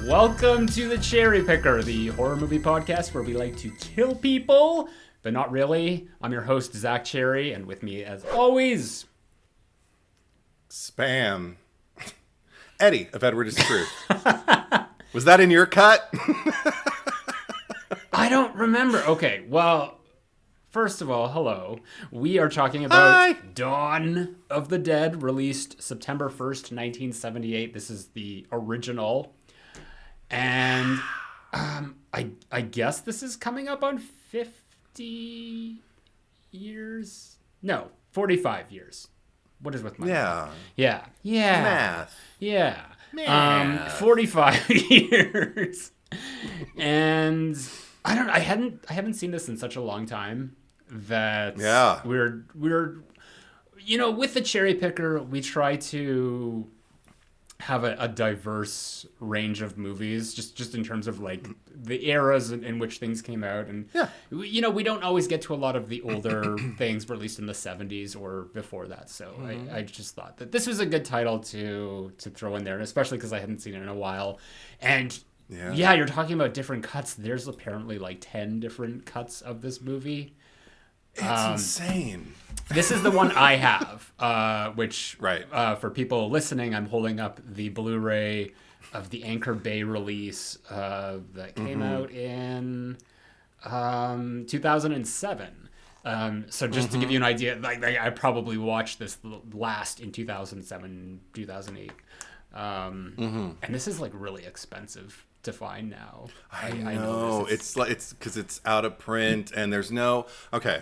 Welcome to the Cherry Picker, the horror movie podcast where we like to kill people, but not really. I'm your host, Zack Cherry, and with me, as always, Spam. Eddie of Edward is Truth. Was that in your cut? I don't remember. Okay, well, first of all, hello. We are talking about Hi. Dawn of the Dead, released September 1st, 1978. This is the original. And I guess this is coming up on 50 years? No, 45 years. What is with my Yeah. Yeah. Yeah. Math. Yeah. Math. 45 years. And I haven't seen this in such a long time that we're with the Cherry Picker, we try to have a diverse range of movies just in terms of like the eras in which things came out, and we don't always get to a lot of the older things released in the 70s or before that, so I just thought that this was a good title to throw in there, especially because I hadn't seen it in a while. And you're talking about different cuts. There's apparently like 10 different cuts of this movie. It's insane. This is the one I have, which, Right. For people listening, I'm holding up the Blu-ray of the Anchor Bay release that came out in 2007. So just to give you an idea, like I probably watched this last in 2007, 2008. And this is like really expensive to find now. I know. It's because it's out of print and there's no... Okay.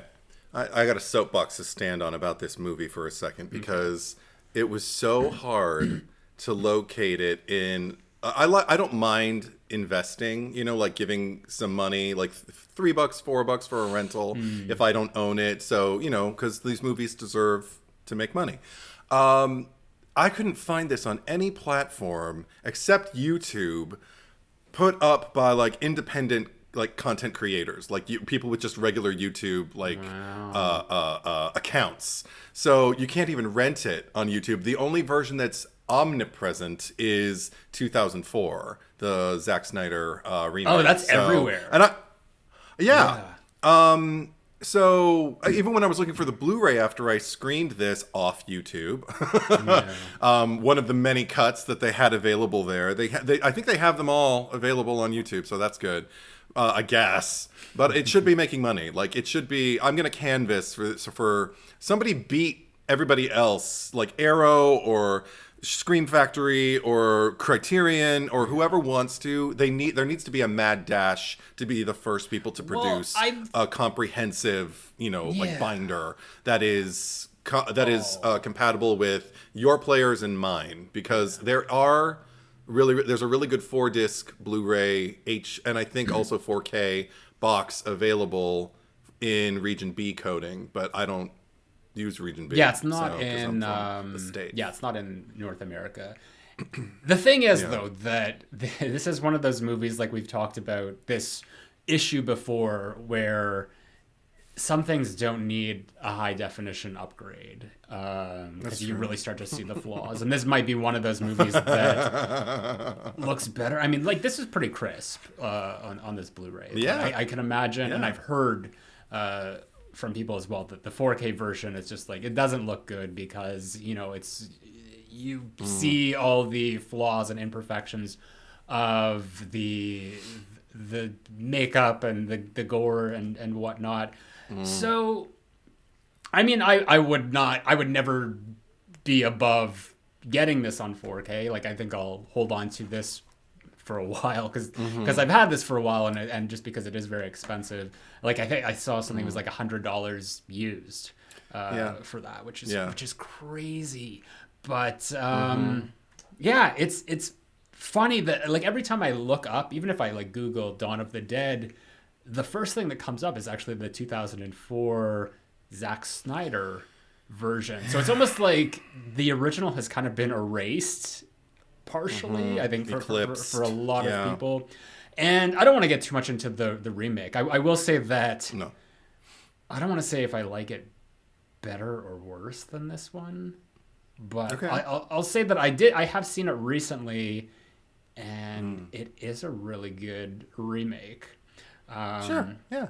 I got a soapbox to stand on about this movie for a second because it was so hard to locate it in... I don't mind investing, like giving some money, like $3, $4 for a rental if I don't own it. So, because these movies deserve to make money. I couldn't find this on any platform except YouTube, put up by like independent like content creators, like people with just regular YouTube accounts. So you can't even rent it on YouTube. The only version that's omnipresent is 2004, the Zack Snyder remake. Oh, that's everywhere. And so even when I was looking for the Blu-ray after I screened this off YouTube, one of the many cuts that they had available there, I think they have them all available on YouTube, so that's good. I guess, but it should be making money. Like it should be. I'm gonna canvas for somebody beat everybody else, like Arrow or Scream Factory or Criterion or whoever wants to. There needs to be a mad dash to be the first people to produce a comprehensive, like binder that is compatible with your players and mine, because there's a really good 4-disc Blu-ray and I think also 4K box available in Region B coding, but I don't use Region B. Yeah, it's not in the States. Yeah, it's not in North America. The thing is, though, that this is one of those movies, like we've talked about this issue before, where some things don't need a high definition upgrade because you really start to see the flaws. And this might be one of those movies that looks better. I mean, like, this is pretty crisp on this Blu-ray. Yeah, I can imagine, and I've heard from people as well that the 4K version is just like, it doesn't look good because you see all the flaws and imperfections of the makeup and the gore and whatnot. So, I mean, I would never be above getting this on 4K. Like, I think I'll hold on to this for a while because I've had this for a while, and just because it is very expensive. Like, I think I saw something was like $100 used for that, which is crazy. But it's funny that like every time I look up, even if I like Google Dawn of the Dead, the first thing that comes up is actually the 2004 Zack Snyder version. So it's almost like the original has kind of been erased partially, I think, for a lot of people. And I don't want to get too much into the remake. I will say that I don't want to say if I like it better or worse than this one, but I'll say that I have seen it recently, and it is a really good remake. Sure, yeah.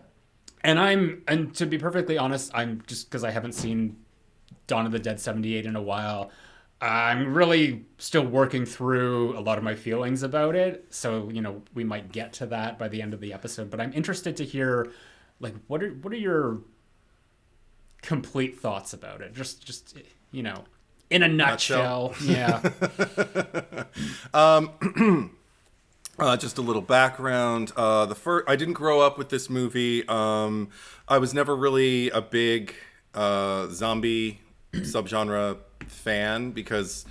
And to be perfectly honest, I'm just because I haven't seen Dawn of the Dead 78 in a while, I'm really still working through a lot of my feelings about it. So, we might get to that by the end of the episode, but I'm interested to hear, like, what are your complete thoughts about it? Just in a nutshell. Yeah. Just a little background. I didn't grow up with this movie. I was never really a big zombie subgenre fan because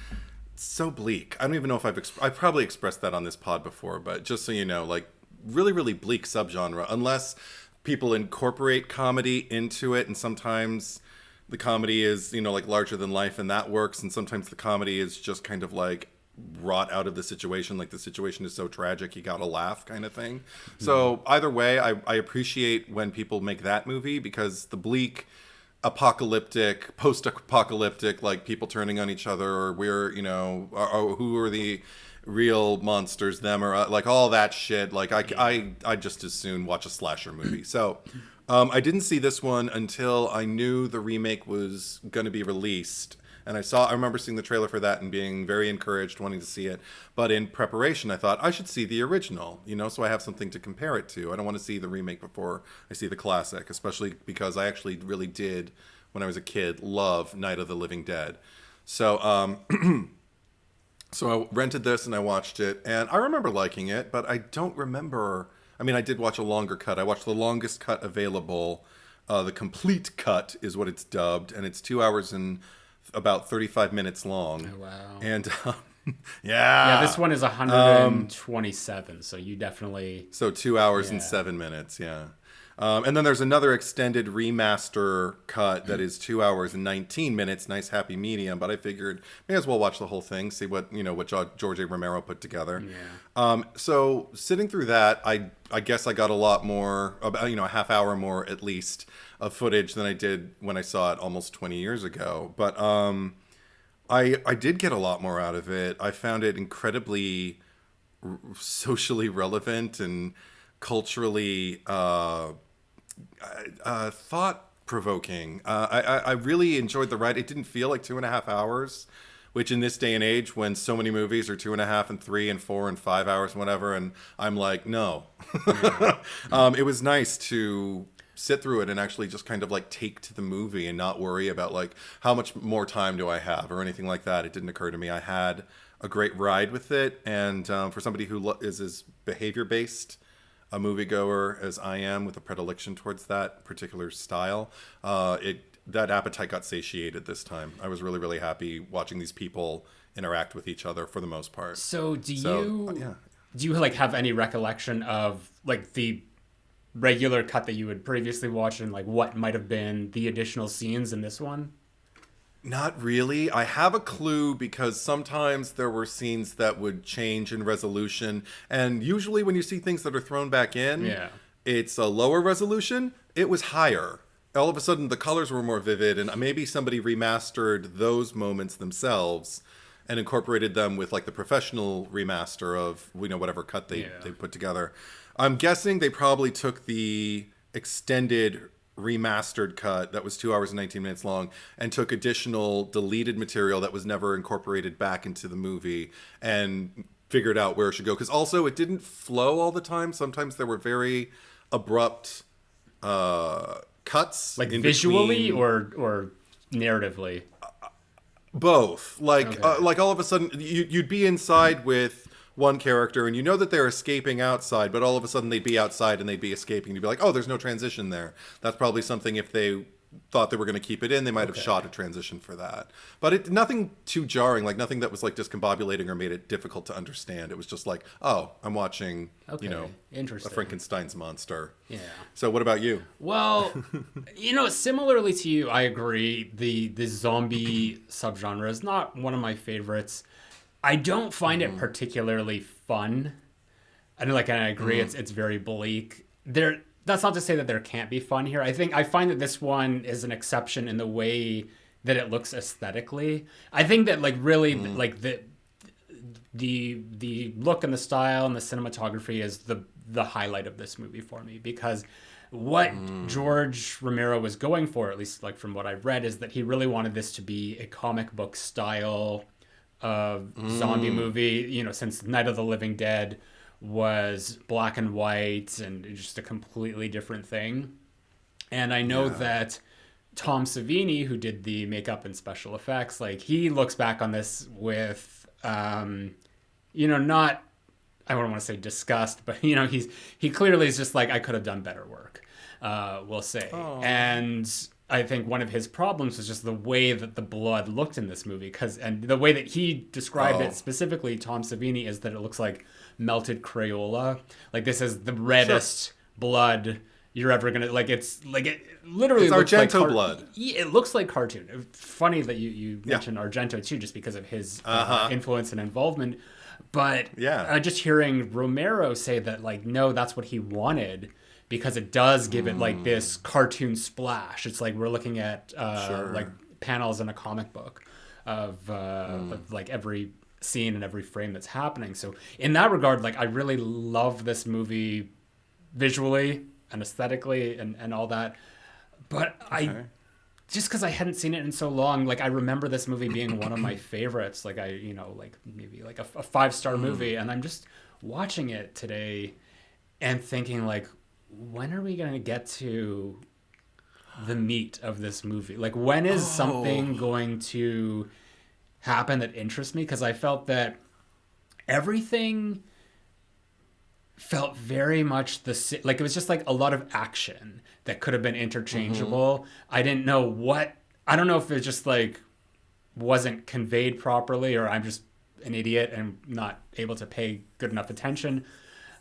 it's so bleak. I don't even know if I've probably expressed that on this pod before, but just so you know, like really, really bleak subgenre. Unless people incorporate comedy into it, and sometimes the comedy is like larger than life, and that works. And sometimes the comedy is just kind of like wrought out of the situation, like the situation is so tragic you gotta laugh kind of thing. So either way, I appreciate when people make that movie, because the bleak apocalyptic, post-apocalyptic, like people turning on each other, or we're or who are the real monsters, them or like all that shit, like I just as soon watch a slasher movie. So I didn't see this one until I knew the remake was going to be released. And I remember seeing the trailer for that and being very encouraged, wanting to see it. But in preparation, I thought I should see the original, so I have something to compare it to. I don't want to see the remake before I see the classic, especially because I actually really did, when I was a kid, love Night of the Living Dead. So, so I rented this and I watched it, and I remember liking it, but I don't remember. I mean, I did watch a longer cut. I watched the longest cut available. The complete cut is what it's dubbed, and it's 2 hours and about 35 minutes long. Oh, wow. And yeah, this one is 127, so you definitely... So 2 hours and 7 minutes, yeah. And then there's another extended remaster cut that is 2 hours and 19 minutes, nice happy medium, but I figured may as well watch the whole thing, see what George A. Romero put together. Yeah. So sitting through that, I guess I got a lot more, about a half hour more at least, of footage than I did when I saw it almost 20 years ago. But I did get a lot more out of it. I found it incredibly socially relevant and culturally thought-provoking. I really enjoyed the ride. It didn't feel like 2.5 hours, which in this day and age, when so many movies are 2.5 and 3 and 4 and 5 hours and whatever, and I'm like, no. It was nice to sit through it and actually just kind of like take to the movie and not worry about like how much more time do I have or anything like that. It didn't occur to me. I had a great ride with it, and for somebody who is as behavior-based a moviegoer as I am, with a predilection towards that particular style, that appetite got satiated this time. I was really, really happy watching these people interact with each other for the most part. So do you like have any recollection of like the regular cut that you had previously watched and like what might have been the additional scenes in this one? Not really. I have a clue because sometimes there were scenes that would change in resolution, and usually when you see things that are thrown back in, it's a lower resolution. It was higher. All of a sudden the colors were more vivid, and maybe somebody remastered those moments themselves and incorporated them with like the professional remaster of whatever cut they put together. I'm guessing they probably took the extended remastered cut that was 2 hours and 19 minutes long and took additional deleted material that was never incorporated back into the movie and figured out where it should go. Because also it didn't flow all the time. Sometimes there were very abrupt cuts. Like visually or narratively? Both. Like all of a sudden you'd be inside with one character and that they're escaping outside, but all of a sudden they'd be outside and they'd be escaping. You'd be like, oh, there's no transition there. That's probably something, if they thought they were going to keep it in, they might have shot a transition for that. But nothing too jarring, like nothing that was like discombobulating or made it difficult to understand. It was just like, oh, I'm watching, Interesting. a Frankenstein's monster. Yeah. So what about you? Well, similarly to you, I agree. The zombie subgenre is not one of my favorites. I don't find it particularly fun. I agree. It's very bleak. That's not to say that there can't be fun here. I find that this one is an exception in the way that it looks aesthetically. I think that the look and the style and the cinematography is the highlight of this movie for me, because what George Romero was going for, at least like from what I've read, is that he really wanted this to be a comic book style of zombie movie, you know, since Night of the Living Dead was black and white and just a completely different thing. And I know that Tom Savini, who did the makeup and special effects, like he looks back on this with, you know, not, I don't want to say disgust, but you know, he clearly is just like, I could have done better work, we'll say. Oh. And I think one of his problems was just the way that the blood looked in this movie, and the way that he described it specifically, Tom Savini, is that it looks like melted Crayola. Like this is the reddest blood you're ever gonna, like, it's like, it literally it's looks Argento like blood. It looks like cartoon. Funny that you mentioned Argento too, just because of his influence and involvement. But just hearing Romero say that, like, no, that's what he wanted, because it does give it like this cartoon splash. It's like we're looking at like panels in a comic book of like every scene and every frame that's happening. So in that regard, like, I really love this movie visually and aesthetically and all that. But I just because I hadn't seen it in so long, like, I remember this movie being one of my favorites. Like, you know, like maybe like a 5-star movie, and I'm just watching it today and thinking, like, when are we going to get to the meat of this movie? Like, when is something going to happen that interests me? Because I felt that everything felt very much like it was just like a lot of action that could have been interchangeable. I didn't know I don't know if it just like wasn't conveyed properly, or I'm just an idiot and not able to pay good enough attention.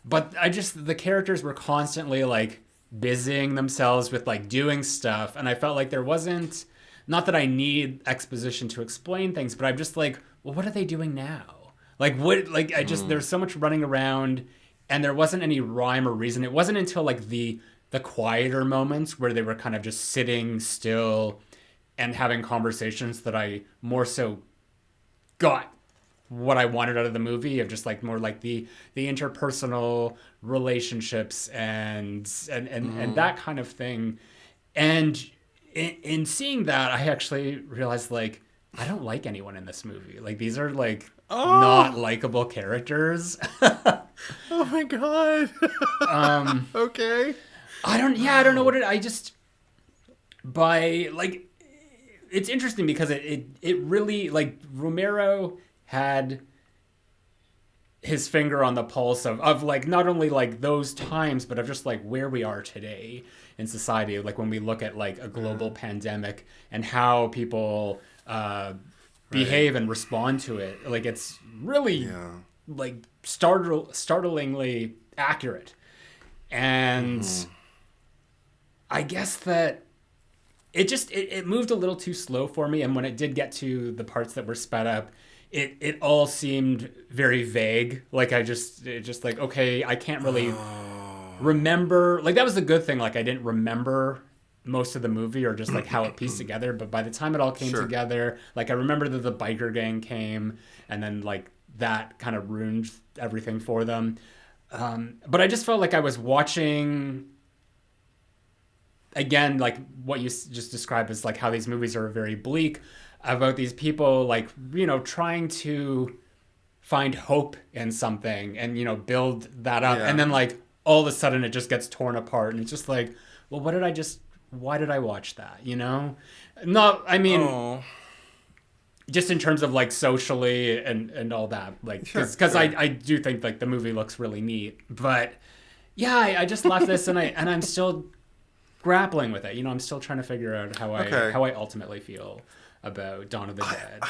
But the characters were constantly like busying themselves with like doing stuff. And I felt like there wasn't, not that I need exposition to explain things, but I'm just like, well, what are they doing now? Like, what, like, there's so much running around, and there wasn't any rhyme or reason. It wasn't until like the quieter moments where they were kind of just sitting still and having conversations that I more so got what I wanted out of the movie, of just like more like the interpersonal relationships and that kind of thing. And in seeing that, I actually realized, like, I don't like anyone in this movie. Like, these are like not likable characters. Oh my god. Okay. I don't know what like, it's interesting because it really, like, Romero had his finger on the pulse of like not only like those times, but of just like where we are today in society. Like when we look at like a global pandemic and how people behave and respond to it, like it's really like startlingly accurate. And I guess that it moved a little too slow for me, and when it did get to the parts that were sped up, it all seemed very vague. Like it just like, okay, I can't really remember. Like, that was the good thing. Like, I didn't remember most of the movie or just like how it pieced together. But by the time it all came together, like, I remember that the biker gang came, and then like that kind of ruined everything for them. But I just felt like I was watching, again, like what you just described as like how these movies are very bleak, about these people, like, you know, trying to find hope in something and, you know, build that up. And then like all of a sudden it just gets torn apart, and it's just like, well, why did I watch that? You know? Not, I mean, just in terms of like socially and all that, like, because I do think like the movie looks really neat, but yeah, I just left this and I'm still grappling with it. You know, I'm still trying to figure out how I ultimately feel about Dawn of the Dead.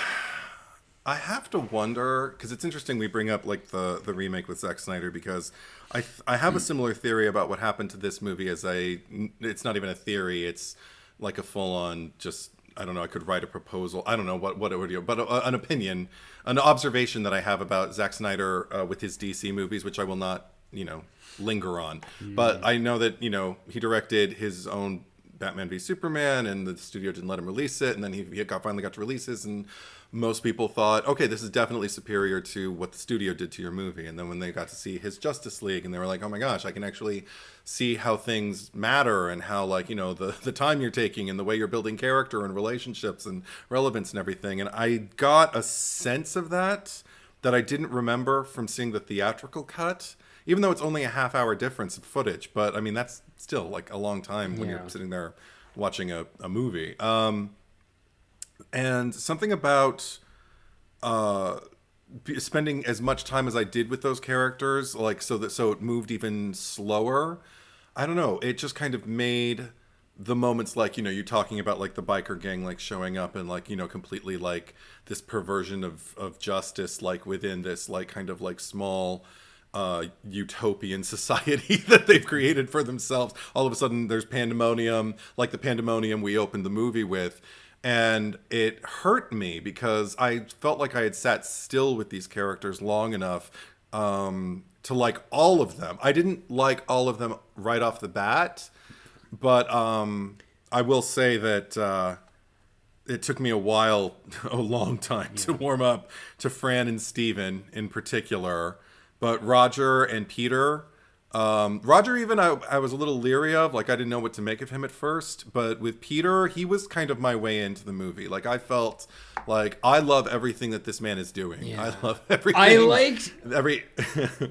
I have to wonder, because it's interesting we bring up like the remake with Zack Snyder, because I have a similar theory about what happened to this movie. It's not even a theory, it's like a full-on, just, I don't know, I could write a proposal, I don't know what it would be, but an opinion, an observation that I have about Zack Snyder with his DC movies, which I will not, you know, linger on. But I know that, you know, he directed his own Batman v Superman, and the studio didn't let him release it, and then he finally got to release his, and most people thought, okay, this is definitely superior to what the studio did to your movie. And then when they got to see his Justice League, and they were like, oh my gosh, I can actually see how things matter, and how, like, you know, the time you're taking and the way you're building character and relationships and relevance and everything. And I got a sense of that I didn't remember from seeing the theatrical cut, even though it's only a half-hour difference of footage. But I mean, that's still like a long time when you're sitting there watching a movie. And something about spending as much time as I did with those characters, like, so it moved even slower. I don't know. It just kind of made the moments, like, you know, you're talking about, like, the biker gang, like, showing up and, like, you know, completely, like, this perversion of justice, like, within this, like, kind of, like, small utopian society that they've created for themselves. All of a sudden there's pandemonium, like the pandemonium we opened the movie with. And it hurt me because I felt like I had sat still with these characters long enough to like all of them. I didn't like all of them right off the bat, but I will say that it took me a long time to warm up to Fran and Steven in particular. But Roger and Peter, Roger even I was a little leery of, like, I didn't know what to make of him at first. But with Peter, he was kind of my way into the movie. Like, I felt like I love everything that this man is doing. Yeah. I love everything. I liked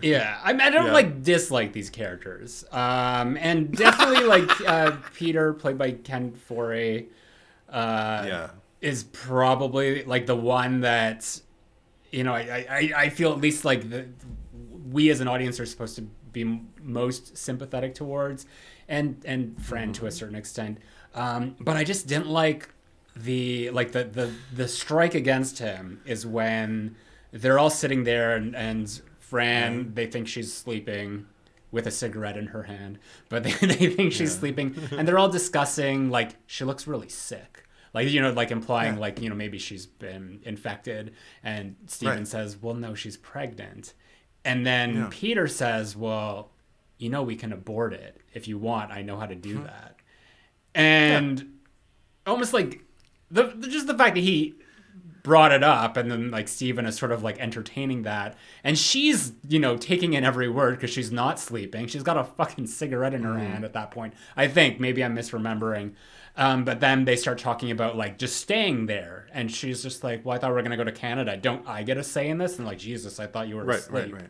yeah. I don't Yeah. dislike these characters. And definitely like Peter, played by Ken Foree, is probably like the one that, you know, I feel at least like we as an audience are supposed to be most sympathetic towards, and Fran to a certain extent. But I just didn't like the strike against him is when they're all sitting there and Fran, they think she's sleeping with a cigarette in her hand, but they think she's sleeping, and they're all discussing, like, she looks really sick. Like, you know, like implying like, you know, maybe she's been infected, and Steven says, well, no, she's pregnant. And then Peter says, well, you know, we can abort it if you want. I know how to do that. And almost like just the fact that he brought it up, and then like Steven is sort of like entertaining that, and she's, you know, taking in every word because she's not sleeping. She's got a fucking cigarette in her hand at that point. I think maybe I'm misremembering. But then they start talking about like just staying there, and she's just like, well, I thought we were going to go to Canada. Don't I get a say in this? And like, Jesus, I thought you were asleep. Right.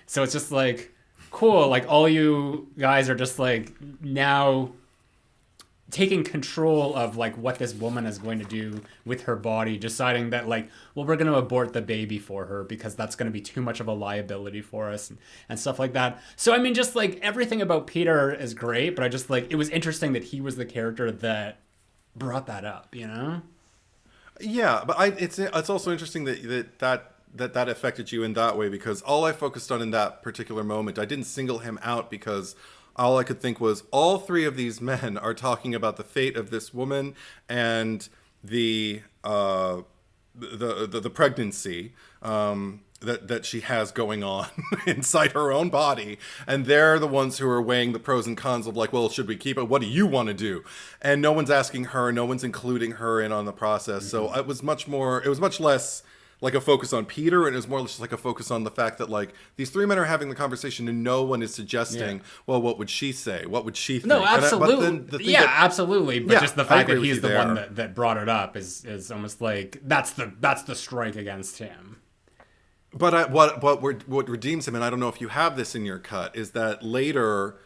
So it's just like, cool. Like, all you guys are just like now taking control of like what this woman is going to do with her body, deciding that like, well, we're going to abort the baby for her because that's going to be too much of a liability for us, and stuff like that. So, I mean, just like everything about Peter is great, but I just like, it was interesting that he was the character that brought that up, you know? Yeah, but it's also interesting that affected you in that way, because all I focused on in that particular moment, I didn't single him out because all I could think was all three of these men are talking about the fate of this woman and the pregnancy that she has going on inside her own body, and they're the ones who are weighing the pros and cons of like, well, should we keep it? What do you want to do? And no one's asking her, no one's including her in on the process. So it was much less like a focus on Peter, and it was more just like a focus on the fact that like these three men are having the conversation and no one is suggesting, well, what would she say? What would she think? No, absolutely. Absolutely. But just the fact that he's the one that brought it up is almost like that's the strike against him. But what redeems him, and I don't know if you have this in your cut, is that later,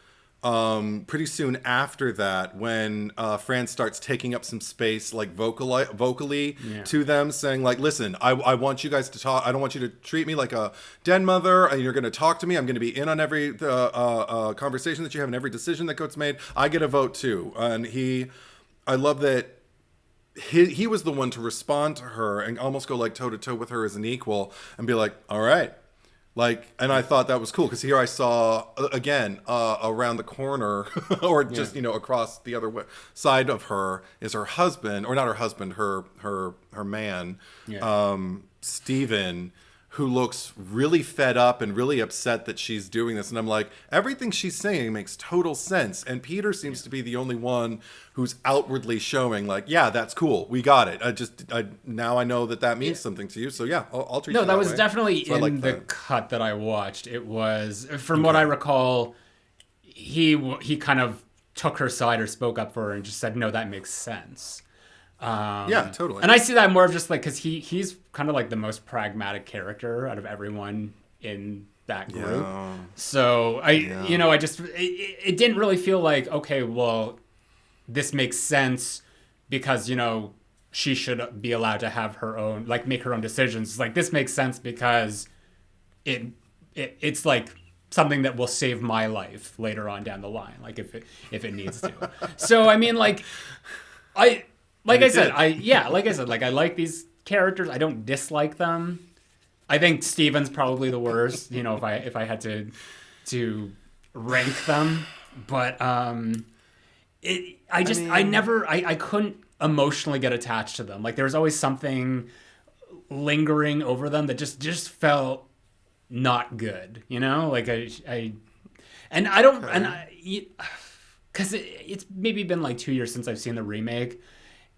pretty soon after that, when Fran starts taking up some space, like vocally to them, saying like, listen, I want you guys to talk. I don't want you to treat me like a den mother, and you're going to talk to me. I'm going to be in on every conversation that you have and every decision that gets made. I get a vote too. And I love that he was the one to respond to her and almost go like toe to toe with her as an equal and be like, all right. Like, and I thought that was cool because here I saw again around the corner or just, you know, across the other side of her is her husband, or not her husband, her man, Steven, who looks really fed up and really upset that she's doing this. And I'm like, everything she's saying makes total sense. And Peter seems to be the only one who's outwardly showing like, yeah, that's cool. We got it. Now I know that means something to you. So yeah, I'll treat you that way. No, that was definitely So in the cut that I watched. It was, from what I recall, he kind of took her side or spoke up for her and just said, no, that makes sense. Yeah, totally. And I see that more of just like, because he's kind of like the most pragmatic character out of everyone in that group. Yeah. So I just, it didn't really feel like, okay, well, this makes sense because, she should be allowed to have her own, like make her own decisions. It's like, this makes sense because it's like something that will save my life later on down the line. Like if it needs to. So, I mean, like I like these characters. I don't dislike them. I think Steven's probably the worst, if I had to rank them. But I couldn't emotionally get attached to them. Like there was always something lingering over them that just felt not good, like because it's maybe been like 2 years since I've seen the remake.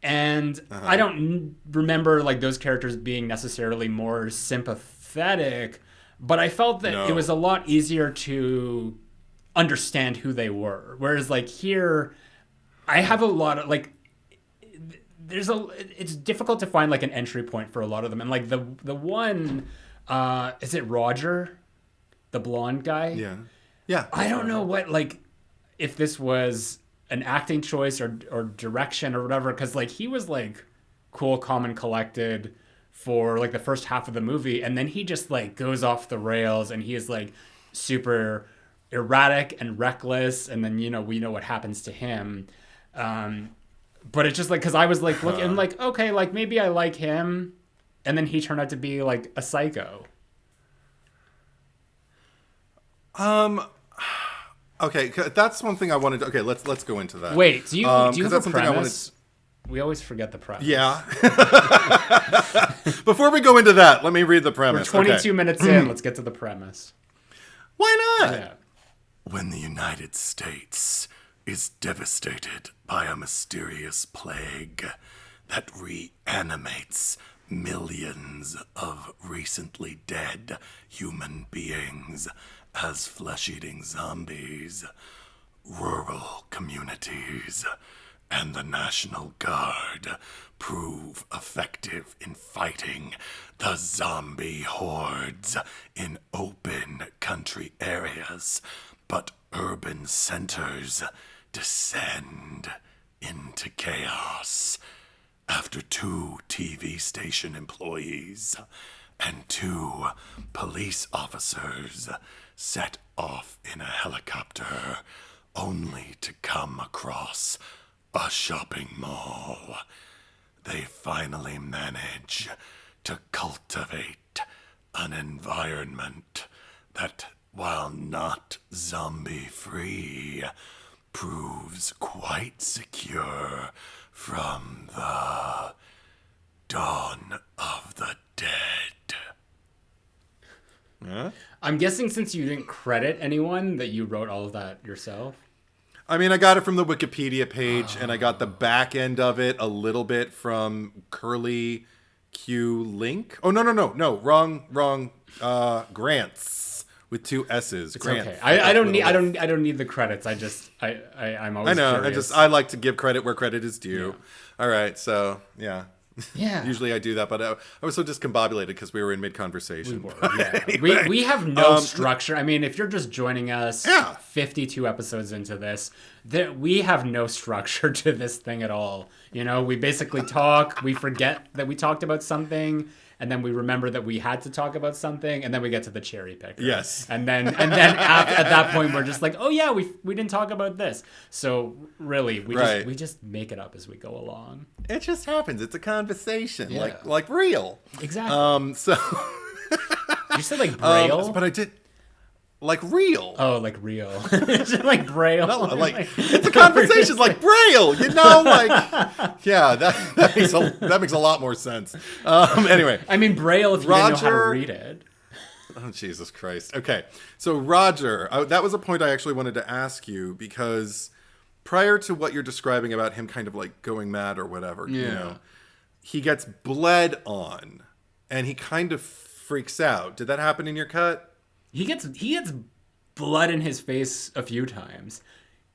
And I don't remember like those characters being necessarily more sympathetic, but I felt that it was a lot easier to understand who they were. Whereas like here, I have a lot of like, it's difficult to find like an entry point for a lot of them. And like the one, is it Roger, the blonde guy? Yeah. Yeah. I don't know what, like, if this was an acting choice or direction or whatever, because like he was like cool, calm, and collected for like the first half of the movie, and then he just like goes off the rails and he is like super erratic and reckless, and then we know what happens to him. But it's just like, because I was like looking like, okay, like maybe I like him, and then he turned out to be like a psycho. Okay, that's one thing I wanted to... Okay, let's go into that. Wait, do you have a premise? We always forget the premise. Yeah. Before we go into that, let me read the premise. We're 22 minutes in. Let's get to the premise. Why not? Yeah. When the United States is devastated by a mysterious plague that reanimates millions of recently dead human beings as flesh-eating zombies, rural communities and the National Guard prove effective in fighting the zombie hordes in open country areas, but urban centers descend into chaos after 2 TV station employees and 2 police officers set off in a helicopter only to come across a shopping mall. They finally manage to cultivate an environment that, while not zombie-free, proves quite secure from the dawn of the dead. Huh? I'm guessing since you didn't credit anyone that you wrote all of that yourself. I mean, I got it from the Wikipedia page, and I got the back end of it a little bit from Curly Q Link. Oh, no, wrong. Grants with 2 S's. It's Grant. okay. I don't need the credits. I'm always. I know. Curious. I like to give credit where credit is due. Yeah. All right, so yeah. Yeah. Usually I do that, but I was so discombobulated because we were in mid-conversation. We were, yeah. Anyway, we have no structure. I mean, if you're just joining us 52 episodes into this, we have no structure to this thing at all. We basically talk, we forget that we talked about something, and then we remember that we had to talk about something, and then we get to the cherry picker. Yes. And then at that point, we're just like, oh yeah, we didn't talk about this. So really, we just make it up as we go along. It just happens. It's a conversation, like real. Exactly. So you said like Braille, but I did. like real. Oh, like real. Like Braille. No, like it's a conversation like Braille, you know, like yeah, that makes a lot more sense. Anyway, I mean Braille if you didn't know how to read it. Oh, Jesus Christ. Okay, so Roger, that was a point I actually wanted to ask you, because prior to what you're describing about him kind of like going mad or whatever, you know, he gets bled on, and he kind of freaks out. Did that happen in your cut? He gets blood in his face a few times.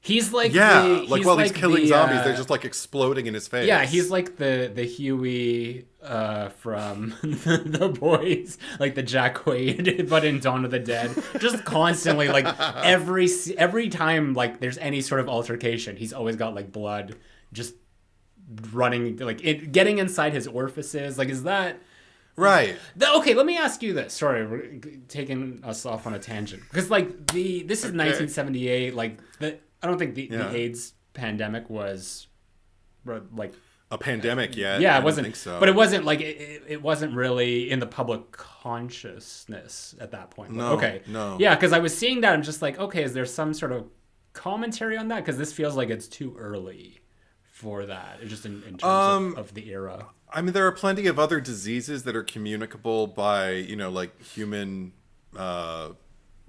He's like while he's killing zombies, they're just like exploding in his face. Yeah, he's like the Huey from the Boys, like the Jack Quaid, but in Dawn of the Dead. Just constantly, like every time like there's any sort of altercation, he's always got like blood just running, like getting inside his orifices. Like, is that right? Okay, let me ask you this. Sorry, we're taking us off on a tangent, because like this is 1978. Like I don't think the AIDS pandemic was like a pandemic yet. Yeah, it wasn't. Think so. But it wasn't like it wasn't really in the public consciousness at that point. No. Okay. No. Yeah, because I was seeing that, I'm just like, okay, is there some sort of commentary on that? Because this feels like it's too early for that. It's just in terms of the era. I mean, there are plenty of other diseases that are communicable by, you know, like human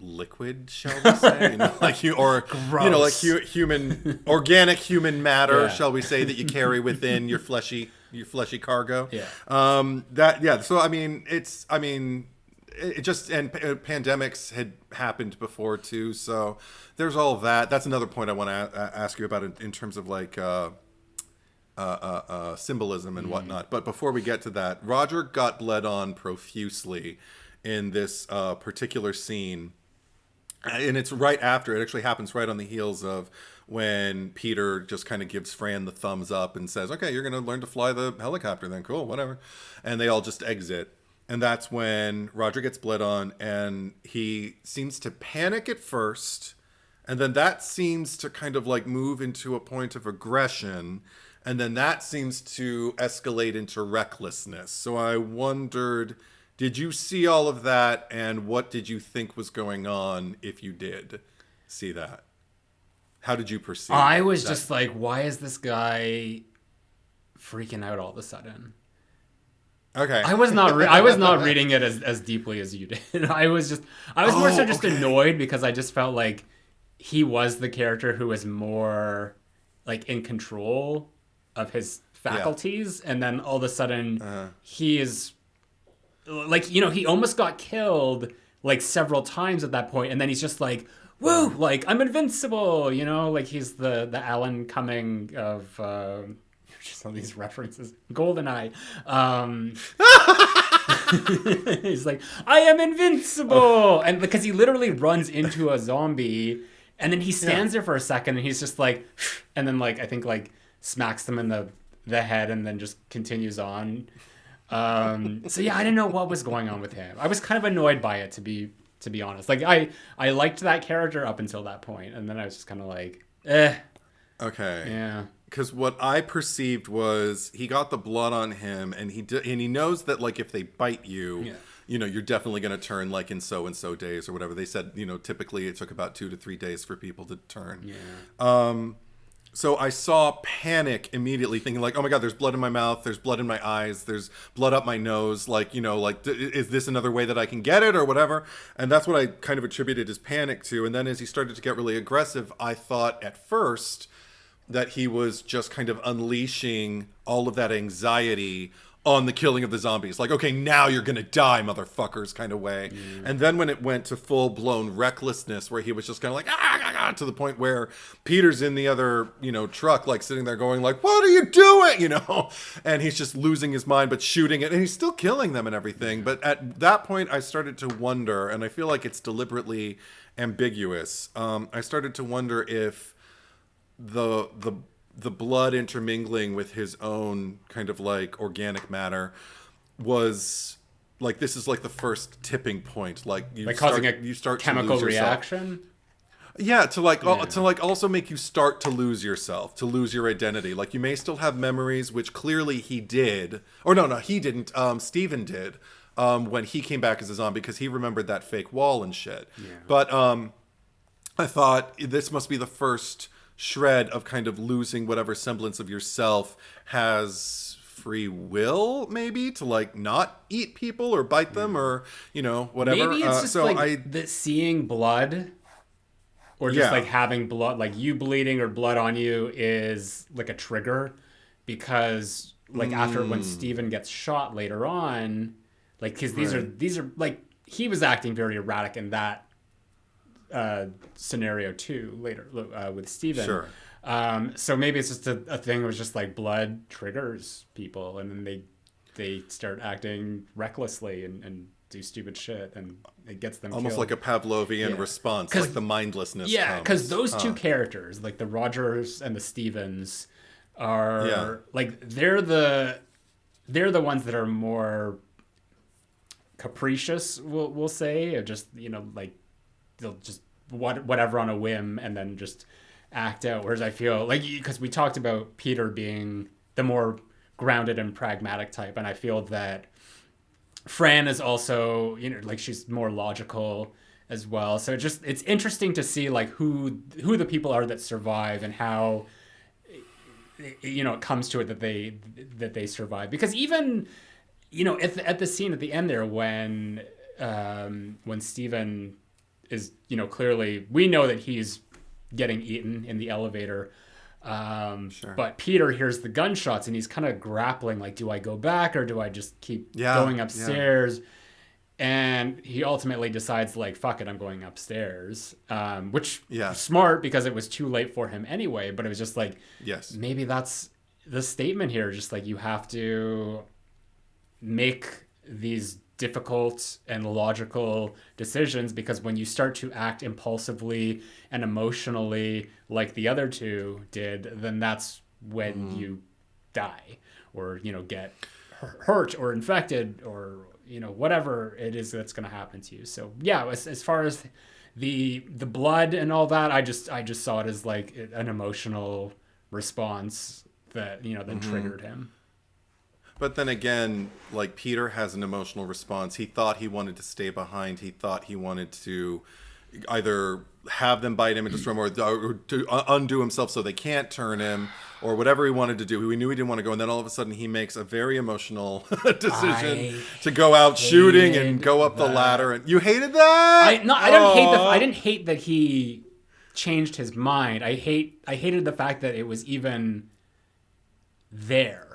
liquid, shall we say? You know, like Gross. You know, like organic human matter, shall we say, that you carry within your fleshy cargo. Yeah. So it just, and pandemics had happened before too. So there's all that. That's another point I want to ask you about in terms of like symbolism and whatnot. But before we get to that, Roger got bled on profusely in this particular scene. And it's right after, it actually happens right on the heels of when Peter just kind of gives Fran the thumbs up and says, okay, you're going to learn to fly the helicopter then. Cool, whatever. And they all just exit. And that's when Roger gets bled on, and he seems to panic at first. And then that seems to kind of like move into a point of aggression. And then that seems to escalate into recklessness. So I wondered, did you see all of that, and what did you think was going on if you did see that? How did you perceive I was that? just like, why is this guy freaking out all of a sudden? Okay. I was not reading it as deeply as you did. I was more so just annoyed, because I just felt like he was the character who was more like in control of his faculties, and then all of a sudden he is like, you know, he almost got killed like several times at that point, and then he's just like, woo, like I'm invincible, you know, like he's the Alan Cumming of just all these references, GoldenEye. He's like, I am invincible, and because he literally runs into a zombie, and then he stands there for a second, and he's just like, and then like I think like smacks them in the head, and then just continues on. So yeah, I didn't know what was going on with him. I was kind of annoyed by it, to be honest. Like I liked that character up until that point, and then I was just kind of like, Okay. Yeah. Because what I perceived was he got the blood on him, and he knows that like if they bite you, you know, you're definitely going to turn like in so and so days or whatever. They said, you know, typically it took about 2 to 3 days for people to turn. Yeah. So I saw panic immediately, thinking like, oh my God, there's blood in my mouth. There's blood in my eyes. There's blood up my nose. Like, you know, like, is this another way that I can get it or whatever? And that's what I kind of attributed his panic to. And then as he started to get really aggressive, I thought at first that he was just kind of unleashing all of that anxiety on the killing of the zombies. Like, okay, now you're going to die, motherfuckers, kind of way. And then when it went to full-blown recklessness, where he was just kind of like, to the point where Peter's in the other, you know, truck, like sitting there going like, what are you doing? You know, and he's just losing his mind, but shooting it, and he's still killing them and everything. But at that point, I started to wonder, and I feel like it's deliberately ambiguous. I started to wonder if the blood intermingling with his own kind of like organic matter was like, this is like the first tipping point, like you start chemical to lose reaction. Yeah, to like also make you start to lose yourself, to lose your identity. Like, you may still have memories, which clearly he did, or no, he didn't. Steven did when he came back as a zombie because he remembered that fake wall and shit. Yeah. But I thought this must be the first shred of kind of losing whatever semblance of yourself has free will, maybe, to like not eat people or bite them or, you know, whatever. Maybe it's just the seeing blood or just like having blood, like you bleeding or blood on you is like a trigger because like after when Steven gets shot later on, like, because these are like, he was acting very erratic in that scenario too later with Steven. Sure. So maybe it's just a thing was just like blood triggers people and then they start acting recklessly and do stupid shit and it gets them almost killed. like a Pavlovian response, like the mindlessness. Yeah, because those two characters, like the Rogers and the Stevens, are like they're the ones that are more capricious, we'll say, or just, you know, like they'll just whatever on a whim and then just act out. Whereas I feel like, because we talked about Peter being the more grounded and pragmatic type, and I feel that Fran is also, you know, like she's more logical as well. So it's interesting to see like who the people are that survive and how, you know, it comes to it that they survive. Because even, you know, at the scene at the end there when Steven is, you know, clearly we know that he's getting eaten in the elevator. Sure. But Peter hears the gunshots and he's kind of grappling, like, do I go back or do I just keep going upstairs? Yeah. And he ultimately decides, like, fuck it, I'm going upstairs. Which smart because it was too late for him anyway. But it was just like, maybe that's the statement here. Just like, you have to make these difficult and logical decisions, because when you start to act impulsively and emotionally like the other two did, then that's when you die or, you know, get hurt or infected or, you know, whatever it is that's going to happen to you. So yeah, as far as the blood and all that, I just saw it as like an emotional response that, you know, that triggered him. But then again, like, Peter has an emotional response. He thought he wanted to stay behind. He thought he wanted to either have them bite him and destroy him, or to undo himself so they can't turn him, or whatever he wanted to do. We knew he didn't want to go. And then all of a sudden he makes a very emotional decision to go out shooting and go up the ladder. And you hated that? I didn't hate that he changed his mind. I hated the fact that it was even there.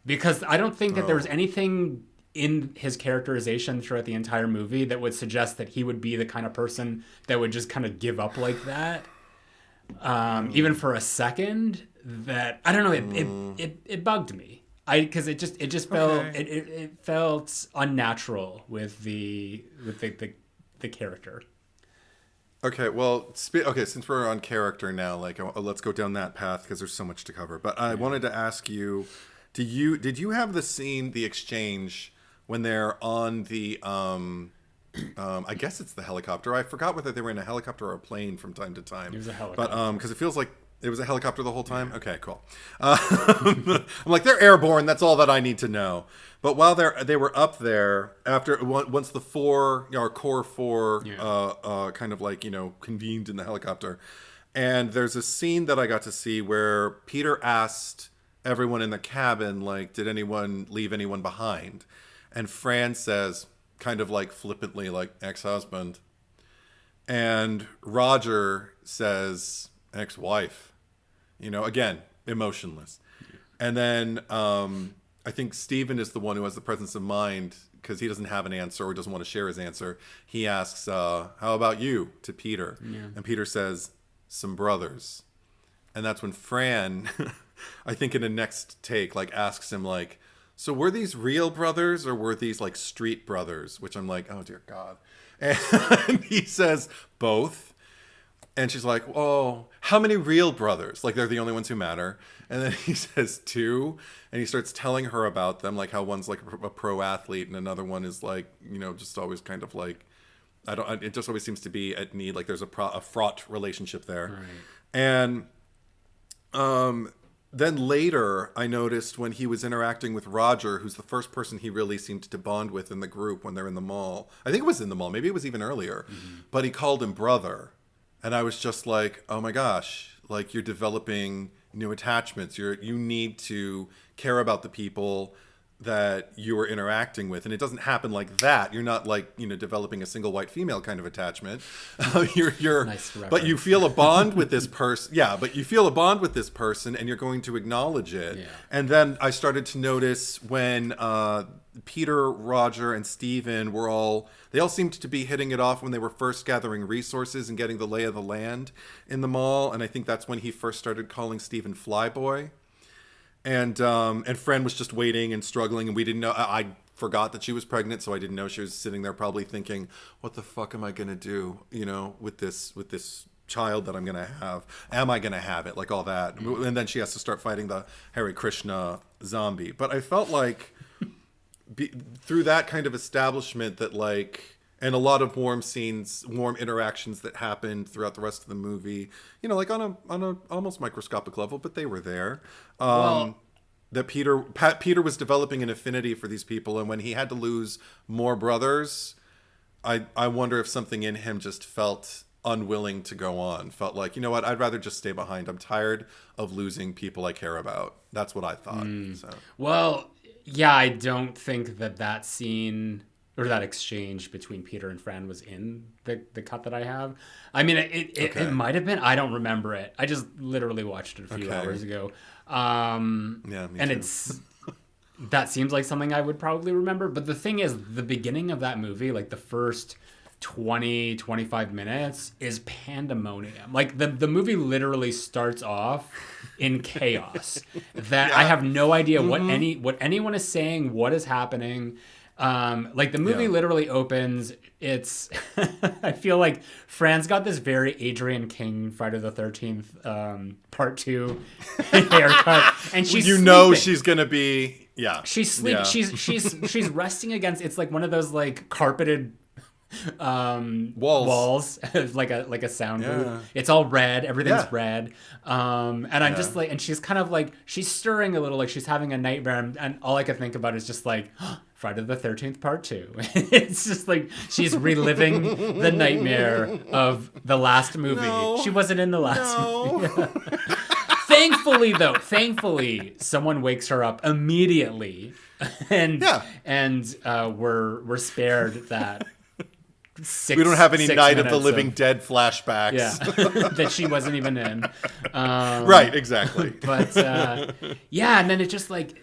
Because I don't think that there was anything in his characterization throughout the entire movie that would suggest that he would be the kind of person that would just kind of give up like that. Even for a second, that, I don't know, it bugged me. Because it just felt, it felt unnatural with the character. Okay, well, since we're on character now, like, let's go down that path because there's so much to cover. But I wanted to ask you, did you have the scene, the exchange when they're on the I guess it's the helicopter. I forgot whether they were in a helicopter or a plane from time to time. It was a helicopter. But because it feels like it was a helicopter the whole time. Yeah. Okay, cool. I'm like, they're airborne. That's all that I need to know. But while they were up there, after once the core four kind of like, you know, convened in the helicopter, and there's a scene that I got to see where Peter asked everyone in the cabin, like, did anyone leave anyone behind? And Fran says, kind of like flippantly, like, ex-husband. And Roger says, ex-wife. You know, again, emotionless. And then I think Steven is the one who has the presence of mind, because he doesn't have an answer or doesn't want to share his answer. He asks, how about you, to Peter? Yeah. And Peter says, some brothers. And that's when Fran, I think in the next take, like, asks him, like, so were these real brothers or were these like street brothers? Which I'm like, oh dear God. And he says both. And she's like, oh, how many real brothers? Like, they're the only ones who matter. And then he says 2. And he starts telling her about them, like how one's like a pro athlete and another one is like, you know, just always kind of like, it just always seems to be at need. Like, there's a fraught relationship there. Right. And then later, I noticed when he was interacting with Roger, who's the first person he really seemed to bond with in the group when they're in the mall. I think it was in the mall. Maybe it was even earlier. But he called him brother. And I was just like, oh my gosh, like you're developing new attachments. You need to care about the people that you are interacting with, and it doesn't happen like that. You're not like, you know, developing a single white female kind of attachment. You're nice reference. But you feel a bond with this person. Yeah, but you feel a bond with this person, and you're going to acknowledge it. Yeah. And then I started to notice when Peter, Roger, and Steven they all seemed to be hitting it off when they were first gathering resources and getting the lay of the land in the mall. And I think that's when he first started calling Steven Flyboy. And Fran was just waiting and struggling, and we didn't know. I forgot that she was pregnant, so I didn't know she was sitting there probably thinking, "What the fuck am I gonna do? You know, with this child that I'm gonna have? Am I gonna have it? Like all that." And then she has to start fighting the Hare Krishna zombie. But I felt like through that kind of establishment that like. And a lot of warm scenes, warm interactions that happened throughout the rest of the movie, you know, like on a almost microscopic level, but they were there. That Peter was developing an affinity for these people, and when he had to lose more brothers, I wonder if something in him just felt unwilling to go on. Felt like, you know what, I'd rather just stay behind. I'm tired of losing people I care about. That's what I thought. So. Well, yeah, I don't think that scene or that exchange between Peter and Fran was in the cut that I have. I mean, it might have been. I don't remember it. I just literally watched it a few hours ago. Yeah, me and too. That seems like something I would probably remember. But the thing is, the beginning of that movie, like the first 20, 25 minutes is pandemonium. Like the movie literally starts off in chaos. That I have no idea what anyone is saying, what is happening. Like the movie literally opens, it's I feel like Fran's got this very Adrian King Friday the 13th part 2 haircut, and she's sleeping. She's gonna be she's sleeping. She's resting against, it's like one of those like carpeted walls like a sound booth. It's all red, everything's red, and I'm just like, and she's kind of like, she's stirring a little, like she's having a nightmare, and all I could think about is just like Friday the 13th part 2. It's just like she's reliving the nightmare of the last movie. She wasn't in the last movie. Thankfully someone wakes her up immediately, and we're spared that. We don't have any Night of the Living Dead flashbacks. Yeah, that she wasn't even in. Right, exactly. But and then it's just like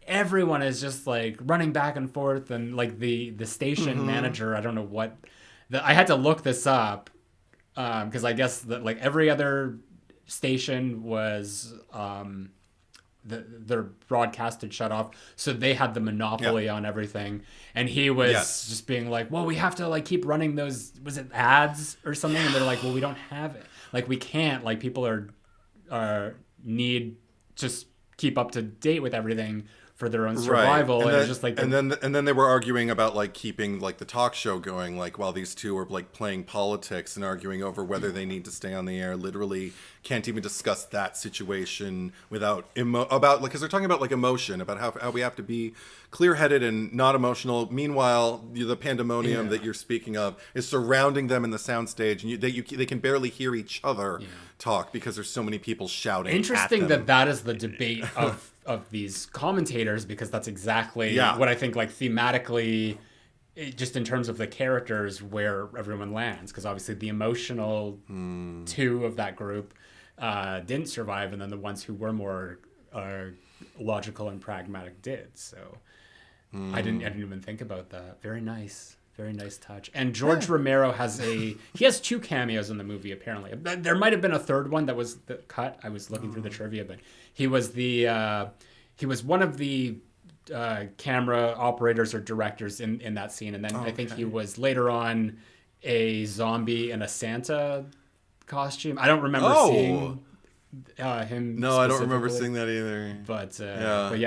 everyone is just like running back and forth, and like the station manager, I don't know what. I had to look this up because I guess that like every other station was their broadcast had shut off, so they had the monopoly on everything, and he was just being like, well, we have to like keep running those, was it ads or something, and they're like, well, we don't have it, like we can't, like people are need to keep up to date with everything for their own survival. Right. And just like and then they were arguing about like keeping like the talk show going, like while these two were like playing politics and arguing over whether they need to stay on the air. Literally can't even discuss that situation without about like, because they're talking about like emotion, about how we have to be clear-headed and not emotional. Meanwhile, the pandemonium that you're speaking of is surrounding them in the soundstage, and they can barely hear each other talk because there's so many people shouting. Interesting that is the debate of these commentators, because that's exactly what I think, like thematically, just in terms of the characters, where everyone lands. Because obviously the emotional two of that group didn't survive, and then the ones who were more logical and pragmatic did. So I didn't even think about that. Very nice touch. And George Romero has two cameos in the movie, apparently. There might have been a third one that was cut. I was looking through the trivia, but he was one of the camera operators or directors in that scene. And then I think he was later on a zombie in a Santa costume. I don't remember seeing him. No, I don't remember seeing that either. But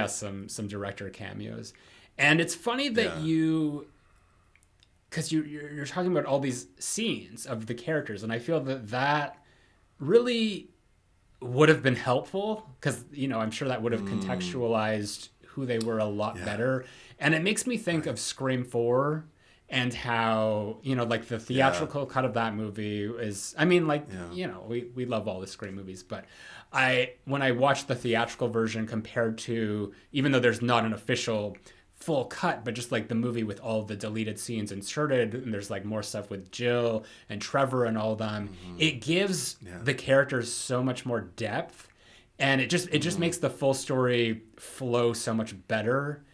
some director cameos. And it's funny that because you're talking about all these scenes of the characters, and I feel that really would have been helpful because, I'm sure that would have contextualized who they were a lot better. And it makes me think of Scream 4 and how, like the theatrical cut of that movie is, we love all the Scream movies, but when I watched the theatrical version compared to, even though there's not an official full cut, but just like the movie with all the deleted scenes inserted, and there's like more stuff with Jill and Trevor and all of them, it gives the characters so much more depth, and it just makes the full story flow so much better,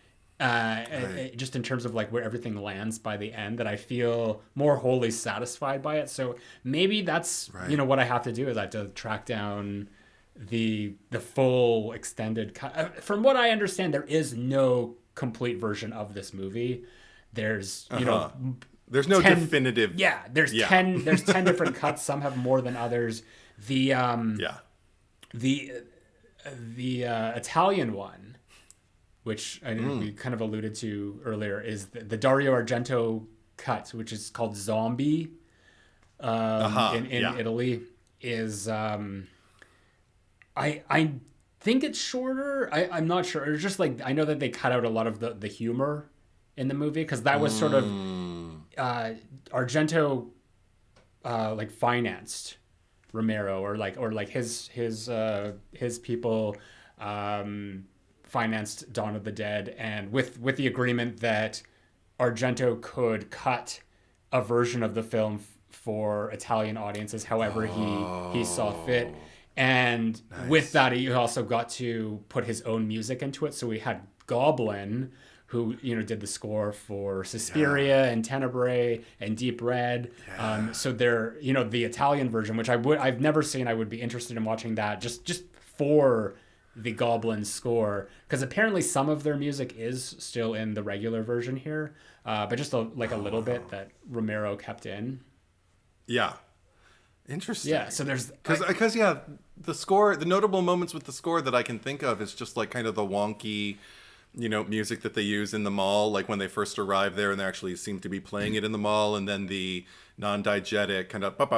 just in terms of like where everything lands by the end, that I feel more wholly satisfied by it. So maybe that's what I have to do, is I have to track down the full extended cut. From what I understand, there is no complete version of this movie. There's there's no 10, definitive. There's 10 different cuts. Some have more than others. The Italian one, which we kind of alluded to earlier, is the Dario Argento cut, which is called Zombie in Italy. Is I think it's shorter. I'm not sure. It's just like, I know that they cut out a lot of the humor in the movie, because that was sort of Argento like financed Romero, or like his people financed Dawn of the Dead, and with the agreement that Argento could cut a version of the film for Italian audiences however he saw fit. And with that, he also got to put his own music into it. So we had Goblin, who did the score for Suspiria and Tenebrae and Deep Red. So they're the Italian version, which I've never seen. I would be interested in watching that just for the Goblin score, because apparently some of their music is still in the regular version here, but just a little bit that Romero kept in. Yeah. Interesting. Yeah, so there's because the score, the notable moments with the score that I can think of is just like kind of the wonky, music that they use in the mall, like when they first arrive there and they actually seem to be playing it in the mall, and then the non-diegetic kind of like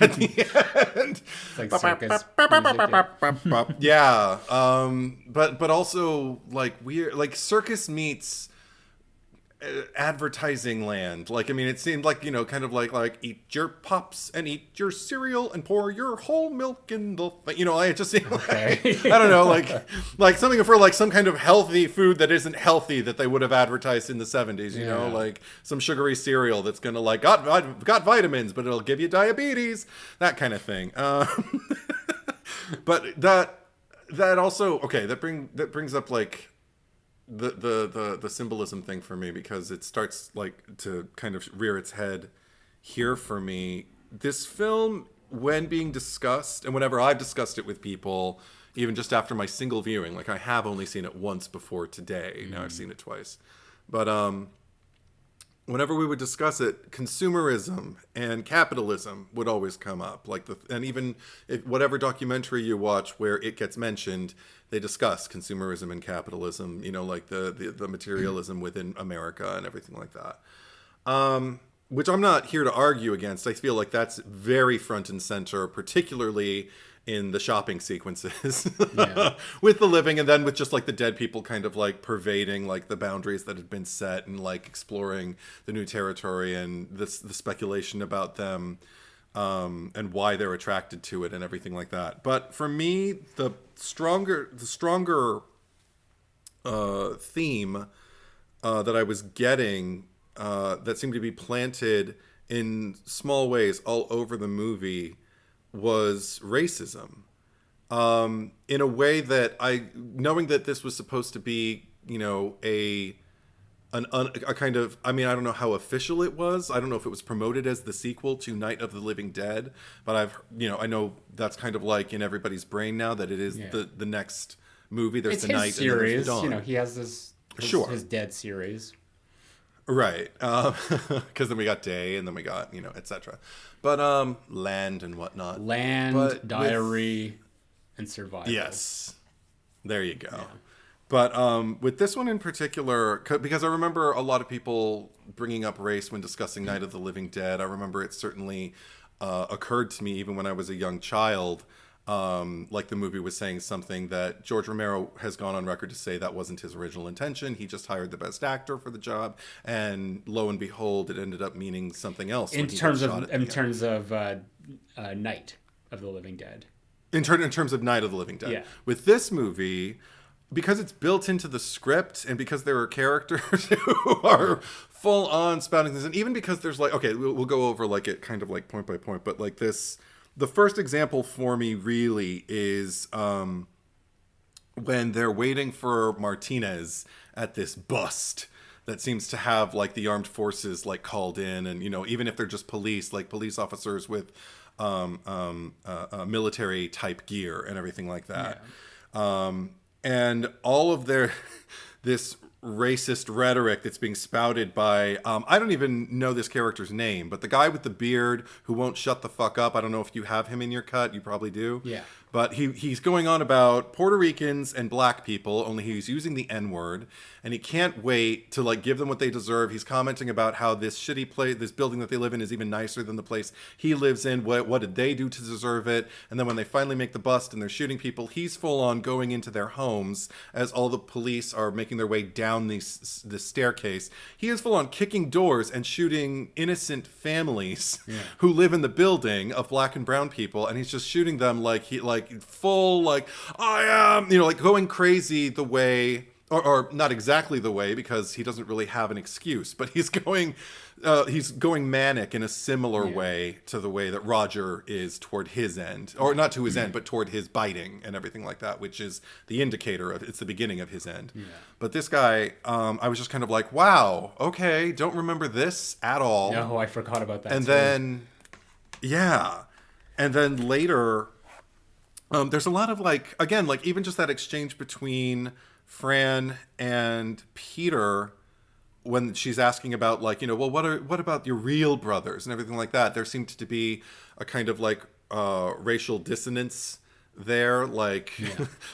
at the end, it's like circus music. Yeah, but also like weird, like circus meets advertising land. Like, I mean, it seemed like, kind of like eat your pops and eat your cereal and pour your whole milk in the I just seemed I don't know, like something for like some kind of healthy food that isn't healthy that they would have advertised in the 70s, like some sugary cereal that's gonna like got vitamins, but it'll give you diabetes, that kind of thing. But that also, that brings up like the symbolism thing for me, because it starts like to kind of rear its head here for me. This film, when being discussed, and whenever I've discussed it with people, even just after my single viewing, like I have only seen it once before today, now I've seen it twice, but whenever we would discuss it, consumerism and capitalism would always come up. And even whatever documentary you watch where it gets mentioned, they discuss consumerism and capitalism, like the materialism within America and everything like that. Which I'm not here to argue against. I feel like that's very front and center, particularly in the shopping sequences with the living, and then with just like the dead people kind of like pervading like the boundaries that had been set, and like exploring the new territory and the speculation about them, and why they're attracted to it and everything like that. But for me, the stronger theme that I was getting, that seemed to be planted in small ways all over the movie, was racism, in a way that knowing that this was supposed to be, a kind of, I mean, I don't know how official it was. I don't know if it was promoted as the sequel to Night of the Living Dead, but I know that's kind of like in everybody's brain now that it is the next movie. There's it's the night series. And there's the dawn. He has his Dead series. Right, because then we got Day, and then we got, etc. But Land and whatnot. Diary, and Survival. Yes, there you go. Yeah. But with this one in particular, because I remember a lot of people bringing up race when discussing Night of the Living Dead. I remember it certainly occurred to me even when I was a young child. Like the movie was saying something that George Romero has gone on record to say that wasn't his original intention. He just hired the best actor for the job, and lo and behold, it ended up meaning something else. In terms of Night of the Living Dead. In terms of Night of the Living Dead. Yeah. With this movie, because it's built into the script, and because there are characters who are full on spouting this, and even because there's like, okay, we'll go over like it kind of like point by point, but like this. The first example for me really is when they're waiting for Martinez at this bust that seems to have like the armed forces like called in, and even if they're just police, like police officers with military type gear and everything like that, and all of their this racist rhetoric that's being spouted by I don't even know this character's name, but the guy with the beard who won't shut the fuck up. I don't know if you have him in your cut. You probably do. Yeah. But he's going on about Puerto Ricans and black people, only he's using the N-word, and he can't wait to like give them what they deserve. He's commenting about how this shitty place, this building that they live in, is even nicer than the place he lives in. What did they do to deserve it? And then when they finally make the bust and they're shooting people, he's full on going into their homes as all the police are making their way down the staircase. He is full on kicking doors and shooting innocent families who live in the building of black and brown people, and he's just shooting them like full like I am, like going crazy the way, or not exactly the way, because he doesn't really have an excuse, but he's going manic in a similar way to the way that Roger is toward his end, or not to his end, but toward his biting and everything like that, which is the indicator of it's the beginning of his end. But this guy, I was just kind of like, wow, okay, don't remember this at all. No, I forgot about that. And too. then later, there's a lot of like, again, like even just that exchange between Fran and Peter when she's asking about like, well, what about your real brothers and everything like that. There seemed to be a kind of like racial dissonance there. Like,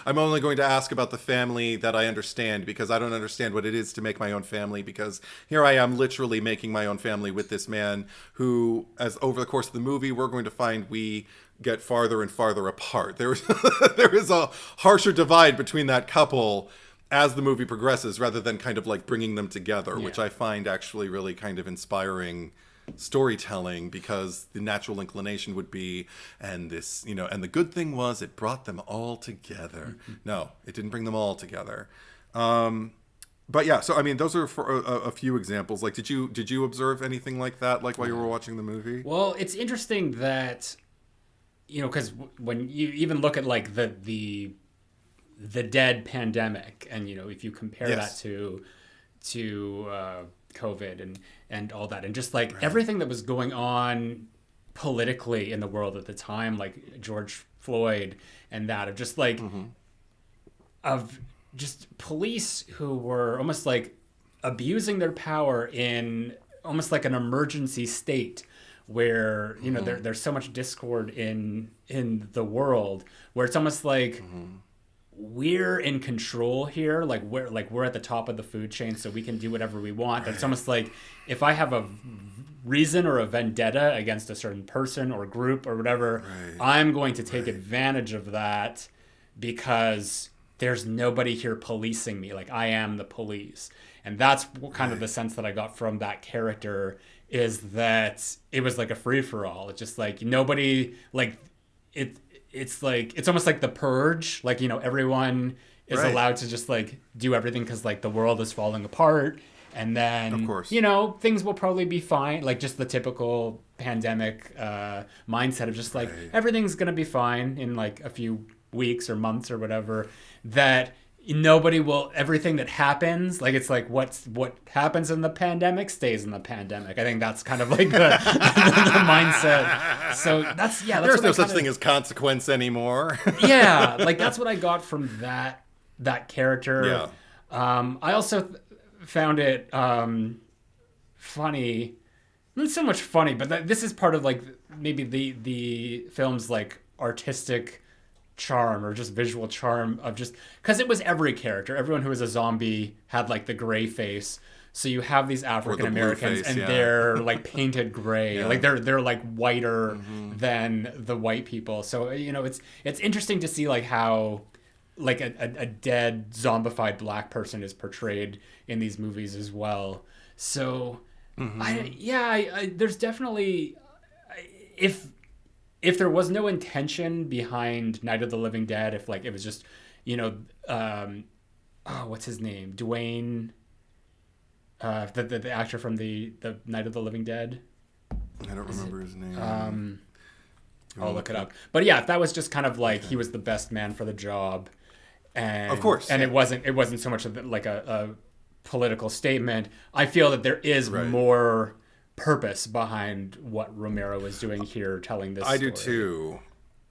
I'm only going to ask about the family that I understand, because I don't understand what it is to make my own family, because here I am literally making my own family with this man who, as over the course of the movie, we're going to find we get farther and farther apart. There is a harsher divide between that couple as the movie progresses, rather than kind of like bringing them together, which I find actually really kind of inspiring storytelling, because the natural inclination would be, and this, and the good thing was it brought them all together. No, it didn't bring them all together. But yeah, so I mean, those are for a few examples. Like, did you observe anything like that, like while you were watching the movie? Well, it's interesting that, because when you even look at like the dead pandemic, and if you compare that to COVID and all that, and just like everything that was going on politically in the world at the time, like George Floyd and that, of just like of just police who were almost like abusing their power in almost like an emergency state, where there's so much discord in the world, where it's almost like we're in control here, like we're at the top of the food chain, so we can do whatever we want. But it's almost like if I have a reason or a vendetta against a certain person or group or whatever, I'm going to take advantage of that, because there's nobody here policing me. Like, I am the police. And that's kind of the sense that I got from that character, is that it was like a free-for-all. It's just like nobody, like it's like, it's almost like the Purge. Like, everyone is allowed to just like do everything because like the world is falling apart. And then, of course, things will probably be fine. Like, just the typical pandemic mindset of just like everything's going to be fine in like a few weeks or months or whatever, that nobody will, everything that happens, like, it's like what happens in the pandemic stays in the pandemic. I think that's kind of like the mindset. So that's there's no such thing as consequence anymore. Like, that's what I got from that character. I also found it funny, not so much funny, but this is part of like maybe the film's like artistic charm, or just visual charm, of just because it was every character. Everyone who was a zombie had like the gray face, So you have these African Americans, and yeah. they're like painted gray, Yeah. like they're like whiter than the white people. So it's interesting to see like how like a dead zombified black person is portrayed in these movies as well. So there's definitely if there was no intention behind Night of the Living Dead, if like it was just what's his name, Dwayne. The actor from the Night of the Living Dead. I don't remember his name. I'll look it up. But yeah, if that was just kind of like he was the best man for the job, and of course, and it wasn't so much of like a political statement. I feel that there is more purpose behind what Romero was doing here, telling this. I story. do too.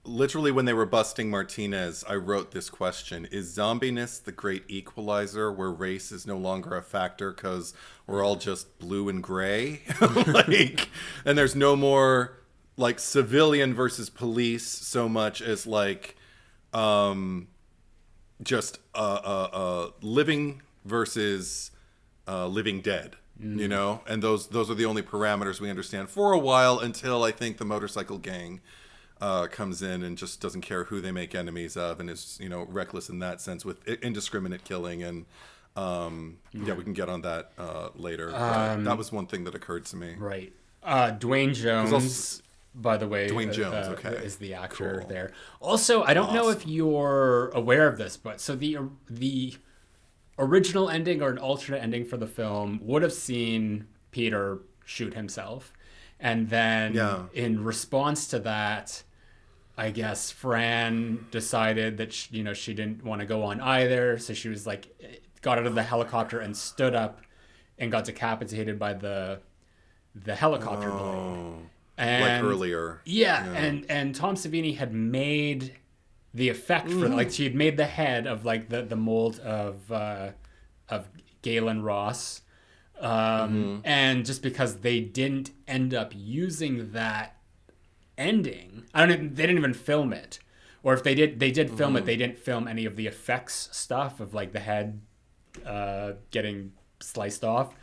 Literally, when they were busting Martinez, I wrote this question: is zombiness the great equalizer, where race is no longer a factor because we're all just blue and gray, and there's no more like civilian versus police so much as like just living versus living dead, and those are the only parameters we understand for a while, until I think the motorcycle gang comes in and just doesn't care who they make enemies of, and is reckless in that sense with indiscriminate killing. And we can get on that later. That was one thing that occurred to me. Right. Dwayne Jones, by the way, Dwayne Jones is the actor there. Also, I don't know if you're aware of this, but so the original ending or an alternate ending for the film would have seen Peter shoot himself, and then in response to that, I guess Fran decided that she didn't want to go on either, so she was like got out of the helicopter and stood up and got decapitated by the helicopter blade. And, like earlier. And Tom Savini had made the effect for like she had made the head of like the mold of Galen Ross. And just because they didn't end up using that ending, they didn't even film it, or if they did film it, they didn't film any of the effects stuff of like the head getting sliced off.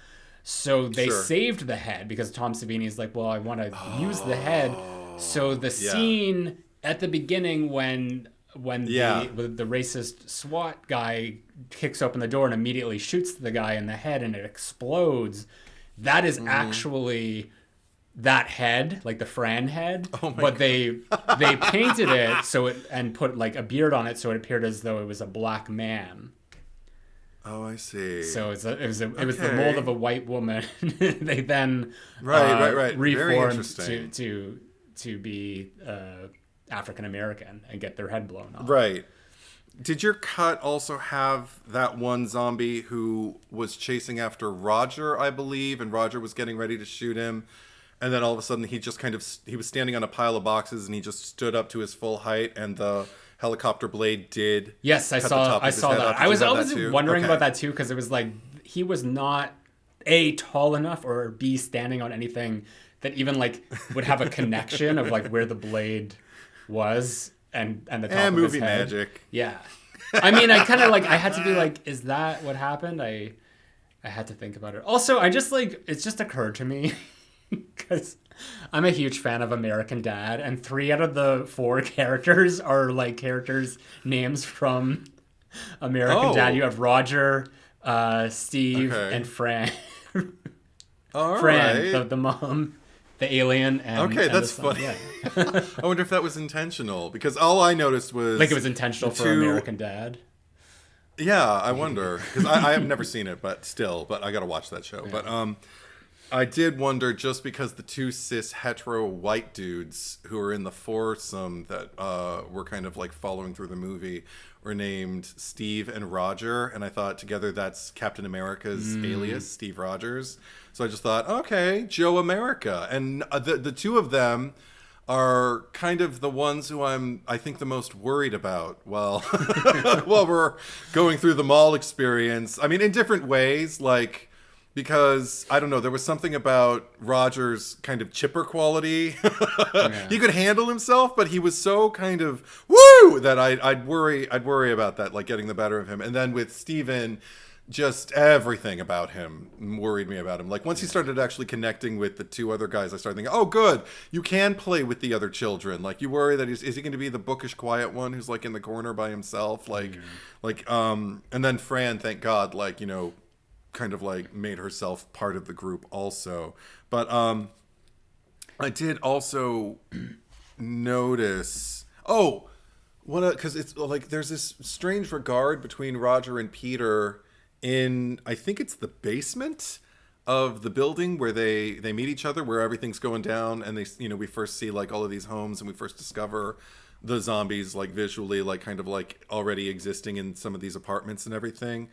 So they saved the head because Tom Savini is like, well, I want to use the head. So the scene at the beginning when the racist SWAT guy kicks open the door and immediately shoots the guy in the head and it explodes, that is actually that head, like the Fran head, but they painted it and put like a beard on it so it appeared as though it was a black man. Oh, I see. So it was the mold of a white woman. They then reformed to be African American and get their head blown off. Right. Did your cut also have that one zombie who was chasing after Roger, I believe, and Roger was getting ready to shoot him, and then all of a sudden he was standing on a pile of boxes and he just stood up to his full height, and the helicopter blade did. Yes, I saw that. I was always wondering about that too, because it was like he was not A, tall enough, or B, standing on anything that even like would have a connection of like where the blade was and the top of movie his head. magic. Yeah. I mean, I kind of like, I had to be like, is that what happened? I had to think about it. Also, I just like, it just occurred to me because I'm a huge fan of American Dad, and 3 out of the 4 characters are like characters names from American Dad. You have Roger, Steve, and Fran. Fran, the mom, the alien, and that's the son. funny. Yeah. I wonder if that was intentional, because all I noticed was like it was intentional for American Dad. Yeah, I wonder, because I have never seen it, but I got to watch that show. Yeah. But I did wonder, just because the 2 cis hetero white dudes who were in the foursome that were kind of like following through the movie were named Steve and Roger, and I thought together that's Captain America's alias, Steve Rogers. So I just thought, okay, Joe America. And the 2 of them are kind of the ones who I think the most worried about while we're going through the mall experience. I mean, in different ways, like, because, I don't know, there was something about Roger's kind of chipper quality. He could handle himself, but he was so kind of, woo, that I'd worry about that, like getting the better of him. And then with Steven, just everything about him worried me about him. Like once he started actually connecting with the two other guys, I started thinking, oh, good, you can play with the other children. Like you worry that is he going to be the bookish, quiet one who's like in the corner by himself? And then Fran, thank God, like, you know, kind of like made herself part of the group also. But I did also notice, because it's like there's this strange regard between Roger and Peter in, I think it's the basement of the building where they meet each other, where everything's going down, and they, you know, we first see like all of these homes, and we first discover the zombies like visually, like kind of like already existing in some of these apartments and everything.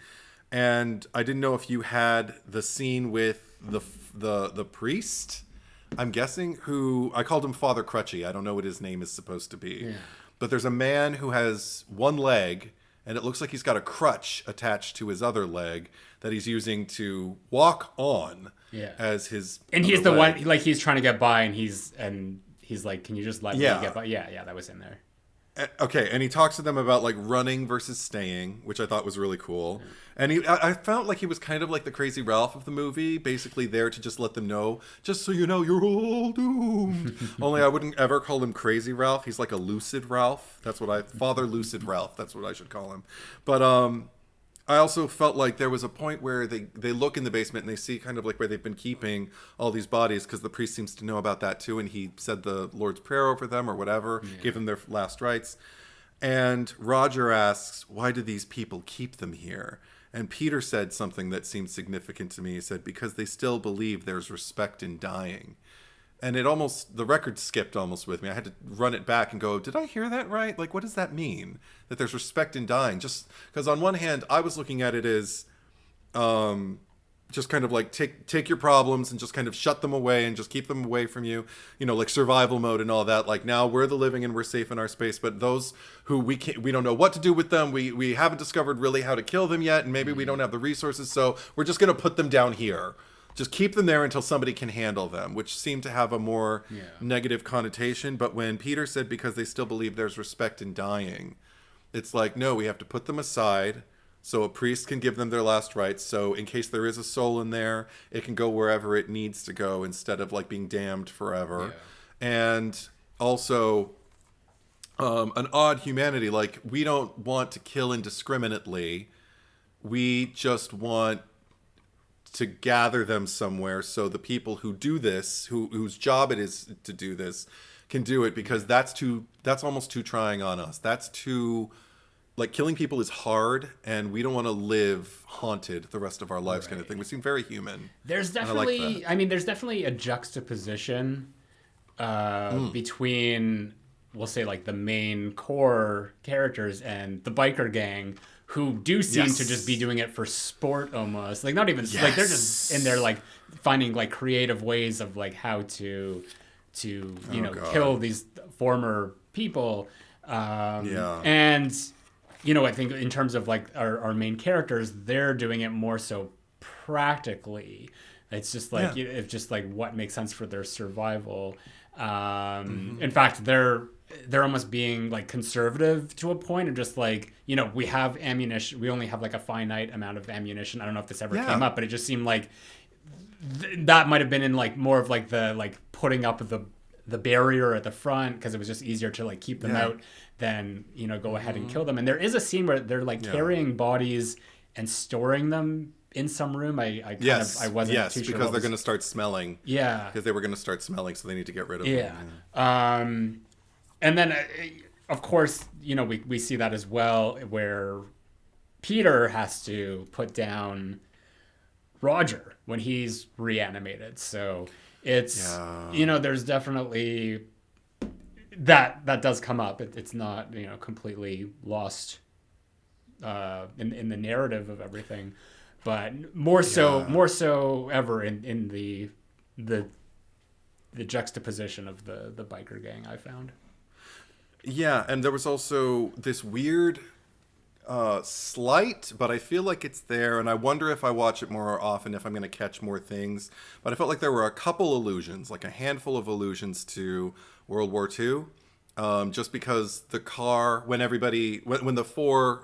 And I didn't know if you had the scene with the priest, I'm guessing, who I called him Father Crutchy. I don't know what his name is supposed to be. Yeah. But there's a man who has one leg, and it looks like he's got a crutch attached to his other leg that he's using to walk on as his. And he's other the leg. one, like, he's trying to get by, and he's like, can you just let me get by? Yeah, that was in there. Okay, and he talks to them about like running versus staying, which I thought was really cool. Yeah. And I felt like he was kind of like the Crazy Ralph of the movie, basically there to just let them know, just so you know, you're all doomed. Only I wouldn't ever call him Crazy Ralph. He's like a lucid Ralph. That's what Father Lucid Ralph. That's what I should call him. But I also felt like there was a point where they look in the basement and they see kind of like where they've been keeping all these bodies, because the priest seems to know about that too, and he said the Lord's Prayer over them or whatever, gave them their last rites. And Roger asks, why do these people keep them here? And Peter said something that seemed significant to me. He said, because they still believe there's respect in dying. And the record skipped almost with me. I had to run it back and go, did I hear that right? Like, what does that mean? That there's respect in dying? Just because on one hand, I was looking at it as just kind of like take your problems and just kind of shut them away and just keep them away from you. You know, like survival mode and all that. Like now we're the living and we're safe in our space. But those who we don't know what to do with them. We haven't discovered really how to kill them yet. And maybe we don't have the resources. So we're just going to put them down here. Just keep them there until somebody can handle them, which seemed to have a more negative connotation. But when Peter said, because they still believe there's respect in dying, it's like, no, we have to put them aside so a priest can give them their last rites. So in case there is a soul in there, it can go wherever it needs to go instead of like being damned forever. Yeah. And also an odd humanity. Like, we don't want to kill indiscriminately. We just want to gather them somewhere so the people who do this, whose job it is to do this, can do it, because that's almost too trying on us. That's too, like, killing people is hard, and we don't want to live haunted the rest of our lives, kind of thing. We seem very human. There's definitely, there's definitely a juxtaposition between, we'll say, like, the main core characters and the biker gang, who do seem to just be doing it for sport almost. Like, not even, like, they're just in there, like, finding, like, creative ways of, like, how to kill these former people. And, you know, I think in terms of, like, our main characters, they're doing it more so practically. It's just, like, it's just, like, what makes sense for their survival. In fact, they're almost being, like, conservative to a point of just, like, you know, we have ammunition. We only have, like, a finite amount of ammunition. I don't know if this ever came up, but it just seemed like that might have been in, like, more of, like, the, like, putting up the barrier at the front, because it was just easier to, like, keep them out than, you know, go ahead and kill them. And there is a scene where they're, like, carrying bodies and storing them in some room. I wasn't too sure. Because they're going to start smelling. Yeah. Because they were going to start smelling, so they need to get rid of them. Yeah. And then, of course, you know, we see that as well, where Peter has to put down Roger when he's reanimated. So it's, you know, there's definitely that does come up. It's not, you know, completely lost in the narrative of everything, but more so ever in the juxtaposition of the biker gang, I found. Yeah, and there was also this weird slight, but I feel like it's there, and I wonder if I watch it more often, if I'm going to catch more things. But I felt like there were a couple allusions, like a handful of allusions to World War II. just because the car, when the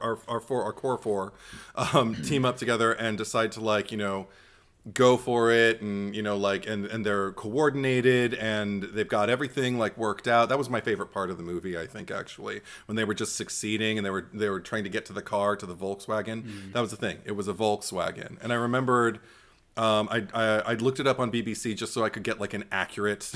our core four, team up together and decide to like, go for it, and and they're coordinated and they've got everything like worked out. That was my favorite part of the movie, I think, actually, when they were just succeeding and they were trying to get to the car, to the Volkswagen. That was the thing. It was a Volkswagen, and I remembered. I looked it up on BBC just so I could get like an accurate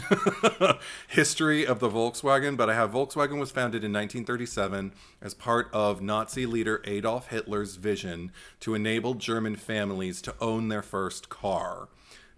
history of the Volkswagen, but I have Volkswagen was founded in 1937 as part of Nazi leader Adolf Hitler's vision to enable German families to own their first car.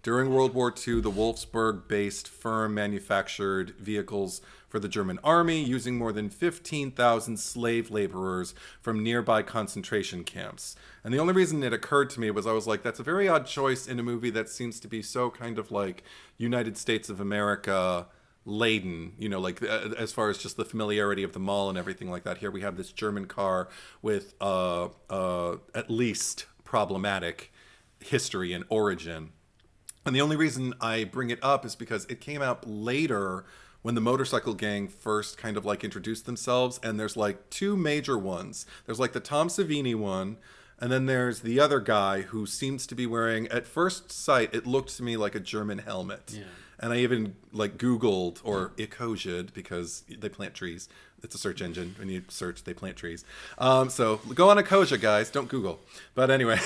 During World War II, the Wolfsburg-based firm manufactured vehicles for the German army, using more than 15,000 slave laborers from nearby concentration camps. And the only reason it occurred to me was I was like, that's a very odd choice in a movie that seems to be so kind of like United States of America laden, as far as just the familiarity of the mall and everything like that. Here we have this German car with at least problematic history and origin. And the only reason I bring it up is because it came out later when the motorcycle gang first kind of like introduced themselves. And there's like two major ones. There's like the Tom Savini one. And then there's the other guy who seems to be wearing, at first sight, it looked to me like a German helmet. Yeah. And I even like Googled or Ecojid, because they plant trees. It's a search engine. When you search, they plant trees. So go on Ecosia, guys. Don't Google. But anyway,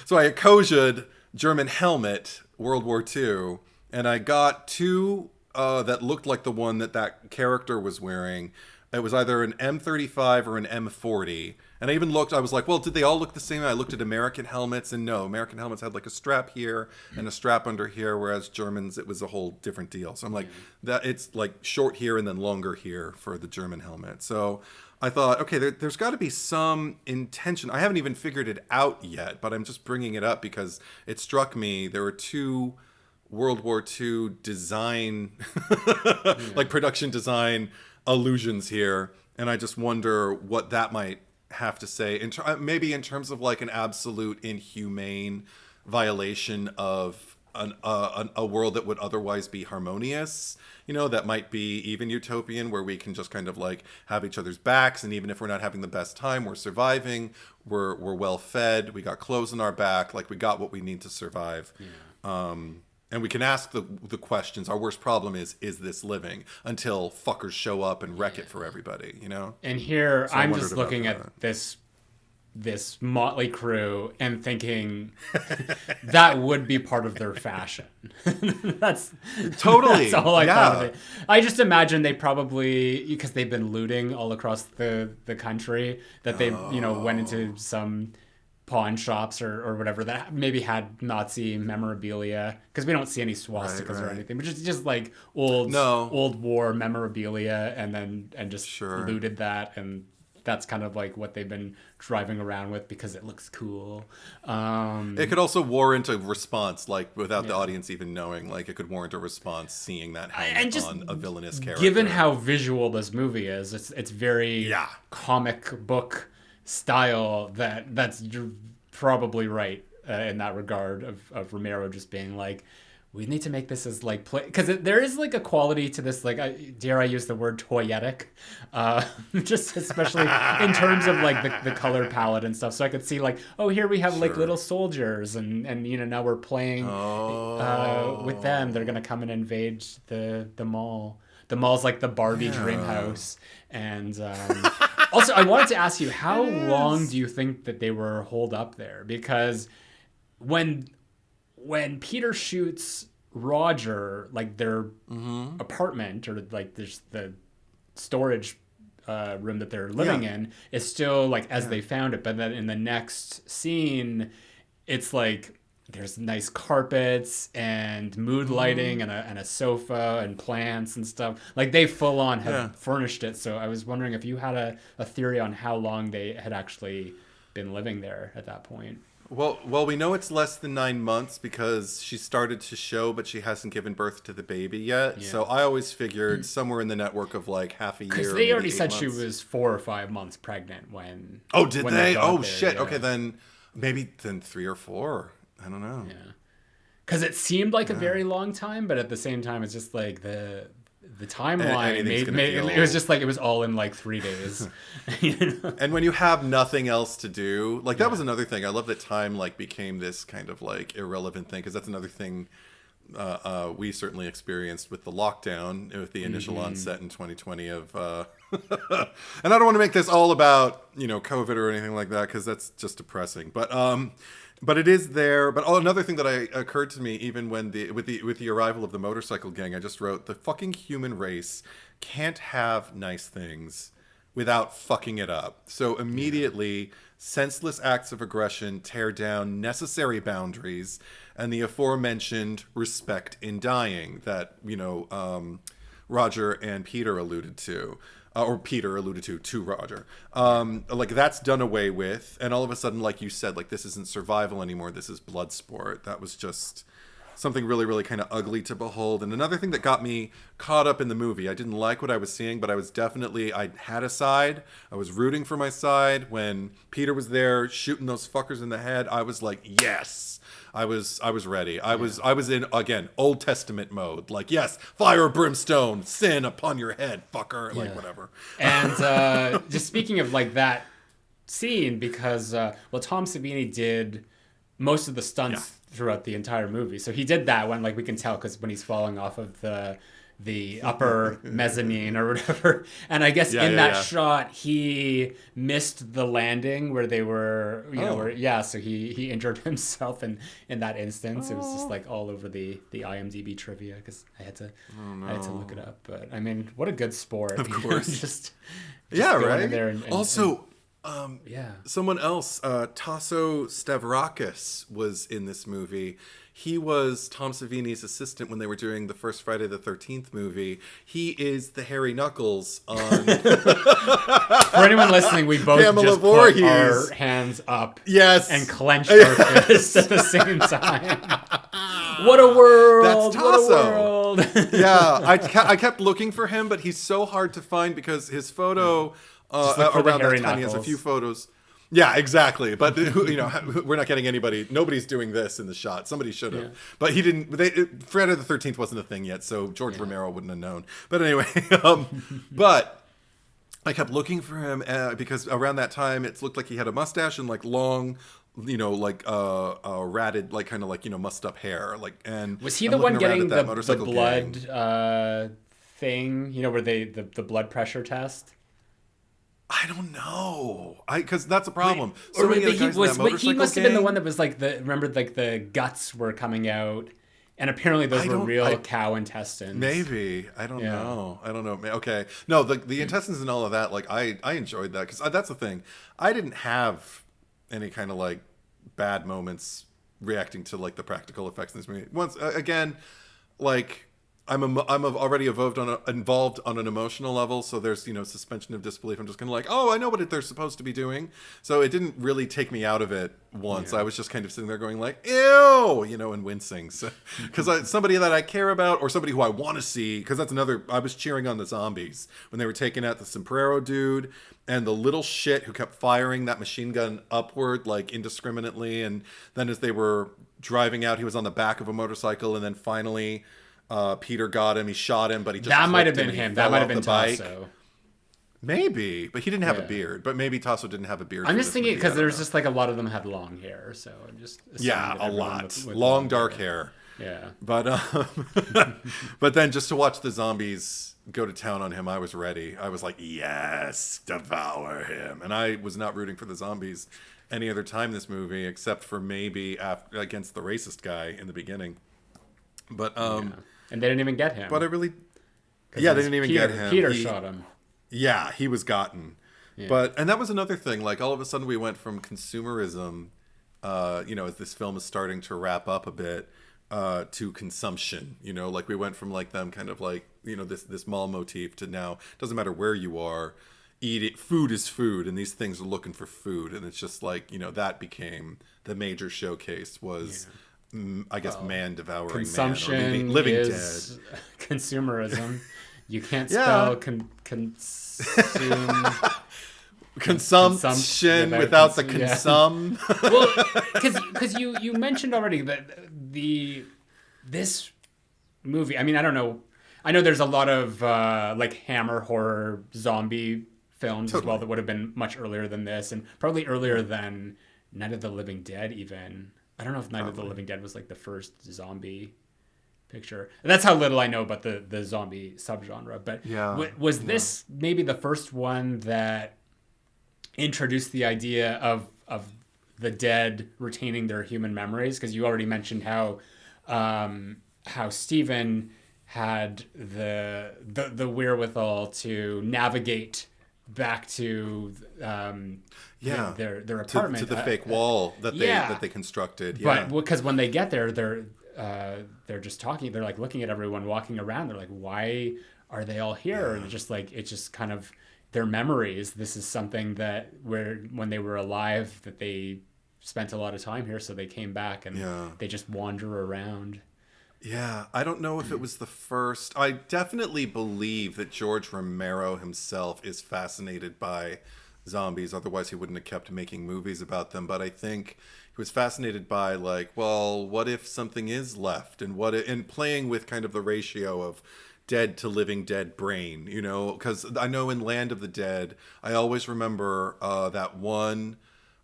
so I Ecojid German helmet, World War II, and I got two that looked like the one that character was wearing. It was either an M35 or an M40. And I even looked, I was like, well, did they all look the same? I looked at American helmets, and no, American helmets had like a strap here and a strap under here, whereas Germans, it was a whole different deal. So I'm like, that it's like short here and then longer here for the German helmet. So I thought, okay, there's got to be some intention. I haven't even figured it out yet, but I'm just bringing it up because it struck me there were two World War II design, like production design allusions here, and I just wonder what that might have to say, maybe in terms of like an absolute inhumane violation of a world that would otherwise be harmonious, that might be even utopian, where we can just kind of like have each other's backs, and even if we're not having the best time, we're surviving, we're well fed, we got clothes on our back, like we got what we need to survive. And we can ask the questions. Our worst problem is this living, until fuckers show up and wreck it for everybody, And here, so I'm just looking at this motley crew and thinking that would be part of their fashion. That's totally. That's all I thought of it. I just imagine they probably, because they've been looting all across the country, that they went into some pawn shops or whatever that maybe had Nazi memorabilia, because we don't see any swastikas or anything, but just like old war memorabilia, and just looted that, and that's kind of like what they've been driving around with because it looks cool. It could also warrant a response, like without the audience even knowing. Like it could warrant a response seeing that helmet on a villainous character. Given how visual this movie is, it's very comic book style. You're probably right in that regard of Romero just being like, we need to make this as like because there is like a quality to this, like dare I use the word toyetic, just especially in terms of like the color palette and stuff. So I could see like, oh, here we have like little soldiers, and now we're playing with them. They're gonna come and invade the mall. The mall's like the Barbie dream house. And also, I wanted to ask you, how long do you think that they were holed up there? Because when Peter shoots Roger, like their apartment, or like there's the storage room that they're living in, is still like as they found it. But then in the next scene, it's like there's nice carpets and mood lighting and a sofa and plants and stuff. Like they full on have furnished it. So I was wondering if you had a theory on how long they had actually been living there at that point. Well, we know it's less than 9 months because she started to show, but she hasn't given birth to the baby yet. Yeah. So I always figured somewhere in the network of like half a year. Because they already said she was 4 or 5 months pregnant when. Oh, did they? Oh, shit. Yeah. Okay, then maybe 3 or 4. I don't know. Yeah. Because it seemed like a very long time, but at the same time, it's just like the the timeline anything's made gonna it feel- was just like it was all in like 3 days. You know? And when you have nothing else to do, like that was another thing. I love that time like became this kind of like irrelevant thing, because that's another thing we certainly experienced with the lockdown, with the initial onset in 2020 of and I don't want to make this all about, you know, COVID or anything like that, because that's just depressing, but it is there. But another thing that occurred to me, even when with the arrival of the motorcycle gang, I just wrote, the fucking human race can't have nice things without fucking it up. So immediately, senseless acts of aggression tear down necessary boundaries, and the aforementioned respect in dying that, you know, Roger and Peter alluded to. Or Peter alluded to Roger. Like, that's done away with. And all of a sudden, like you said, like, this isn't survival anymore. This is blood sport. That was just something really, really kind of ugly to behold. And another thing that got me caught up in the movie, I didn't like what I was seeing, but I had a side. I was rooting for my side. When Peter was there shooting those fuckers in the head, I was like, yes. I was ready. I was in, again, Old Testament mode. Like, yes, fire, brimstone, sin upon your head, fucker. Like, whatever. And just speaking of like that scene, because Tom Savini did most of the stunts throughout the entire movie. So he did that when, like, we can tell, because when he's falling off of the upper mezzanine or whatever. And I guess in that shot, he missed the landing where they were, you know, so he injured himself in that instance. It was just like all over the IMDb trivia, because I had to look it up. But I mean, what a good sport. Of course. just right? in there and also, someone else, Tasso Stavrakis, was in this movie. He was Tom Savini's assistant when they were doing the first Friday the 13th movie. He is the Hairy Knuckles on... For anyone listening, we both Pamela just Voorhees. put our hands up and clenched our fists at the same time. What a world! That's Tasso. What a world! Yeah, I kept looking for him, but he's so hard to find because his photo around that time, he has a few photos. Yeah, exactly. But you know, we're not getting anybody. Nobody's doing this in the shot. Somebody should have, but he didn't. Friday the 13th wasn't a thing yet, so George Romero wouldn't have known. But anyway, but I kept looking for him because around that time it looked like he had a mustache and like long, you know, like ratted, like kind of like, you know, mussed up hair. Like, and was he the one getting the blood thing? You know, where the blood pressure test. I don't know. Because that's a problem. He must have been the one that was like remember, like the guts were coming out, and apparently those were real cow intestines. Maybe. I don't know. Okay. No, the intestines and all of that, like I enjoyed that, because that's the thing. I didn't have any kind of like bad moments reacting to like the practical effects in this movie. Once again, like I'm already involved on an emotional level, so there's, you know, suspension of disbelief. I'm just kind of like, oh, I know what they're supposed to be doing. So it didn't really take me out of it once. I was just kind of sitting there going like, ew, you know, and wincing. So, because somebody that I care about, or somebody who I want to see, because that's another, I was cheering on the zombies when they were taking out the sombrero dude and the little shit who kept firing that machine gun upward like indiscriminately. And then as they were driving out, he was on the back of a motorcycle, and then finally... Peter got him. He shot him, but he just that might have been him. That might have been Tasso. Maybe, but he didn't have a beard. But maybe Tasso didn't have a beard. I'm just thinking because there's just like a lot of them had long hair, so I'm just a lot with long dark hair. Yeah, but but then just to watch the zombies go to town on him, I was ready. I was like, yes, devour him. And I was not rooting for the zombies any other time in this movie, except for maybe against the racist guy in the beginning. But and they didn't even get him. But I really, they didn't even get him. Peter shot him. Yeah, he was gotten. Yeah. And that was another thing. Like, all of a sudden we went from consumerism, you know, as this film is starting to wrap up a bit, to consumption. You know, like we went from like them kind of like, you know, this mall motif to now, it doesn't matter where you are, eat it. Food is food, and these things are looking for food. And it's just like, you know, that became the major showcase was... Yeah. I guess man devouring consumption man, or living is dead. Consumerism. You can't spell consumption without the consum. Well, because you mentioned already that this movie. I mean, I don't know I know there's a lot of like Hammer horror zombie films as well Totally. that would have been much earlier than this, and probably earlier than Night of the Living Dead even. I don't know if Night of the Living Dead was like the first zombie picture. That's how little I know about the zombie subgenre. But was this maybe the first one that introduced the idea of the dead retaining their human memories? Because you already mentioned how Stephen had the wherewithal to navigate back to their apartment, to the fake wall that they constructed. But because when they get there, they're just talking. They're like looking at everyone walking around. They're like, why are they all here? And it's just kind of their memories. This is something that when they were alive, that they spent a lot of time here, so they came back and they just wander around. Yeah, I don't know if it was the first. I definitely believe that George Romero himself is fascinated by zombies. Otherwise, he wouldn't have kept making movies about them. But I think he was fascinated by, like, well, what if something is left? And playing with kind of the ratio of dead to living dead brain, you know? Because I know in Land of the Dead, I always remember that one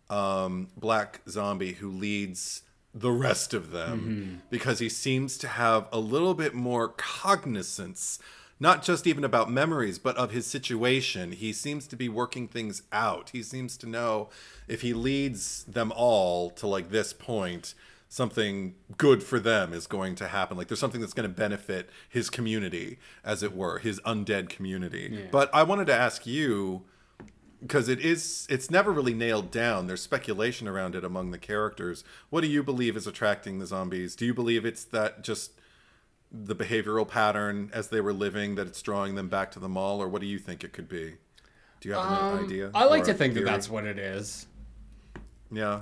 black zombie who leads the rest of them because he seems to have a little bit more cognizance, not just even about memories, but of his situation. He seems to be working things out. He seems to know if he leads them all to like this point, something good for them is going to happen. Like there's something that's going to benefit his community, as it were, his undead community. Yeah. But I wanted to ask you, because it's never really nailed down. There's speculation around it among the characters. What do you believe is attracting the zombies? Do you believe it's that just the behavioral pattern as they were living, that it's drawing them back to the mall, or what do you think it could be? Do you have an idea? I like to think that that's what it is. Yeah.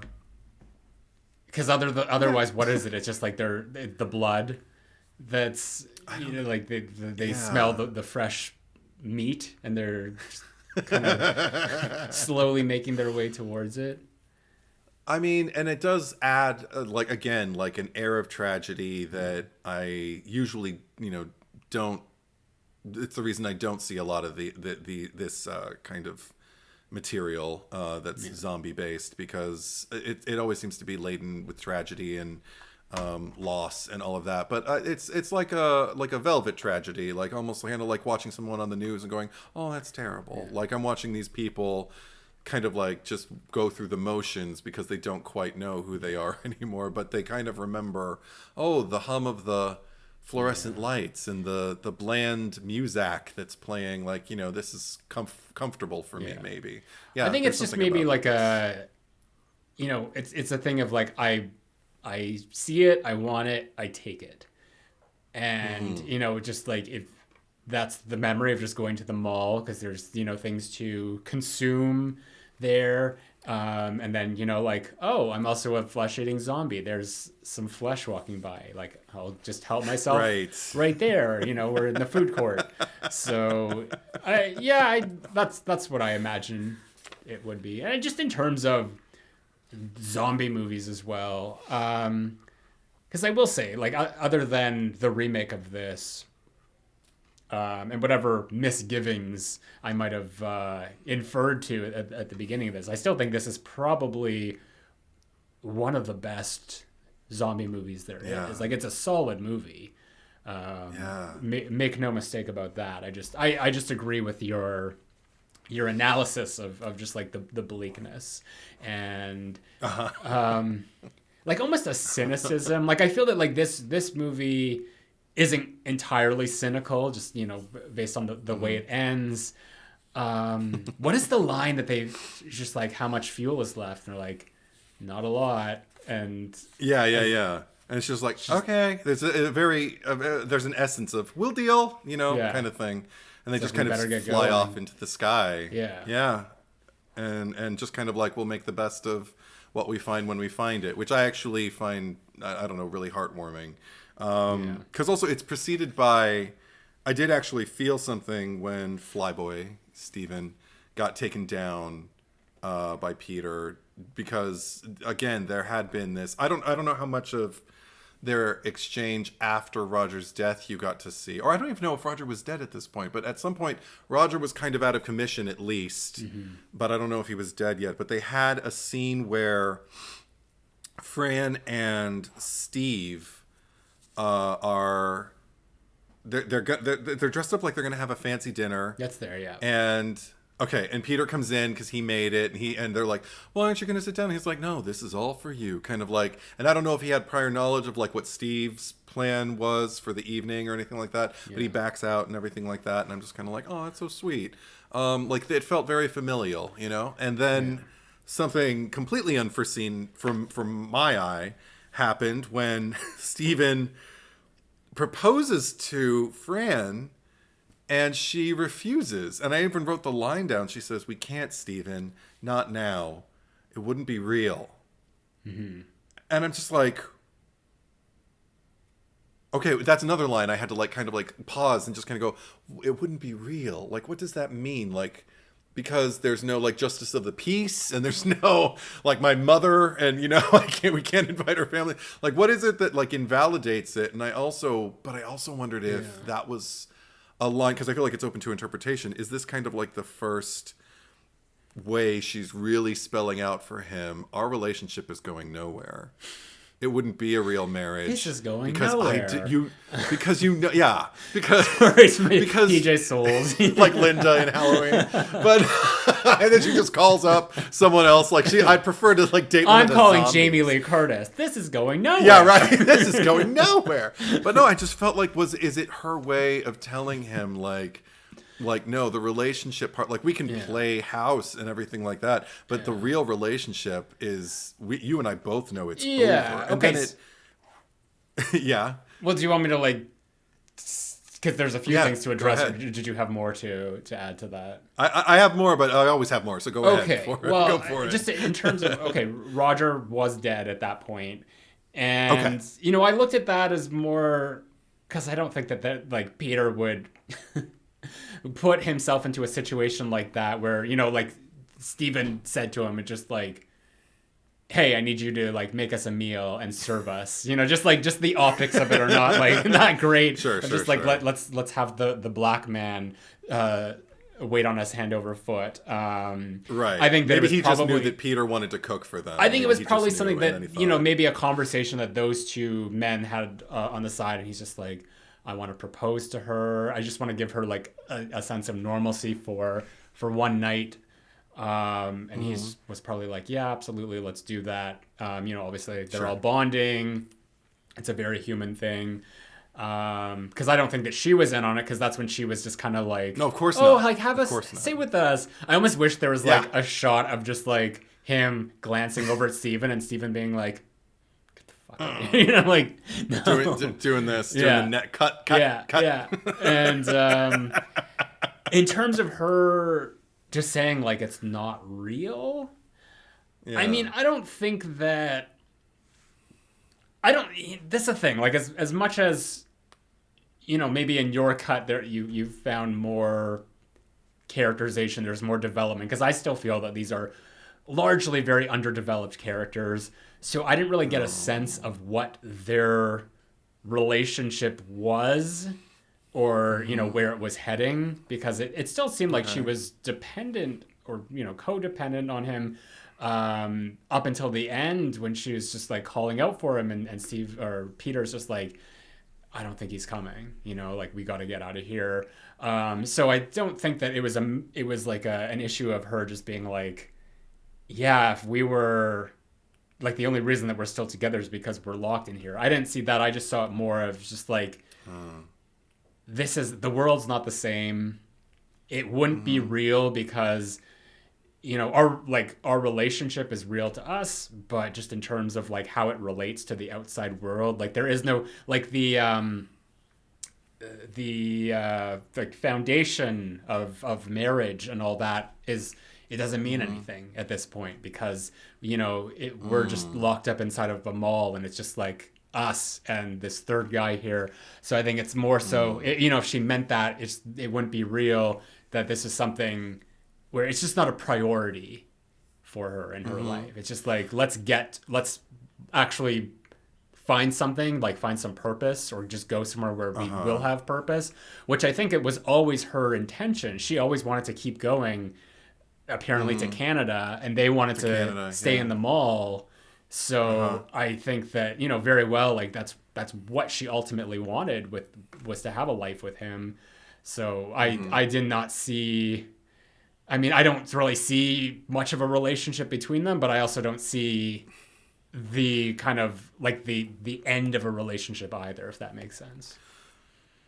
Because otherwise, what is it? It's just like the blood that's, like they smell the fresh meat and they're just kind of slowly making their way towards it. I mean, and it does add like an air of tragedy that I usually don't. It's the reason I don't see a lot of this kind of material that's zombie based, because it always seems to be laden with tragedy and loss and all of that. But it's like a velvet tragedy, like almost kind of like watching someone on the news and going, oh, that's terrible. Like I'm watching these people kind of like just go through the motions because they don't quite know who they are anymore, but they kind of remember, oh, the hum of the fluorescent lights and the bland muzak that's playing, like, this is comfortable for me, maybe. Yeah, I think it's just maybe like a, it's a thing of like, I see it, I want it, I take it. And, just like if that's the memory of just going to the mall because there's, things to consume there. And then, like, oh, I'm also a flesh-eating zombie. There's some flesh walking by. Like, I'll just help myself right there. We're in the food court. So, that's what I imagine it would be. And just in terms of zombie movies as well, because I will say, like, other than the remake of this, and whatever misgivings I might have inferred to at the beginning of this, I still think this is probably one of the best zombie movies there is. Like, it's a solid movie. Make no mistake about that. I just agree with your analysis of just like the bleakness and like almost a cynicism. Like I feel that like this movie isn't entirely cynical, just based on the way it ends. What is the line that they just like, how much fuel is left? And they're like, not a lot. And and it's just like, okay, there's a very there's an essence of we'll deal, kind of thing. And they just kind of fly off into the sky. Yeah. And just kind of like, we'll make the best of what we find when we find it, which I actually find, I don't know, really heartwarming. Because also it's preceded by, I did actually feel something when Flyboy Stephen got taken down by Peter, because again there had been this, I don't know how much of their exchange after Roger's death you got to see, or I don't even know if Roger was dead at this point, but at some point Roger was kind of out of commission at least, but I don't know if he was dead yet. But they had a scene where Fran and Steve are they're dressed up like they're gonna have a fancy dinner. That's there, yeah. And Peter comes in because he made it, and they're like, "Well, aren't you going to sit down?" And he's like, "No, this is all for you." Kind of like, and I don't know if he had prior knowledge of like what Steve's plan was for the evening or anything like that, but he backs out and everything like that, and I'm just kind of like, "Oh, that's so sweet." Like it felt very familial, you know. And then something completely unforeseen from my eye happened when Steven proposes to Fran. And she refuses. And I even wrote the line down. She says, "We can't, Stephen. Not now. It wouldn't be real." Mm-hmm. And I'm just like, okay, that's another line I had to like kind of like pause and just kind of go, it wouldn't be real. Like, what does that mean? Like, because there's no like justice of the peace, and there's no like my mother, and you know, we can't invite her family. Like, what is it that like invalidates it? And I also wondered if that was a line, because I feel like it's open to interpretation. Is this kind of like the first way she's really spelling out for him, our relationship is going nowhere? It wouldn't be a real marriage. This is going because nowhere. Because PJ Souls, like Linda in Halloween, but and then she just calls up someone else. Like I'd prefer to like date. I'm calling Jamie Lee Curtis. This is going nowhere. Yeah, right. This is going nowhere. But no, I just felt like is it her way of telling him like no, the relationship part, like we can play house and everything like that, but the real relationship is you and I both know it's over. And okay. Then yeah. Well, do you want me to like? Because there's a few things to address. Or did you have more to add to that? I have more, but I always have more. So go ahead. Well, go for it. Just in terms of Roger was dead at that point, and you know, I looked at that as more because I don't think that like Peter would put himself into a situation like that where, you know, like Stephen said to him, it's just like, "Hey, I need you to like make us a meal and serve us." You know, just the optics of it are not like not great. Sure. Like let's have the black man wait on us hand over foot. Right. I think that maybe it was he probably, just knew that Peter wanted to cook for them. I think it was probably something that, you know, maybe a conversation that those two men had on the side, and he's just like, "I want to propose to her. I just want to give her like a sense of normalcy for one night." And he was probably like, "Yeah, absolutely, let's do that." You know, obviously they're all bonding. It's a very human thing. Because I don't think that she was in on it, because that's when she was just kind of like, "No, of course not. Oh, not. like have us stay with us." I almost wish there was like a shot of just like him glancing over at Steven and Steven being like, you know, like no. doing this, doing the net cut. Yeah. And in terms of her just saying like it's not real, I mean, I don't think that. That's the thing. Like as much as, you know, maybe in your cut there you found more characterization. There's more development, because I still feel that these are largely very underdeveloped characters. So I didn't really get a sense of what their relationship was, or, you know, where it was heading, because it still seemed like she was dependent, or, you know, codependent on him up until the end, when she was just like calling out for him, and Steve or Peter's just like, "I don't think he's coming, you know, like we got to get out of here." So I don't think that it was like an issue of her just being like, "Yeah, if we were like, the only reason that we're still together is because we're locked in here." I didn't see that. I just saw it more of just like, the world's not the same. It wouldn't be real because, you know, our relationship is real to us, but just in terms of like how it relates to the outside world, like there is no like the foundation of marriage and all that is, it doesn't mean anything at this point, because, you know, we're just locked up inside of a mall, and it's just like us and this third guy here. So I think it's more so, you know, if she meant that, it wouldn't be real, that this is something where it's just not a priority for her in her life. It's just like, let's actually find something, like find some purpose, or just go somewhere where we will have purpose, which I think it was always her intention. She always wanted to keep going, apparently, to Canada, and they wanted to stay in the mall. So I think that, you know, very well, like that's what she ultimately wanted, was to have a life with him. So I did not see, I mean, I don't really see much of a relationship between them, but I also don't see the kind of like the end of a relationship either, if that makes sense.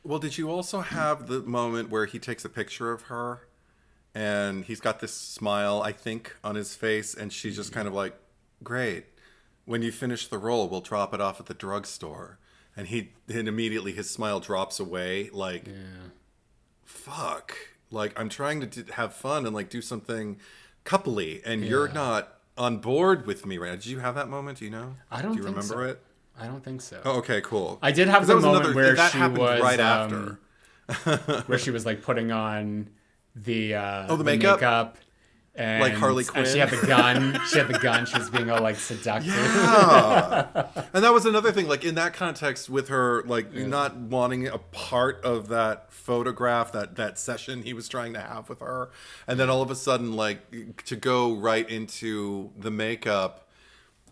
Well, did you also have the moment where he takes a picture of her and he's got this smile, I think, on his face, and she's just kind of like, great. When you finish the roll, we'll drop it off at the drugstore. And immediately his smile drops away, like, fuck. Like, I'm trying to have fun and like do something coupley, and you're not on board with me right now. Did you have that moment? Do you know? I don't think so. Do you remember it? I don't think so. Oh, okay, cool. I did have the moment where that she happened was right after. where she was like putting on the makeup? and like Harley Quinn. And she had the gun. She had the gun. She was being all like seductive. Yeah. And that was another thing, like in that context with her, like not wanting a part of that photograph, that session he was trying to have with her. And then all of a sudden, like to go right into the makeup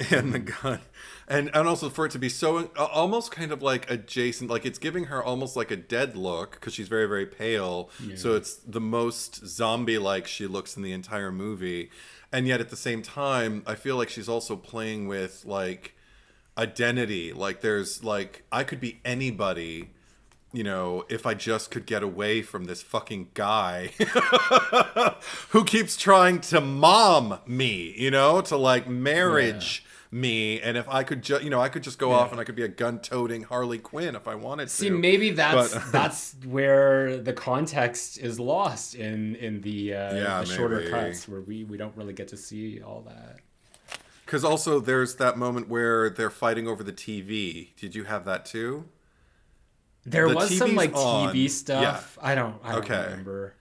and the gun. And also for it to be so almost kind of like adjacent, like it's giving her almost like a dead look because she's very, very pale. Yeah. So it's the most zombie-like she looks in the entire movie. And yet at the same time, I feel like she's also playing with like identity. Like there's like, I could be anybody, you know, if I just could get away from this fucking guy who keeps trying to mom me, you know, to like marriage me. And if I could just, you know, I could just go off and I could be a gun-toting Harley Quinn if I wanted to. See, maybe that's where the context is lost in the shorter cuts where we don't really get to see all that. Because also there's that moment where they're fighting over the TV. Did you have that too? There was some like TV stuff. Yeah. I don't remember.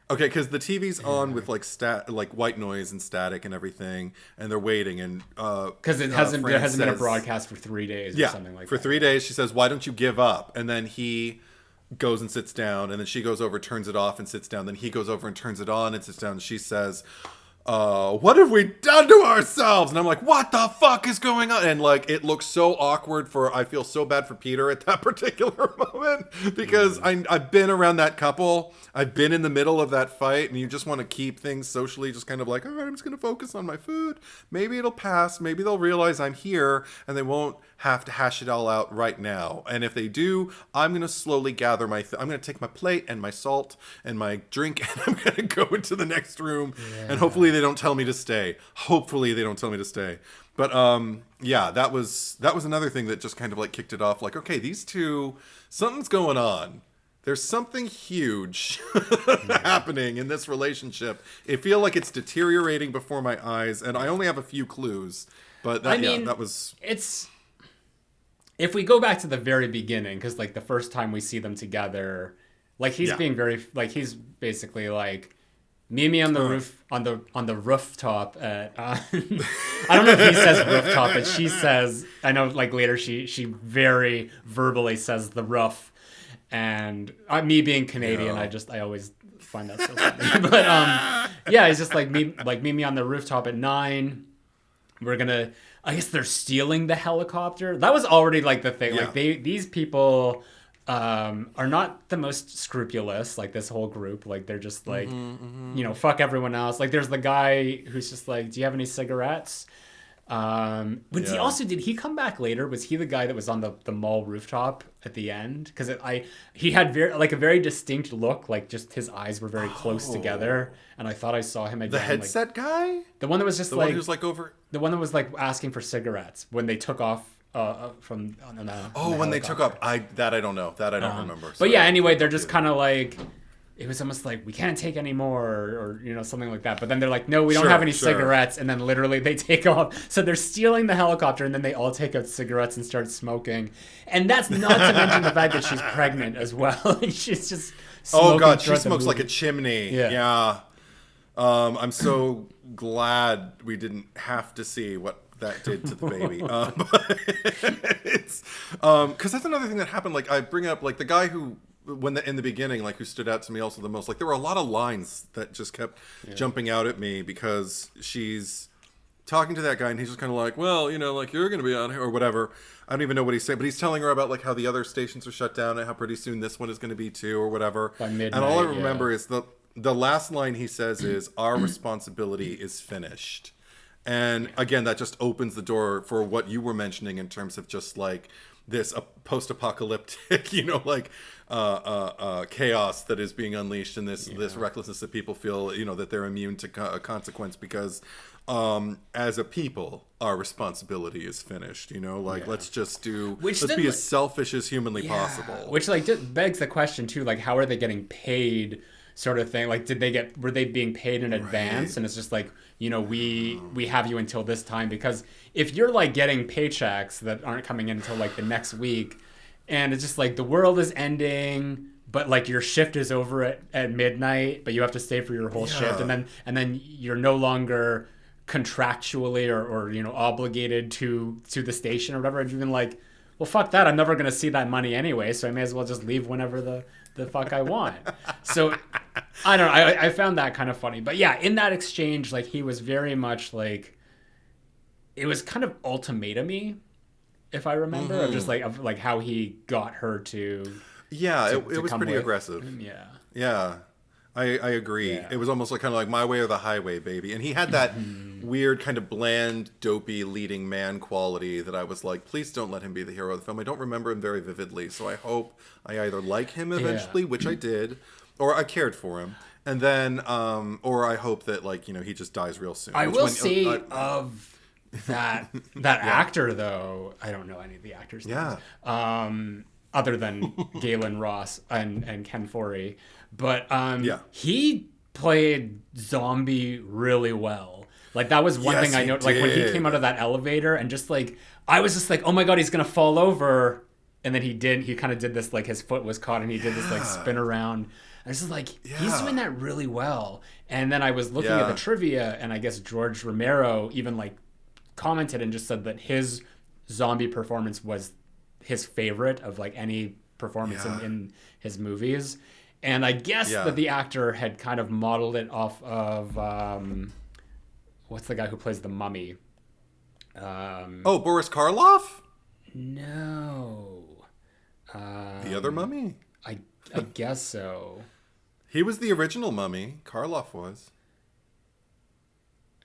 Okay, because the TV's on with like white noise and static and everything, and they're waiting, and because there hasn't been a broadcast for 3 days or something like that. For 3 days, she says, "Why don't you give up?" And then he goes and sits down, and then she goes over, turns it off, and sits down. Then he goes over and turns it on and sits down. And she says, "What have we done to ourselves?" And I'm like, "What the fuck is going on?" And like, it looks so awkward I feel so bad for Peter at that particular moment because I've been around that couple. I've been in the middle of that fight, and you just want to keep things socially just kind of like, all right, I'm just going to focus on my food. Maybe it'll pass. Maybe they'll realize I'm here and they won't have to hash it all out right now. And if they do, I'm going to slowly gather I'm going to take my plate and my salt and my drink, and I'm going to go into the next room, and hopefully they don't tell me to stay. But that was another thing that just kind of like kicked it off. Like, okay, these two, something's going on. There's something huge happening in this relationship. I feel like it's deteriorating before my eyes, and I only have a few clues. But that was. It's. If we go back to the very beginning, because like the first time we see them together, like he's being very like he's basically like, meet me on the roof on the rooftop at I don't know if he says rooftop, but she says, I know like later she very verbally says the roof, and me being Canadian, I always find that so funny. But he's just like meet me on the rooftop at 9. We're gonna, I guess they're stealing the helicopter. That was already like the thing. Like these people are not the most scrupulous, like this whole group. Like they're just like, you know, fuck everyone else. Like there's the guy who's just like, do you have any cigarettes? Did he come back later? Was he the guy that was on the mall rooftop at the end? Because he had a very distinct look, like just his eyes were very close together, and I thought I saw him again. The headset guy, the one that was just the one who was like over, the one that was like asking for cigarettes when they took off from. When they took off, I don't know. That I don't remember. But yeah, anyway, they're just kind of like. It was almost like, we can't take any more, or you know, something like that. But then they're like, no, we don't have any cigarettes. And then literally they take off. So they're stealing the helicopter, and then they all take out cigarettes and start smoking. And that's not to mention the fact that she's pregnant as well. And she's just smoking. Oh, God, she smokes like a chimney. Yeah. I'm so glad we didn't have to see what that did to the baby. But it's because that's another thing that happened. Like I bring up like the guy who in the beginning, like who stood out to me also the most. Like there were a lot of lines that just kept jumping out at me because she's talking to that guy and he's just kind of like, well, you know, like you're going to be on here or whatever. I don't even know what he's saying, but he's telling her about like how the other stations are shut down and how pretty soon this one is going to be too or whatever. By midnight, and all I remember is the last line he says is, our responsibility is finished. And again, that just opens the door for what you were mentioning in terms of just like this post-apocalyptic, you know, like chaos that is being unleashed and this recklessness that people feel, you know, that they're immune to consequence because as a people, our responsibility is finished, you know, like let's just let's be as selfish as humanly possible. Which like begs the question too, like how are they getting paid sort of thing? Like were they being paid in advance? And it's just like, you know, we have you until this time, because if you're like getting paychecks that aren't coming in until like the next week and it's just like the world is ending, but like your shift is over at midnight, but you have to stay for your whole shift, and then you're no longer contractually or you know obligated to the station or whatever, and you've been like, well, fuck that, I'm never gonna see that money anyway, so I may as well just leave whenever the fuck I want. So I don't know, I found that kind of funny. But yeah, in that exchange, like he was very much like, it was kind of ultimatum-y, if I remember, of just like how he got her to it was pretty aggressive. Yeah, I agree. Yeah. It was almost like kind of like my way or the highway, baby. And he had that weird kind of bland, dopey leading man quality that I was like, please don't let him be the hero of the film. I don't remember him very vividly, so I hope I either like him eventually, which I did, or I cared for him. And then, or I hope that like, you know, he just dies real soon. I will say of that actor though, I don't know any of the actors' names. Other than Galen Ross and Ken Foree. But he played zombie really well. Like that was one thing I noticed. Like when he came out of that elevator and just like, I was just like, oh my God, he's going to fall over. And then he kind of did this, like his foot was caught and he did this like spin around. I was just like, he's doing that really well. And then I was looking at the trivia and I guess George Romero even like commented and just said that his zombie performance was his favorite of like any performance in his movies. And I guess that the actor had kind of modeled it off of what's the guy who plays the mummy? Boris Karloff? No. The other mummy? I guess so. He was the original mummy. Karloff was.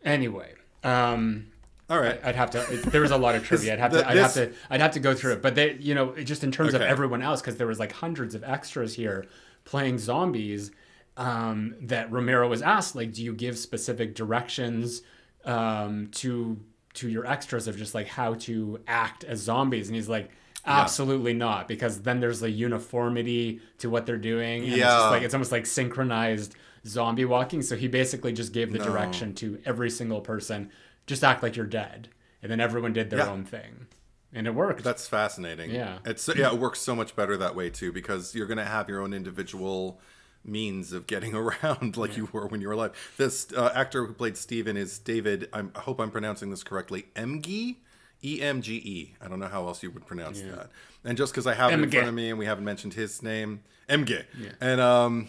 Anyway, all right. I'd have to. There was a lot of trivia. I'd have to go through it. But they, you know, just in terms of everyone else, because there was like hundreds of extras here playing zombies. That Romero was asked, like, do you give specific directions to your extras of just like how to act as zombies? And he's like, absolutely not, because then there's a uniformity to what they're doing. And it's just like, it's almost like synchronized zombie walking. So he basically just gave the direction to every single person. Just act like you're dead. And then everyone did their own thing. And it worked. That's fascinating. Yeah. It works so much better that way too, because you're going to have your own individual means of getting around like you were when you were alive. This actor who played Steven is David, I hope I'm pronouncing this correctly, Emge? E-M-G-E. I don't know how else you would pronounce that. And just because I have it in front of me and we haven't mentioned his name, Emge. Yeah. And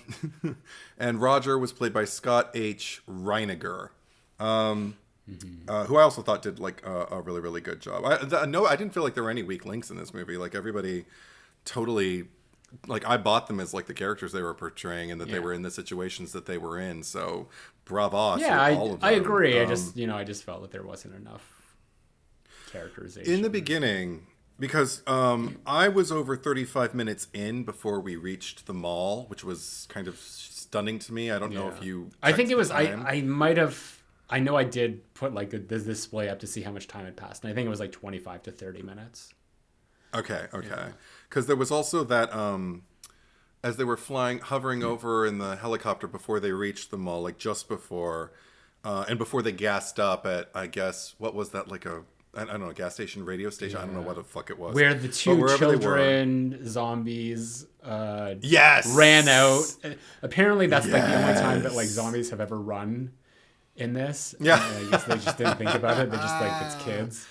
and Roger was played by Scott H. Reiniger. Who I also thought did like a really, really good job. I didn't feel like there were any weak links in this movie. Like everybody totally, like I bought them as like the characters they were portraying and that they were in the situations that they were in. So bravo. Yeah, all of them. I agree. I just felt that there wasn't enough characterization. In the beginning, because I was over 35 minutes in before we reached the mall, which was kind of stunning to me. I don't know if you... I think it was... I might have... I know I did put like the display up to see how much time had passed, and I think it was like 25 to 30 minutes. Okay. Because there was also that, as they were hovering over in the helicopter before they reached the mall, like just before, and before they gassed up at, I guess, what was that, like I don't know, a gas station, radio station? I don't know what the fuck it was. Where the two children zombies ran out. Apparently that's like the only time that like zombies have ever run in this. Yeah. I guess they just didn't think about it. They just like, it's kids.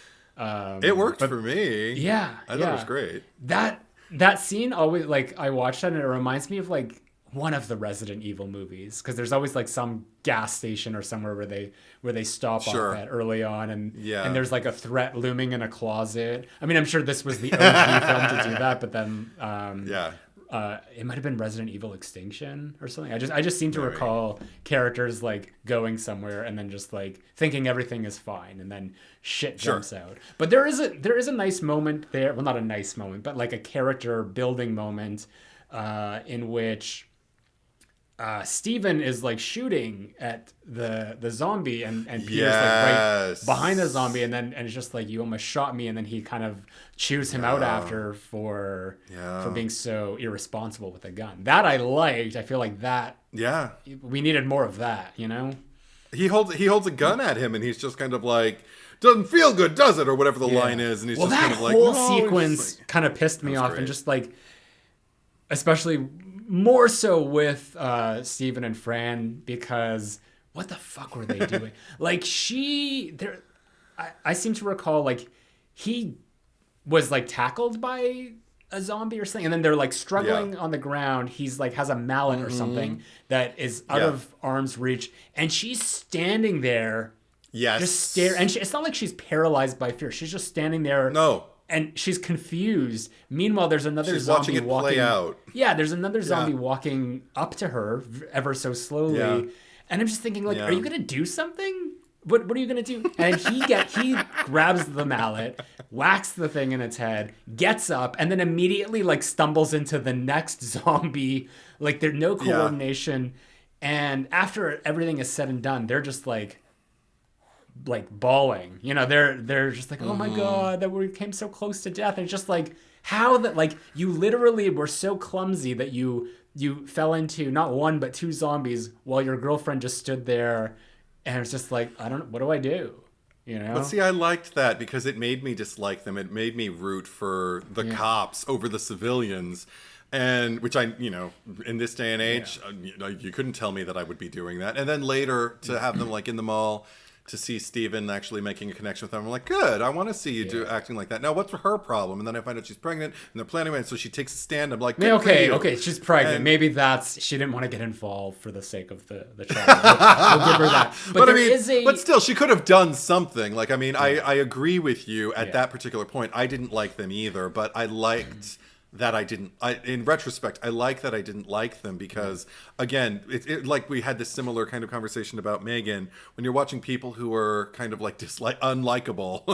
It worked for me. Yeah. I thought it was great. That scene always, like, I watched that and it reminds me of like one of the Resident Evil movies, because there's always like some gas station or somewhere where they stop off at early on, and there's like a threat looming in a closet. I mean, I'm sure this was the OG film to do that, but then it might have been Resident Evil Extinction or something. I just seem to recall characters like going somewhere and then just like thinking everything is fine, and then shit jumps out. But there is a nice moment there. Well, not a nice moment, but like a character building moment in which Steven is like shooting at the zombie, and Peter's like right behind the zombie, and it's just like, you almost shot me, and then he kind of chews him out after for being so irresponsible with a gun. That I liked. I feel like that we needed more of that, you know? He holds a gun at him, and he's just kind of like, doesn't feel good, does it? Or whatever the line is, and he's just kind of like, that whole sequence kind of pissed me off, and just like, especially more so with Steven and Fran, because what the fuck were they doing? Like, I seem to recall like he was like tackled by a zombie or something, and then they're like struggling on the ground. He's like has a mallet or something that is out of arm's reach, and she's standing there, just stare. And it's not like she's paralyzed by fear. She's just standing there. No. And she's confused. Meanwhile, there's another she's zombie watching it walking. Play out. Yeah, there's another zombie walking up to her ever so slowly. Yeah. And I'm just thinking, like, are you gonna do something? What are you gonna do? And he grabs the mallet, whacks the thing in its head, gets up, and then immediately like stumbles into the next zombie. Like, there's no coordination. And after everything is said and done, they're just like bawling, you know, they're just like, oh my god, that we came so close to death. And it's just like, how that, like, you literally were so clumsy that you fell into not one but two zombies while your girlfriend just stood there, and it's just like, what do I do, you know? But see, I liked that because it made me dislike them. It made me root for the cops over the civilians. And which in this day and age, you couldn't tell me that I would be doing that. And then later to have them like in the mall, to see Steven actually making a connection with them. I'm like, good, I want to see you acting like that. Now, what's her problem? And then I find out she's pregnant, and they're planning it, so she takes a stand. I'm like, okay, she's pregnant. And maybe she didn't want to get involved for the sake of the child. We'll give her that. But still, she could have done something. Like, I mean, I agree with you at that particular point. I didn't like them either, but I liked that in retrospect, I like that I didn't like them because, again, it like we had this similar kind of conversation about Megan, when you're watching people who are kind of like unlikable.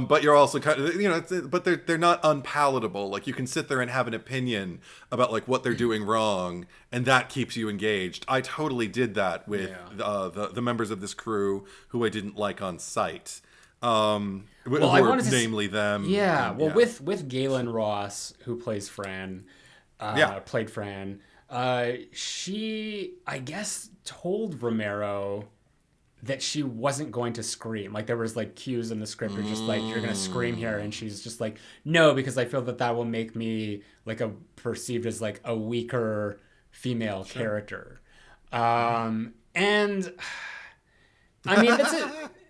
But you're also kind of, but they're not unpalatable. Like, you can sit there and have an opinion about like what they're doing wrong, and that keeps you engaged. I totally did that with the members of this crew who I didn't like on sight. Namely them. Yeah. Well, with Galen Ross, who plays Fran, played Fran, she, I guess, told Romero that she wasn't going to scream. Like, there was like cues in the script are just like, you're going to scream here, and she's just like, no, because I feel that will make me like perceived as like a weaker female character. And I mean,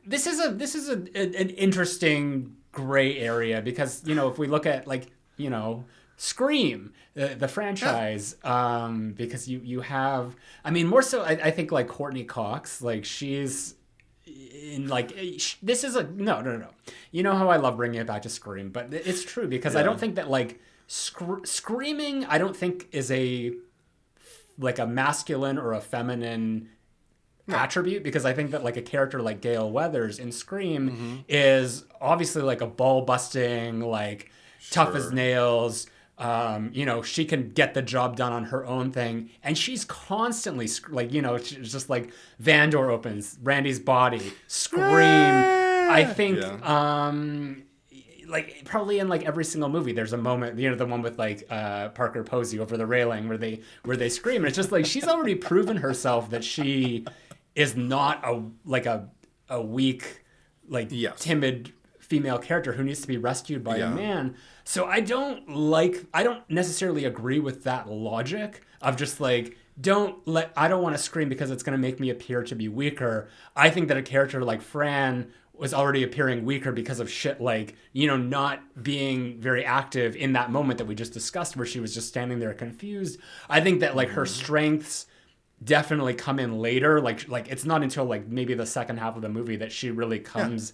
this is an interesting gray area, because, you know, if we look at like, you know, Scream, the franchise, because you have, I mean, more so I think like Courtney Cox, like she's in like, this is no. You know how I love bringing it back to Scream, but it's true, because I don't think that like screaming, I don't think is a masculine or a feminine attribute, because I think that like a character like Gale Weathers in Scream is obviously like a ball busting, like tough as nails. You know, she can get the job done on her own thing, and she's constantly like, you know, she's just like van door opens, Randy's body, scream. I think like probably in like every single movie there's a moment, you know, the one with like Parker Posey over the railing where they scream, and it's just like she's already proven herself that she is not a weak, like timid female character who needs to be rescued by a man. So I don't necessarily agree with that logic of just like I don't want to scream because it's going to make me appear to be weaker. I think that a character like Fran was already appearing weaker because of shit like, not being very active in that moment that we just discussed where she was just standing there confused. I think that like her strengths definitely come in later. Like it's not until like maybe the second half of the movie that she really comes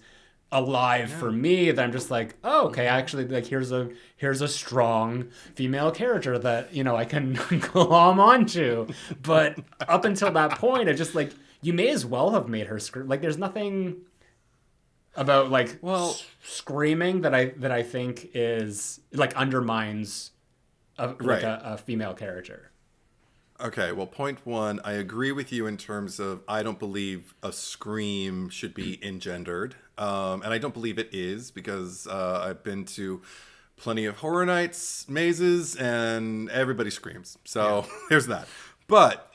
alive for me, that I'm just like, oh, okay, actually, like here's a strong female character that I can glom onto. But up until that point, I just like, you may as well have made her scream. Like there's nothing about like screaming that I think is like undermines a female character. Okay, well, point one, I agree with you in terms of I don't believe a scream should be engendered. And I don't believe it is, because I've been to plenty of horror nights, mazes, and everybody screams. So there's that. But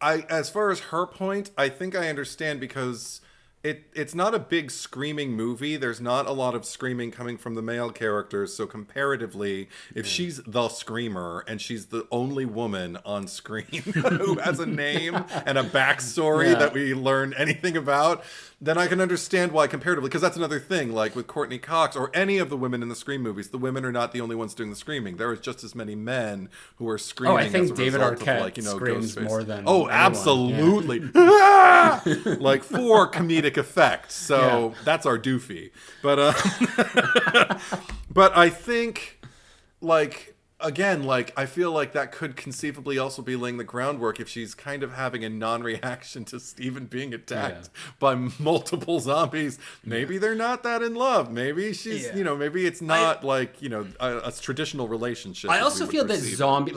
as far as her point, I think I understand, because it's not a big screaming movie. There's not a lot of screaming coming from the male characters. So comparatively, if she's the screamer and she's the only woman on screen who has a name and a backstory that we learn anything about, then I can understand why comparatively. Because that's another thing, like with Courtney Cox or any of the women in the Scream movies, the women are not the only ones doing the screaming. There is just as many men who are screaming. Oh, I think as a David result Arquette of, like, screams Ghostface. more than Oh, anyone. absolutely. Like for comedic effect. So that's our doofy. But but I think, like, again, like, I feel like that could conceivably also be laying the groundwork if she's kind of having a non-reaction to Steven being attacked by multiple zombies. Maybe they're not that in love. Maybe she's, maybe it's not a traditional relationship. I also feel that zombie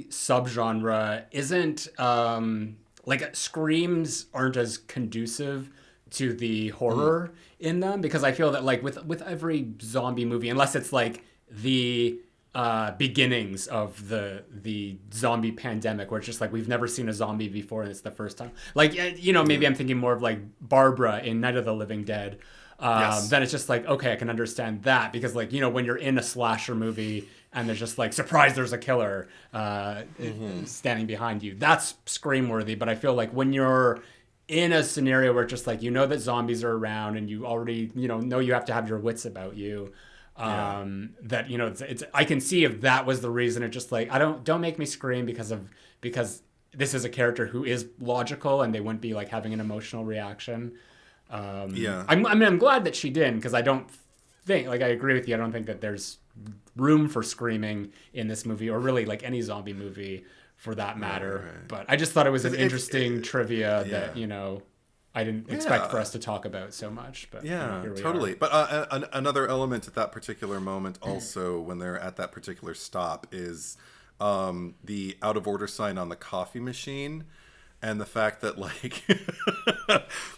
subgenre isn't like screams aren't as conducive to the horror in them, because I feel that like with every zombie movie, unless it's like the beginnings of the zombie pandemic, where it's just like we've never seen a zombie before and it's the first time, like maybe I'm thinking more of like Barbara in Night of the Living Dead. Then it's just like, okay, I can understand that, because like when you're in a slasher movie and there's just like, surprise, there's a killer standing behind you, that's scream worthy. But I feel like when you're in a scenario where it's just like that zombies are around and you already know you have to have your wits about you, that it's I can see if that was the reason. It's just like, don't make me scream because this is a character who is logical and they wouldn't be like having an emotional reaction. I'm glad that she didn't, because I don't think, like, I agree with you, I don't think that there's room for screaming in this movie, or really like any zombie movie for that matter. Right. But I just thought it was an interesting trivia that I didn't expect for us to talk about so much. But here we totally are. But another element at that particular moment also, when they're at that particular stop, is the out of order sign on the coffee machine. And the fact that, like,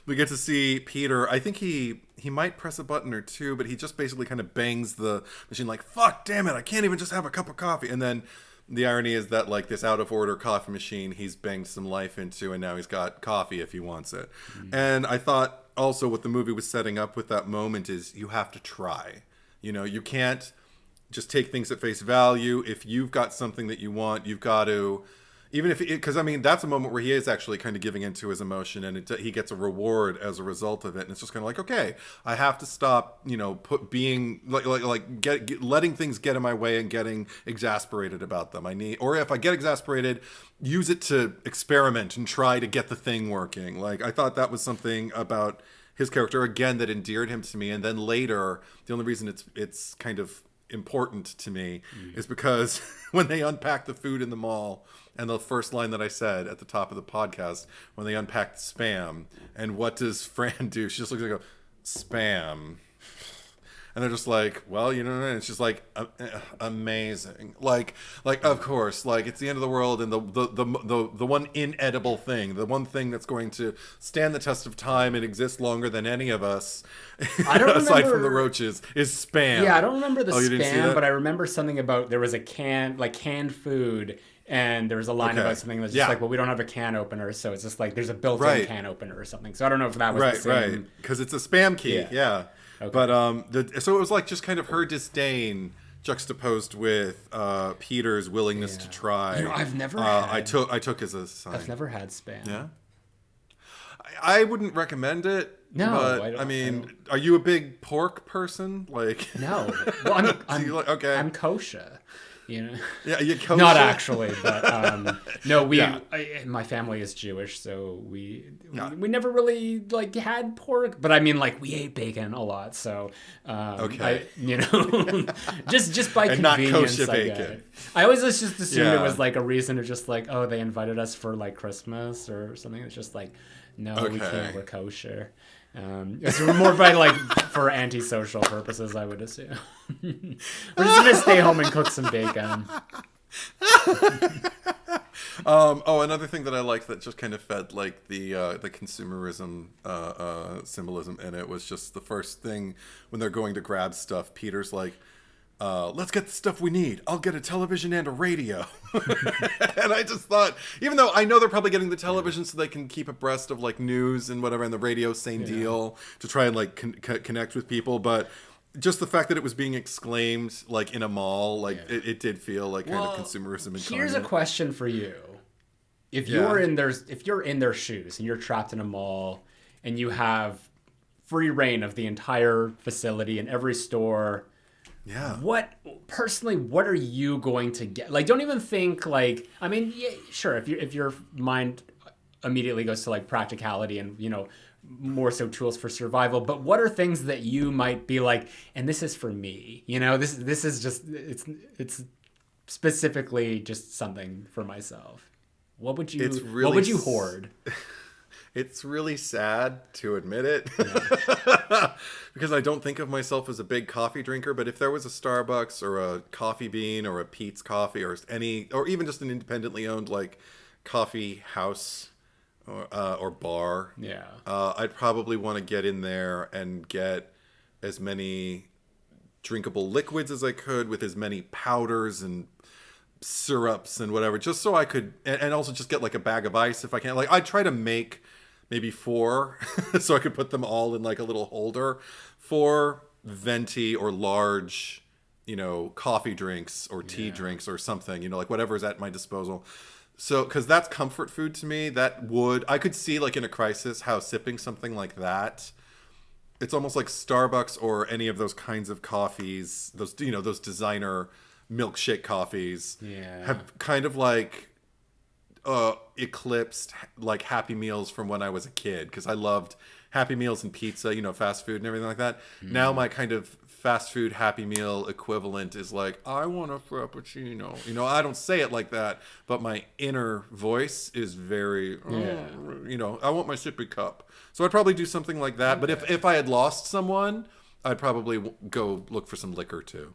we get to see Peter, I think he might press a button or two, but he just basically kind of bangs the machine like, fuck, damn it, I can't even just have a cup of coffee. And then the irony is that, like, this out-of-order coffee machine he's banged some life into, and now he's got coffee if he wants it. Mm-hmm. And I thought also what the movie was setting up with that moment is you have to try. You can't just take things at face value. If you've got something that you want, you've got to... Even if, because I mean, that's a moment where he is actually kind of giving into his emotion, and he gets a reward as a result of it. And it's just kind of like, okay, I have to stop, being letting things get in my way and getting exasperated about them. Or if I get exasperated, use it to experiment and try to get the thing working. Like, I thought that was something about his character, again, that endeared him to me. And then later, the only reason it's kind of important to me is because when they unpack the food in the mall, and the first line that I said at the top of the podcast, when they unpack the Spam, and what does Fran do? She just looks at it and goes, Spam. And they're just like, well, and it's just like amazing. Like of course, like, it's the end of the world, and the one inedible thing, the one thing that's going to stand the test of time and exist longer than any of us, aside from the roaches, is Spam. Yeah, I don't remember the Spam, but I remember something about there was a canned food. And there was a line about something that's just like, well, we don't have a can opener, so it's just like there's a built-in can opener or something. So I don't know if that was the same. Right, because it's a Spam key, Okay. But so it was like just kind of her disdain juxtaposed with Peter's willingness to try. You know, I've never had... I took as a sign. I've never had Spam. Yeah? I wouldn't recommend it. No, but, I mean, are you a big pork person? Like, no. Well, okay. I'm kosher. You know? Yeah, you kosher? Not actually, but no. My family is Jewish, so we never really like had pork. But I mean, like we ate bacon a lot, so okay. just by and convenience, not kosher I bacon. get it. I always just assumed it was like a reason to just like, oh, they invited us for like Christmas or something. It's just like, no, we can't. We're kosher. It's more by like for antisocial purposes, I would assume. We're just gonna stay home and cook some bacon. Another thing that I liked that just kind of fed like the consumerism symbolism in it was just the first thing when they're going to grab stuff. Peter's like, let's get the stuff we need. I'll get a television and a radio. And I just thought, even though I know they're probably getting the television so they can keep abreast of like news and whatever, and the radio, same deal, to try and like connect with people. But just the fact that it was being exclaimed like in a mall, like it did feel like kind of consumerism incarnate. Here's a question for you. If you're in their shoes and you're trapped in a mall and you have free reign of the entire facility and every store, what are you going to get? Like, don't even think like, I mean, yeah, sure. If your mind immediately goes to like practicality and, you know, more so tools for survival, but what are things that you might be like, and this is for me, you know, this is just, it's specifically just something for myself. What would you hoard? It's really sad to admit it because I don't think of myself as a big coffee drinker, but if there was a Starbucks or a Coffee Bean or a Pete's Coffee or even just an independently owned like coffee house or bar, I'd probably want to get in there and get as many drinkable liquids as I could with as many powders and syrups and whatever, just so I could, and also just get like a bag of ice if I can. Like I'd try to make maybe 4 so I could put them all in like a little holder for venti or large, you know, coffee drinks or tea drinks or something, you know, like whatever's at my disposal. So, because that's comfort food to me. I could see like in a crisis how sipping something like that, it's almost like Starbucks or any of those kinds of coffees, those, you know, those designer milkshake coffees have kind of like eclipsed like Happy Meals from when I was a kid, because I loved Happy Meals and pizza, you know, fast food and everything like that. Now my kind of fast food Happy Meal equivalent is like, I want a frappuccino. You know, I don't say it like that, but my inner voice is very, you know, I want my sippy cup. So I'd probably do something like that. But if I had lost someone, I'd probably go look for some liquor too.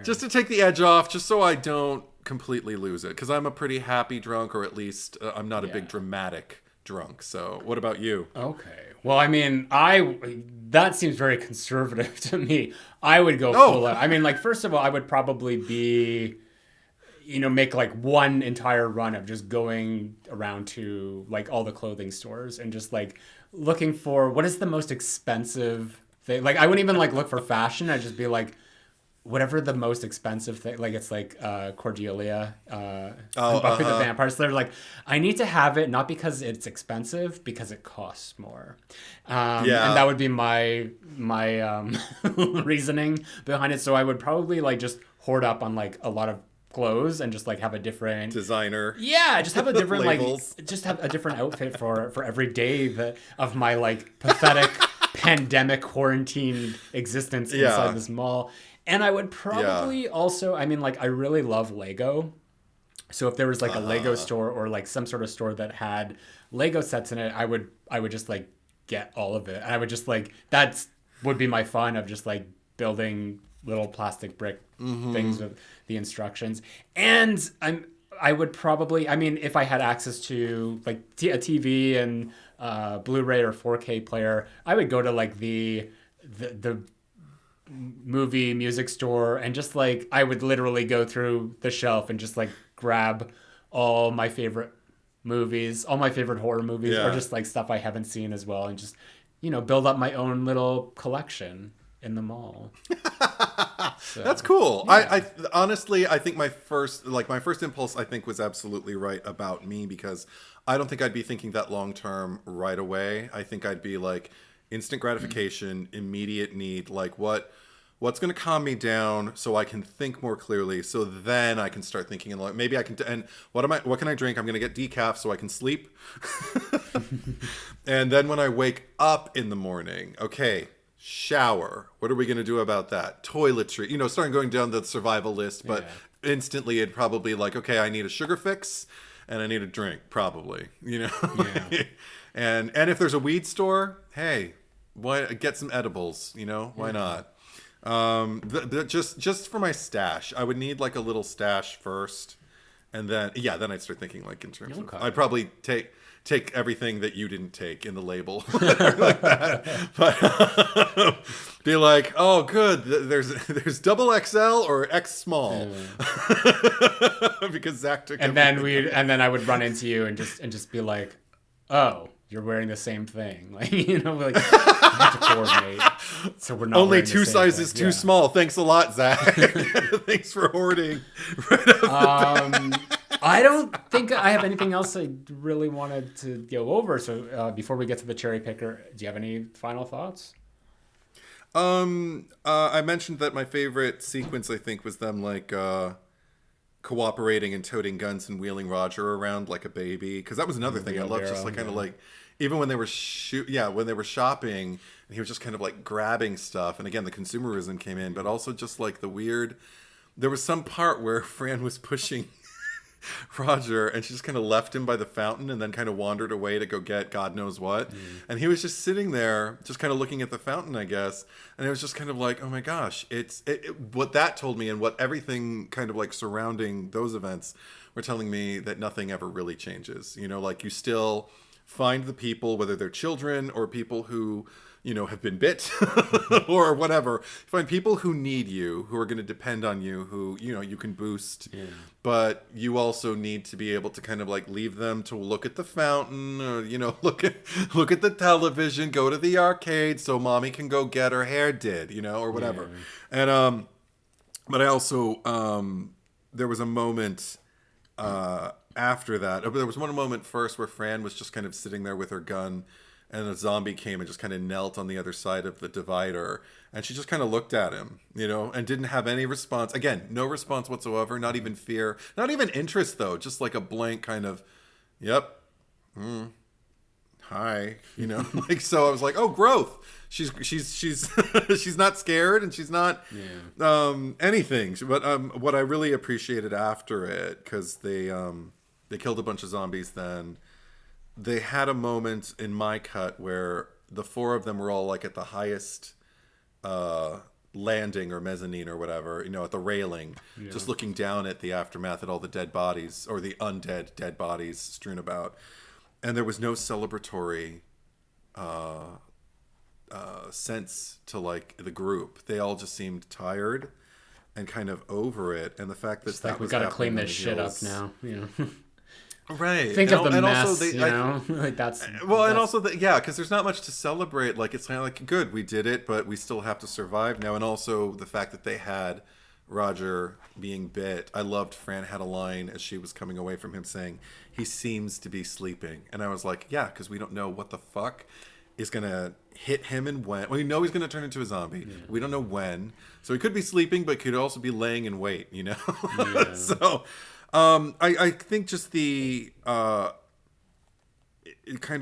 Just to take the edge off, just so I don't completely lose it. Because I'm a pretty happy drunk, or at least I'm not a big dramatic drunk. So what about you? Okay. Well, I mean, that seems very conservative to me. I would go full out. I mean, like, first of all, I would probably make like one entire run of just going around to like all the clothing stores and just like looking for what is the most expensive thing. Like, I wouldn't even like look for fashion. I'd just be like, whatever the most expensive thing, like it's like Cordelia, Buffy the Vampire Slayer. Like, I need to have it not because it's expensive, because it costs more. And that would be my reasoning behind it. So I would probably like just hoard up on like a lot of clothes and just like have a different designer. Yeah, just have a different just have a different outfit for every day of my like pathetic pandemic quarantine existence inside this mall. And I would probably also, I mean, like, I really love Lego. So if there was like a Lego store or like some sort of store that had Lego sets in it, I would just like get all of it. And I would just like, would be my fun of just like building little plastic brick things with the instructions. And I would probably, I mean, if I had access to like a TV and Blu-ray or 4K player, I would go to like the movie music store and just like I would literally go through the shelf and just like grab all my favorite movies, all my favorite horror movies, or just like stuff I haven't seen as well, and just, you know, build up my own little collection in the mall. So, That's cool. Yeah. I honestly, I think my first impulse, I think, was absolutely right about me, because I don't think I'd be thinking that long term right away. I think I'd be like instant gratification, immediate need, like what's going to calm me down so I can think more clearly. So then I can start thinking, and like maybe I can. And what can I drink? I'm going to get decaf so I can sleep. And then when I wake up in the morning, okay. Shower. What are we going to do about that? Toiletry. Starting going down the survival list, but instantly it'd probably like, okay, I need a sugar fix and I need a drink, probably. Yeah. and if there's a weed store, hey, why get some edibles? Why not? Just for my stash, I would need like a little stash first, and then I'd start thinking like in terms of I'd probably take everything that you didn't take in the label like that, but be like, oh good, there's double XL or X small, because Zack took and then I would run into you and just be like, oh, you're wearing the same thing, like we have to coordinate, so we're not only two sizes too small. Thanks a lot, Zack. Thanks for hoarding. I don't think I have anything else I really wanted to go over. So before we get to the cherry picker, do you have any final thoughts? I mentioned that my favorite sequence, I think, was them like cooperating and toting guns and wheeling Roger around like a baby. Because that was another thing I loved, just like kind of like even when they were when they were shopping, and he was just kind of like grabbing stuff. And again, the consumerism came in, but also just like the weird. There was some part where Fran was pushing Roger, and she just kind of left him by the fountain and then kind of wandered away to go get God knows what. And he was just sitting there just kind of looking at the fountain, I guess, and it was just kind of like, oh my gosh, what that told me, and what everything kind of like surrounding those events were telling me, that nothing ever really changes. Like you still find the people, whether they're children or people who have been bit or whatever. Find people who need you, who are going to depend on you, who, you can boost. Yeah. But you also need to be able to kind of like leave them to look at the fountain, or, look at the television, go to the arcade so mommy can go get her hair did, or whatever. Yeah. And, but I also, there was a moment, after that, there was one moment first where Fran was just kind of sitting there with her gun, and a zombie came and just kind of knelt on the other side of the divider. And she just kind of looked at him, and didn't have any response. Again, no response whatsoever, not even fear, not even interest, though. Just like a blank kind of, yep, hi, like, so I was like, oh, growth. She's she's not scared, and she's not anything. But what I really appreciated after it, because they killed a bunch of zombies then, they had a moment in my cut where the four of them were all like at the highest landing or mezzanine or whatever, at the railing, just looking down at the aftermath, at all the dead bodies, or the undead dead bodies strewn about. And there was no celebratory sense to like the group. They all just seemed tired and kind of over it. And the fact that, we got to clean this shit up now, Right. Think of the mess, also like that's... Well, and also, because there's not much to celebrate. Like, it's kind of like, good, we did it, but we still have to survive now. And also the fact that they had Roger being bit. I loved Fran had a line as she was coming away from him saying, he seems to be sleeping. And I was like, yeah, because we don't know what the fuck is going to hit him and when. We know he's going to turn into a zombie. Yeah. We don't know when. So he could be sleeping, but could also be laying in wait, Yeah. So... I think just the kind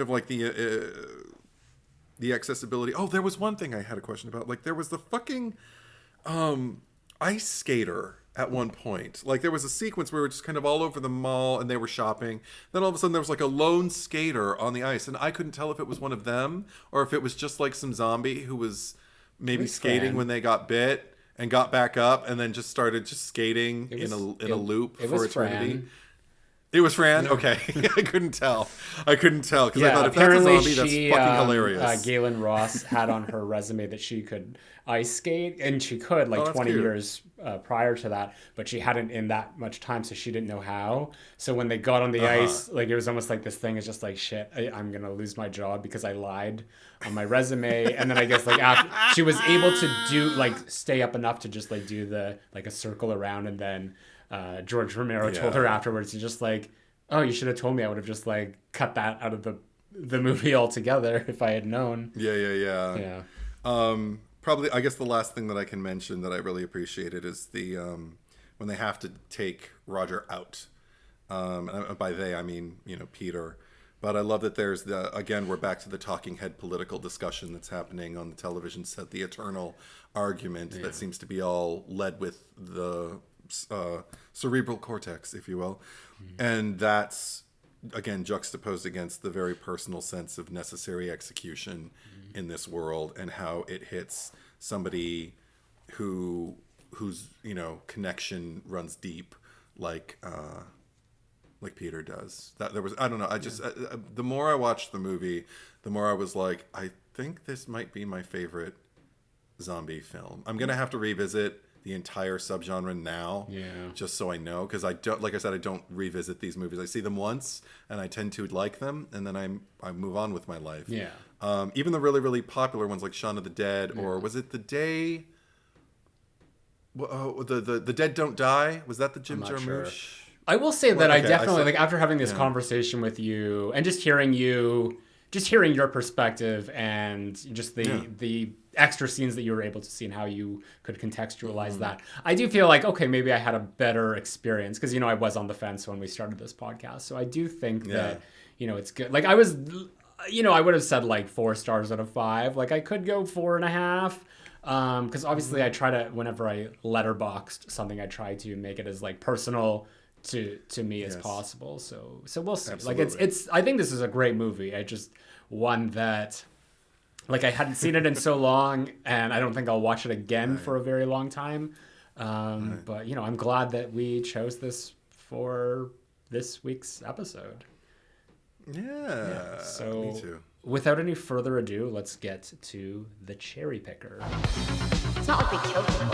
of like the accessibility. Oh, there was one thing I had a question about. Like, there was the fucking ice skater at one point. Like, there was a sequence where we were just kind of all over the mall and they were shopping. Then all of a sudden there was like a lone skater on the ice, and I couldn't tell if it was one of them or if it was just like some zombie who was maybe skating when they got bit. And got back up, and then just started skating in a loop for eternity. Fran. It was Fran? Yeah. Okay. I couldn't tell because I thought, if that's a zombie, that's fucking hilarious. Galen Ross had on her resume that she could ice skate, and she could 20 years prior to that, but she hadn't in that much time, so she didn't know how. So when they got on the ice, like it was almost like this thing is just like, shit, I'm gonna lose my job because I lied on my resume. And then I guess like after she was able to do like stay up enough to just like do the like a circle around, and then George Romero told her afterwards, he's just like, oh, you should have told me. I would have just like cut that out of the movie altogether if I had known. Yeah. Probably, I guess the last thing that I can mention that I really appreciated is the when they have to take Roger out. And by they, I mean, Peter. But I love that there's again, we're back to the talking head political discussion that's happening on the television set, the eternal argument that seems to be all led with the cerebral cortex, if you will. And that's, again, juxtaposed against the very personal sense of necessary execution in this world, and how it hits somebody whose connection runs deep, like Peter does. That there was, I don't know, I just the more I watched the movie, the more I was like, I think this might be my favorite zombie film. I'm gonna have to revisit the entire subgenre now, just so I know, because I don't, like I said, I don't revisit these movies. I see them once and I tend to like them, and then I move on with my life. Even the really, really popular ones like Shaun of the Dead, or was it The Day? The Dead Don't Die? Was that the Jim Jarmusch? Sure. I will say that I definitely, like, after having this conversation with you and just hearing your perspective and just the extra scenes that you were able to see and how you could contextualize that, I do feel like, okay, maybe I had a better experience, because, I was on the fence when we started this podcast. So I do think that, it's good. Like I was, I would have said like 4 stars out of 5. Like I could go 4.5. Because obviously I try to, whenever I letterboxed something, I try to make it as like personal to me as possible. So we'll see. Absolutely. Like it's I think this is a great movie. I just one that like I hadn't seen it in so long, and I don't think I'll watch it again for a very long time. But I'm glad that we chose this for this week's episode. Yeah. So me too. Without any further ado, let's get to the cherry picker. It's not like we kill people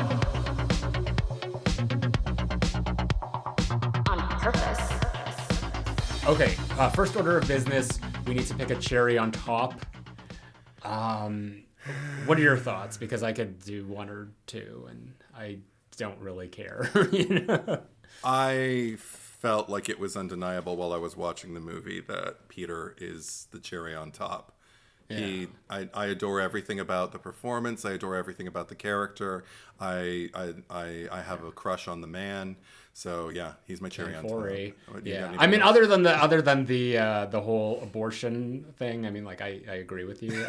on purpose. Okay, first order of business, we need to pick a cherry on top. What are your thoughts? Because I could do 1 or 2, and I don't really care. I felt like it was undeniable while I was watching the movie that Peter is the cherry on top. I adore everything about the performance. I adore everything about the character. I have a crush on the man. So yeah, he's my cherry on top. Yeah, I mean, other than the whole abortion thing, I mean, like I agree with you.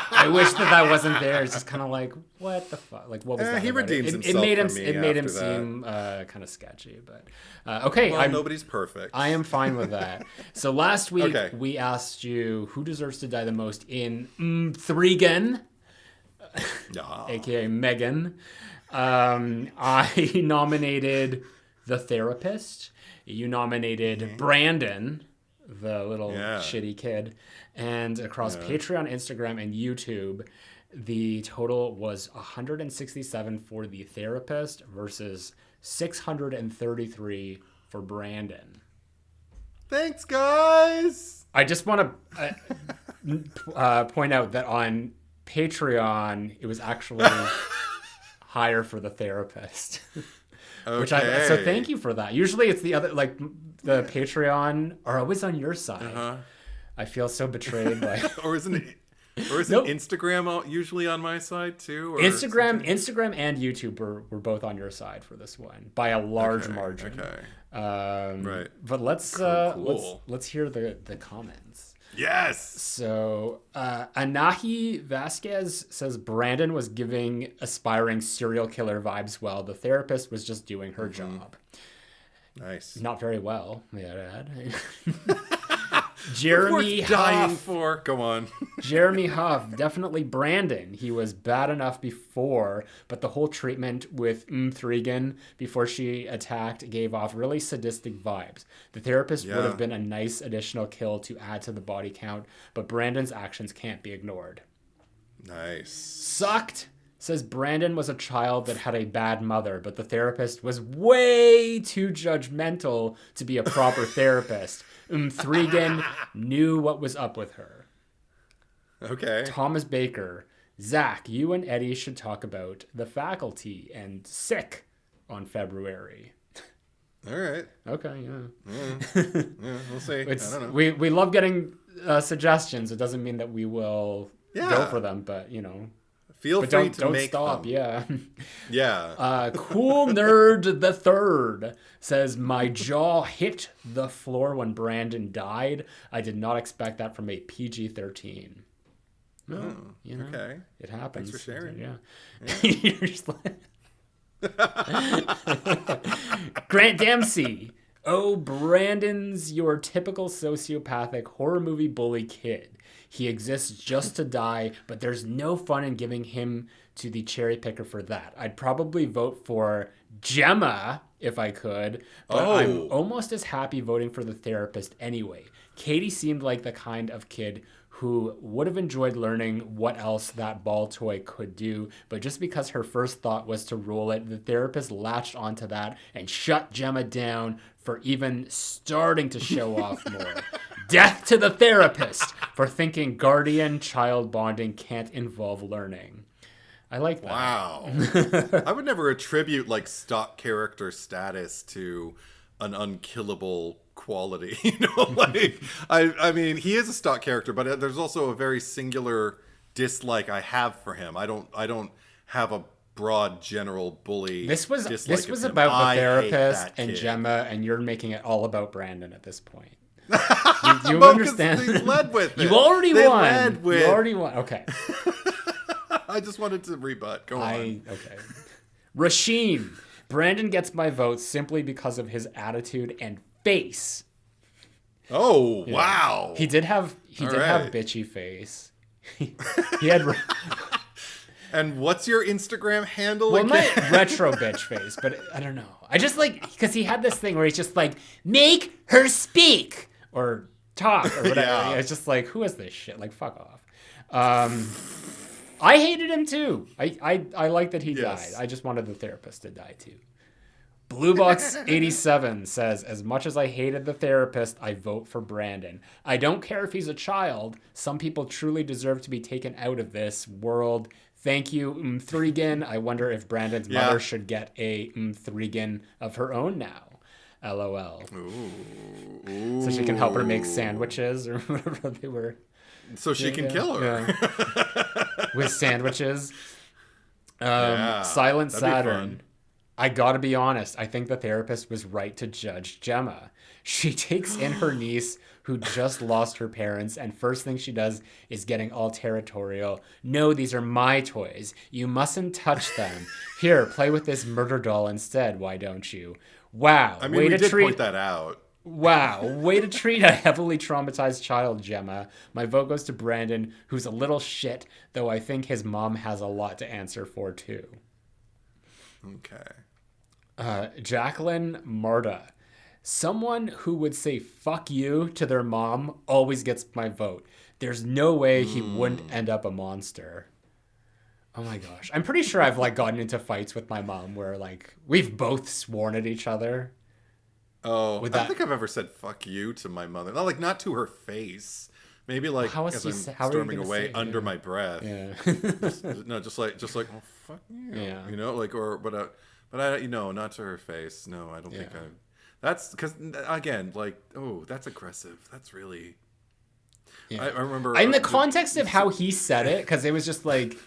I wish that wasn't there. It's just kind of like, what the fuck? Like, what was that? He redeems himself. It made him seem kind of sketchy, but okay. Well, nobody's perfect. I am fine with that. So last week we asked you who deserves to die the most in Threegan, aka Megan. I nominated The Therapist. You nominated Brandon, the little shitty kid. And across Patreon, Instagram, and YouTube, the total was 167 for The Therapist versus 633 for Brandon. Thanks, guys! I just want to point out that on Patreon, it was actually higher for The Therapist. Okay. So thank you for that. Usually it's the other, like the Patreon are always on your side. I feel so betrayed by. Or isn't Instagram usually on my side too? Or Instagram and YouTube were both on your side for this one by a large margin. Okay. Right. But let's hear the comments. Yes. So Anahi Vasquez says Brandon was giving aspiring serial killer vibes while The Therapist was just doing her job. Nice. Not very well, may I add. Jeremy Huff. Go on. Jeremy Huff, definitely Brandon. He was bad enough before, but the whole treatment with Threegan before she attacked gave off really sadistic vibes. The Therapist would have been a nice additional kill to add to the body count, but Brandon's actions can't be ignored. Nice. Sucked says Brandon was a child that had a bad mother, but the therapist was way too judgmental to be a proper therapist. Thregan knew what was up with her. Okay. Thomas Baker. Zack, you and Eddie should talk about The Faculty and Sick on February. All right. Okay, yeah. Yeah, we'll see. I don't know. We love getting suggestions. It doesn't mean that we will go for them, but, you know. Feel But free don't make stop, them. yeah. Yeah. Cool Nerd the Third says, my jaw hit the floor when Brandon died. I did not expect that from a PG-13. No, you know, okay. it happens. Thanks for sharing. Yeah. You're just like... Grant Dempsey. Oh, Brandon's your typical sociopathic horror movie bully kid. He exists just to die, but there's no fun in giving him to the cherry picker for that. I'd probably vote for Gemma if I could, but I'm almost as happy voting for the therapist anyway. Katie seemed like the kind of kid who would have enjoyed learning what else that ball toy could do, but just because her first thought was to roll it, the therapist latched onto that and shut Gemma down for even starting to show off more. Death to the therapist for thinking guardian-child bonding can't involve learning. I like that. Wow. I would never attribute like stock character status to an unkillable quality, you know, like I mean he is a stock character, but there's also a very singular dislike I have for him. I don't have a broad general bully. This was him. about the therapist and kid. Gemma, and you're making it all about Brandon at this point. You Well, understand? they led with it. You already They won. led with... You already won. Okay. I just wanted to rebut. Go on. Okay. Rasheen. Brandon gets my vote simply because of his attitude and face. Oh, wow. He did have right. bitchy face. He had And what's your Instagram handle well, again? my retro bitch face, but I don't know. I just like because he had this thing where he's just like, make her speak or talk or whatever. Yeah. It's just like, who is this shit? Like, fuck off. I hated him too. I like that he died. I just wanted the therapist to die too. Bluebox87 says, as much as I hated the therapist, I vote for Brandon. I don't care if he's a child. Some people truly deserve to be taken out of this world. Thank you, Thregan. I wonder if Brandon's mother should get a Thregan of her own now. LOL. Ooh. So she can help her make sandwiches or whatever they were. So she can kill her. Yeah. With sandwiches. Silent that'd be Saturn. fun. I gotta be honest, I think the therapist was right to judge Gemma. She takes in her niece who just lost her parents, and first thing she does is getting all territorial. No, these are my toys. You mustn't touch them. Here, play with this murder doll instead, why don't you? Wow. I mean, we did point that out. Wow, way to treat a heavily traumatized child, Gemma. My vote goes to Brandon, who's a little shit, though I think his mom has a lot to answer for, too. Okay. Jacqueline Marta. Someone who would say fuck you to their mom always gets my vote. There's no way he wouldn't end up a monster. Oh my gosh. I'm pretty sure I've like gotten into fights with my mom where like we've both sworn at each other. Oh, I don't think I've ever said fuck you to my mother. Not to her face. Maybe like as I'm storming away under my breath. Yeah. just like oh fuck you. Yeah. You know, like but I not to her face. No, I don't think I. That's because again, like, oh, that's aggressive. That's really. Yeah. I remember in the context of how he said it, because it was just like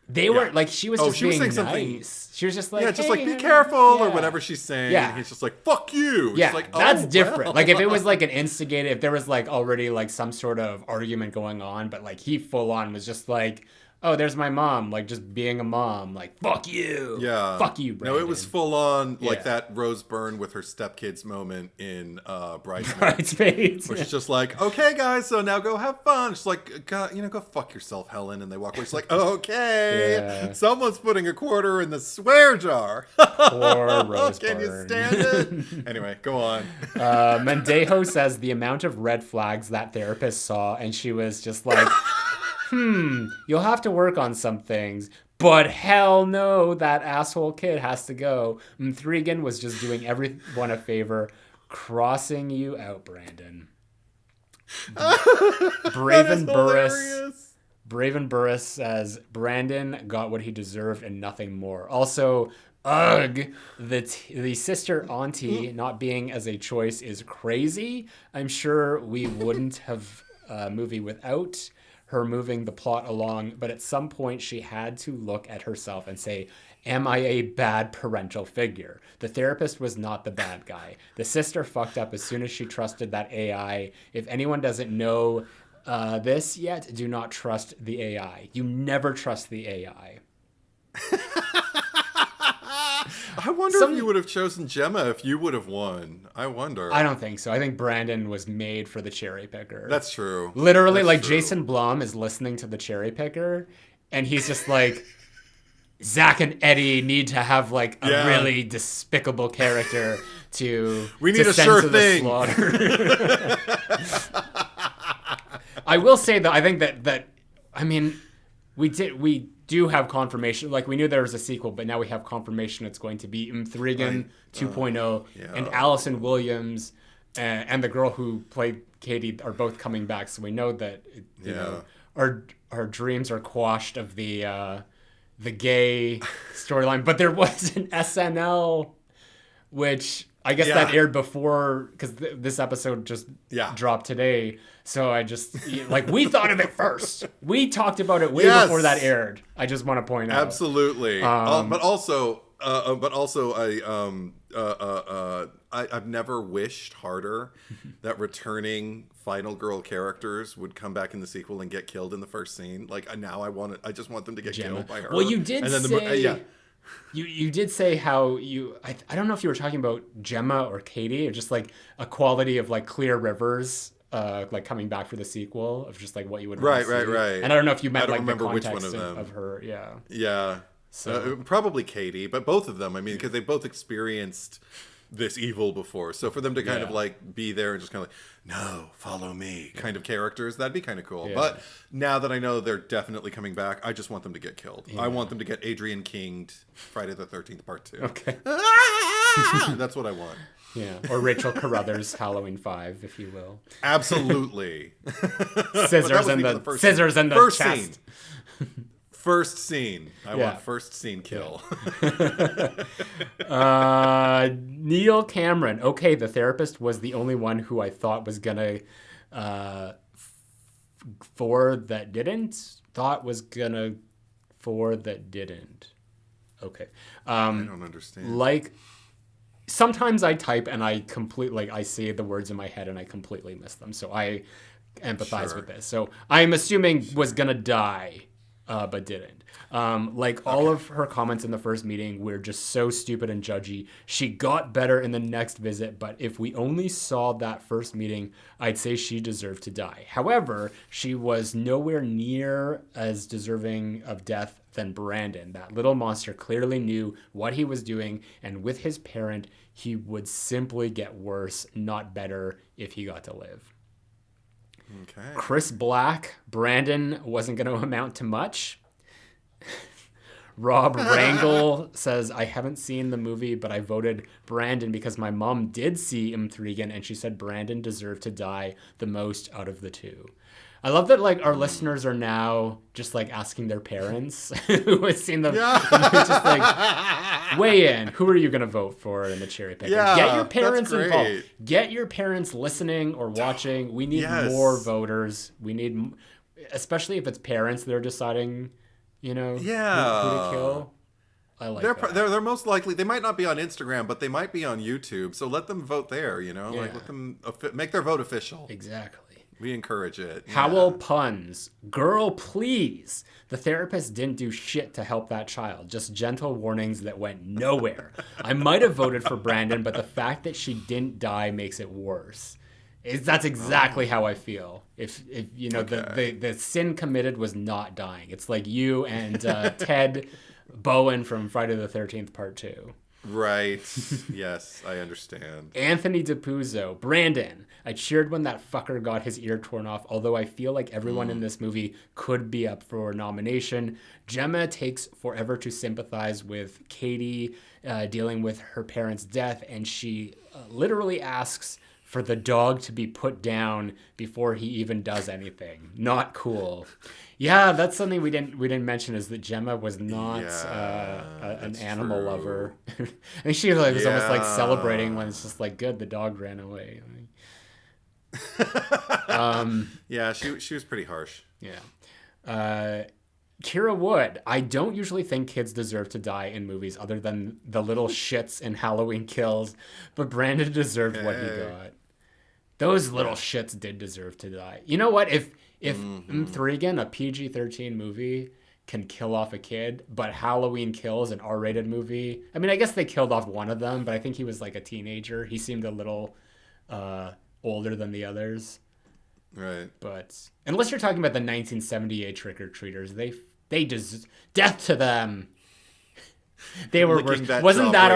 they were like she was just being nice. She was just like just like be careful or whatever she's saying. Yeah. And he's just like fuck you. Yeah, just like, that's different. Well. Like if it was like an instigated, if there was like already like some sort of argument going on, but like he full on was just like, oh, there's my mom, like just being a mom, like fuck you, fuck you, Brandon. No, it was full on like that Rose Byrne with her stepkids moment in Bridesmaids. Which is just like, okay, guys, so now go have fun. She's like, go fuck yourself, Helen, and they walk away. She's like, okay, someone's putting a quarter in the swear jar. Poor Rose Byrne. Can you stand it? Anyway, go on. Mendejo says the amount of red flags that therapist saw, and she was just like. You'll have to work on some things, But hell no, that asshole kid has to go. Mthrigan was just doing everyone a favor, crossing you out, Brandon. Braven Burris says Brandon got what he deserved and nothing more. Also, ugh, the sister auntie not being as a choice is crazy. I'm sure we wouldn't have a movie without her moving the plot along, but at some point she had to look at herself and say, am I a bad parental figure? The therapist was not the bad guy. The sister fucked up as soon as she trusted that AI. If anyone doesn't know this yet, do not trust the AI. You never trust the AI. I wonder if you would have chosen Gemma if you would have won. I wonder. I don't think so. I think Brandon was made for the cherry picker. That's true. Literally, That's true. Jason Blum is listening to the cherry picker, and he's just like, Zack and Eddie need to have like a really despicable character to we need to a send sure to thing. The slaughter. I will say though, I think that I mean, we do have confirmation. Like we knew there was a sequel, but now we have confirmation it's going to be Mthrigan 2.0 and Allison Williams and the girl who played Katie are both coming back. So we know that you know our dreams are quashed of the gay storyline. But there was an SNL, which I guess that aired before because this episode just dropped today. So I just like we thought of it first. We talked about it way before that aired. I just want to point out. Absolutely. But also I've never wished harder that returning Final Girl characters would come back in the sequel and get killed in the first scene. Like now I just want them to get killed by her. Well, you did say You did say how I don't know if you were talking about Gemma or Katie or just like a quality of like Clear Rivers like coming back for the sequel of just like what you would right. And I don't know if you meant like the remember context which one of them. of her. So probably Katie, but both of them. I mean, because they both experienced this evil before. So for them to kind of like be there and just kind of like, no, follow me kind of characters, that'd be kind of cool. But now that I know they're definitely coming back, I just want them to get killed. I want them to get Adrian King'd Friday the 13th Part 2. Okay. That's what I want. Yeah. Or Rachel Carruthers Halloween 5, if you will. Absolutely. Scissors and the first chest. Scene. First scene. I want first scene kill. Neil Cameron. Okay, the therapist was the only one who I thought was gonna for that didn't. Thought was gonna for that didn't. Okay. I don't understand. Like sometimes I type and I I say the words in my head and I completely miss them. So I empathize with this. So I'm assuming was gonna die. But didn't. All of her comments in the first meeting were just so stupid and judgy. She got better in the next visit, but if we only saw that first meeting, I'd say she deserved to die. However, she was nowhere near as deserving of death than Brandon. That little monster clearly knew what he was doing, and with his parent, he would simply get worse, not better, if he got to live. Okay. Chris Black, Brandon wasn't going to amount to much. Rob Rangel says, I haven't seen the movie, but I voted Brandon because my mom did see Mthrigan and she said Brandon deserved to die the most out of the two. I love that like our listeners are now just like asking their parents who has seen them just like weigh in. Who are you going to vote for in the cherry picker? Get your parents involved. Get your parents listening or watching. We need more voters. We need, especially if it's parents that are deciding, who to kill. I like that. They're most likely, they might not be on Instagram, but they might be on YouTube. So let them vote there, like let them make their vote official. Exactly. We encourage it. Howell puns. Girl, please. The therapist didn't do shit to help that child. Just gentle warnings that went nowhere. I might have voted for Brandon, but the fact that she didn't die makes it worse. That's exactly how I feel. If the sin committed was not dying. It's like you and Ted Bowen from Friday the 13th Part 2. Right. Yes, I understand. Anthony DiPuzzo. Brandon. I cheered when that fucker got his ear torn off, although I feel like everyone in this movie could be up for a nomination. Gemma takes forever to sympathize with Katie dealing with her parents' death, and she literally asks for the dog to be put down before he even does anything. Not cool. Yeah, that's something we didn't mention, is that Gemma was not an animal lover. I think she was almost like celebrating when it's just like, good, the dog ran away. Yeah, she was pretty harsh. Yeah. Kira Wood. I don't usually think kids deserve to die in movies other than the little shits in Halloween Kills, but Brandon deserved what he got. Those little shits did deserve to die. You know what? If Threegan, a PG-13 movie, can kill off a kid, but Halloween Kills, an R-rated movie, I mean, I guess they killed off one of them, but I think he was like a teenager. He seemed a little older than the others. Right. But unless you're talking about the 1978 trick-or-treaters, they just death to them. They were worse. Wasn't that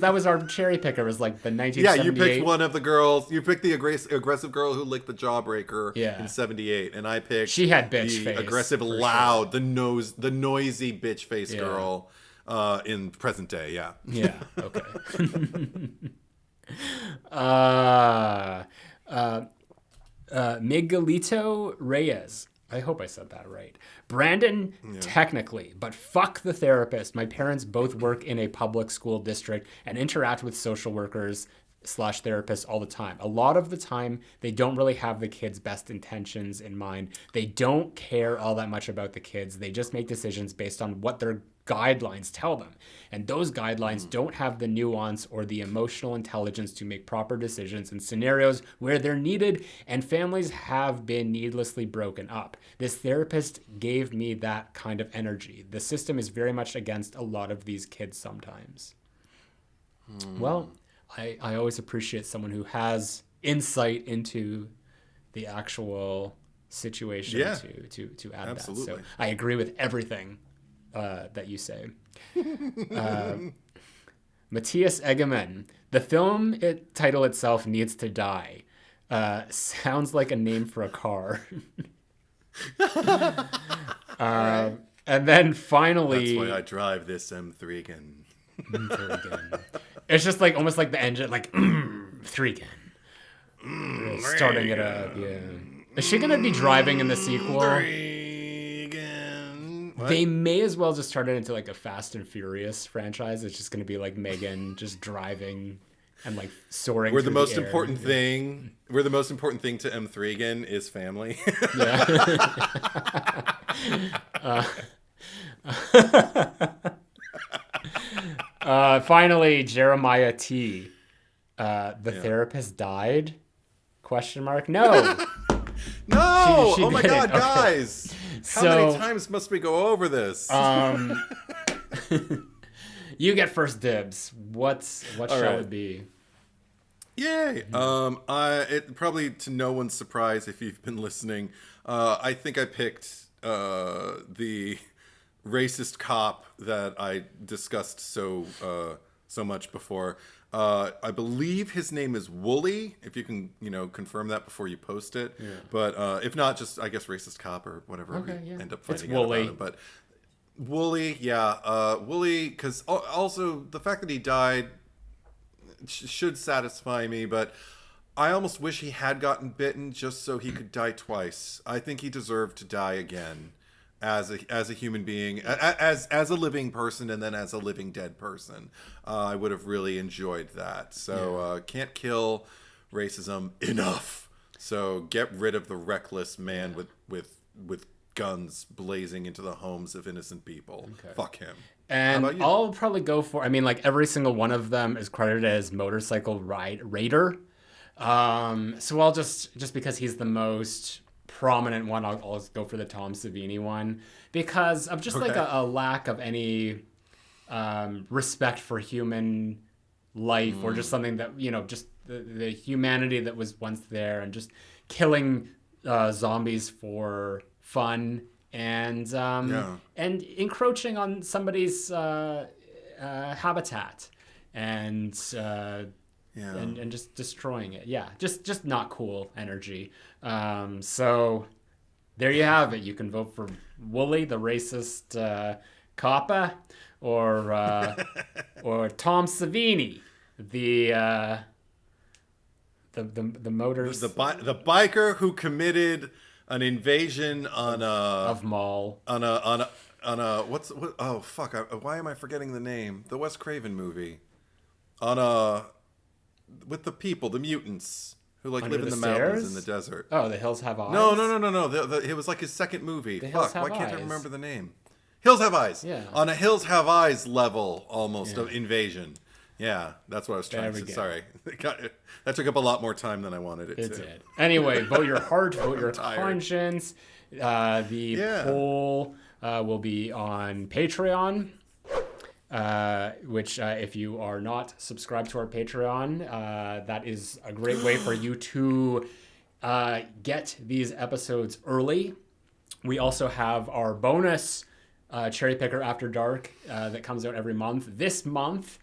that was our cherry picker? It was like the 1978. Yeah, you picked one of the girls. You picked the aggressive girl who licked the jawbreaker in 78, and I picked she had bitch the face, aggressive, loud, the noisy bitch face girl in present day. Yeah. Yeah. Okay. Miguelito Reyes. I hope I said that right. Brandon, technically, but fuck the therapist. My parents both work in a public school district and interact with social workers / therapists all the time. A lot of the time, they don't really have the kids' best intentions in mind. They don't care all that much about the kids. They just make decisions based on what their guidelines tell them. And those guidelines don't have the nuance or the emotional intelligence to make proper decisions in scenarios where they're needed, and families have been needlessly broken up. This therapist gave me that kind of energy. The system is very much against a lot of these kids sometimes. Well, I always appreciate someone who has insight into the actual situation to add absolutely. that. So I agree with everything that you say. Matthias Egeman. The film title itself needs to die. Sounds like a name for a car. And then finally... That's why I drive this M3gan. It's just like almost like the engine, like, Threegan. Starting it up, yeah. Is she going to be driving in the sequel? What? They may as well just turn it into like a Fast and Furious franchise. It's just going to be like Megan just driving and like soaring. Where through the most air. important thing, where the most important thing to M3gan is family. Finally, Jeremiah T. The therapist died? Question mark? No. No! She Oh my didn't. God, Okay. guys! How many times must we go over this? You get first dibs. What shall it be? Yay! It probably to no one's surprise if you've been listening. I think I picked the racist cop that I discussed so much before. I believe his name is Wooly. If you can, confirm that before you post it. Yeah. But if not, just I guess racist cop or whatever we end up finding out about him. But Wooly, Wooly, because also the fact that he died should satisfy me, but I almost wish he had gotten bitten just so he could die twice. I think he deserved to die again as a human being, as a living person, and then as a living dead person. I would have really enjoyed that. So can't kill racism enough. So get rid of the reckless man with guns blazing into the homes of innocent people. Okay. Fuck him. And I'll probably go for, every single one of them is credited as motorcycle raider. So I'll just because he's the most prominent one, I'll go for the Tom Savini one because of just like a lack of any respect for human life or just something that, just the humanity that was once there, and just killing zombies for fun and encroaching on somebody's habitat. and and just destroying it. Yeah, just not cool energy. So there you have it. You can vote for Wooly, the racist coppa, or Tom Savini, the motors, the biker who committed an invasion on a of Mall on a what oh fuck, why am I forgetting the name? The Wes Craven movie with the people, the mutants who like Under live in the the mountains Stairs? in the desert. Oh, The Hills Have Eyes. No. It was like his second movie. The Hills Fuck, why Have can't I Eyes. remember the name? Hills Have Eyes. Yeah. On a Hills Have Eyes level almost of invasion. Yeah, that's what I was trying There to we say. go. Sorry. That took up a lot more time than I wanted it It to. did. Anyway, vote your heart, vote your tired. conscience. The poll will be on Patreon, which if you are not subscribed to our Patreon, that is a great way for you to get these episodes early. We also have our bonus Cherry Picker After Dark that comes out every month. This month,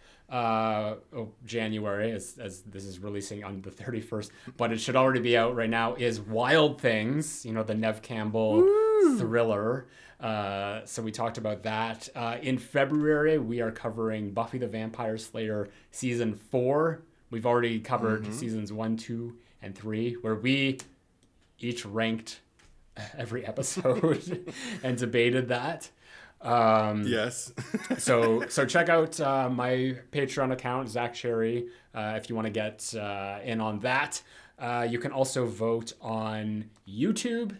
January, as this is releasing on the 31st, but it should already be out right now, is Wild Things, the Nev Campbell thriller. So we talked about that. In February, we are covering Buffy the Vampire Slayer Season 4. We've already covered Seasons 1, 2, and 3, where we each ranked every episode and debated that. Yes. So check out my Patreon account, Zack Cherry, if you want to get in on that. You can also vote on YouTube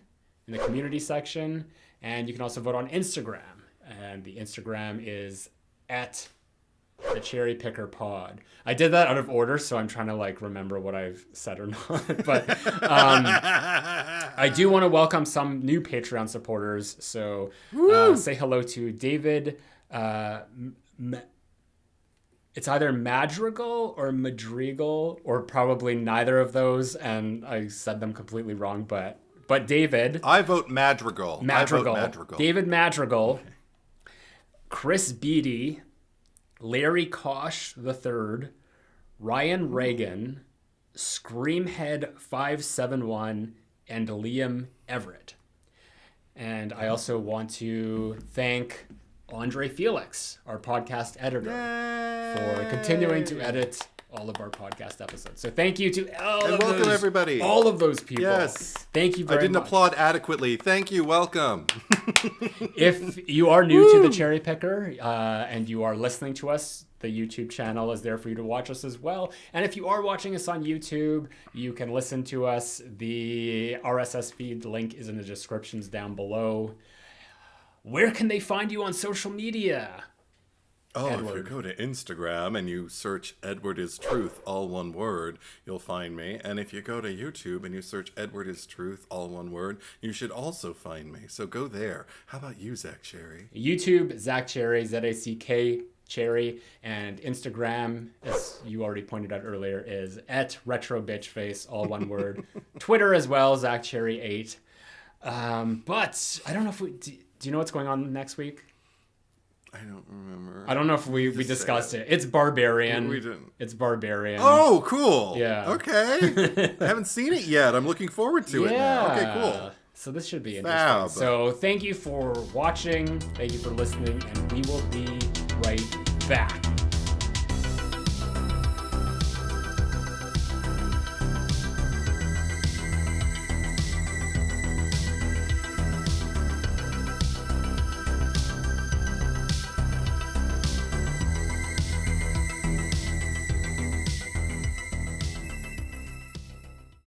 in the community section, and you can also vote on Instagram. And the Instagram is at the Cherry Picker Pod. I did that out of order, so I'm trying to remember what I've said or not. But I do want to welcome some new Patreon supporters. So say hello to David. It's either Madrigal or Madrigal, or probably neither of those, and I said them completely wrong. But David. I vote Madrigal. Madrigal. I vote Madrigal. David Madrigal. Chris Beatty. Larry Kosh III, Ryan Reagan, Screamhead571, and Liam Everett. And I also want to thank Andre Felix, our podcast editor, for continuing to edit all of our podcast episodes. So thank you to welcome everybody. All of those people. Yes. Thank you very much. I didn't applaud adequately. Thank you. Welcome. If you are new to the Cherry Picker and you are listening to us, the YouTube channel is there for you to watch us as well. And if you are watching us on YouTube, you can listen to us. The RSS feed link is in the descriptions down below. Where can they find you on social media? Oh, Edward. if you go to Instagram and you search Edward is Truth, all one word, you'll find me. And if you go to YouTube and you search Edward is Truth, all one word, you should also find me. So go there. How about you, Zack Cherry? YouTube, Zack Cherry, Z-A-C-K Cherry, and Instagram, as you already pointed out earlier, is at RetroBitchface, all one word. Twitter as well, Zack Cherry 8. But I don't know if do you know what's going on next week? I don't remember. I don't know if we discussed it. It's Barbarian. We didn't. It's Barbarian. Oh, cool. Yeah. Okay. I haven't seen it yet. I'm looking forward to it now. Okay, cool. So this should be interesting. Fab. So thank you for watching. Thank you for listening. And we will be right back.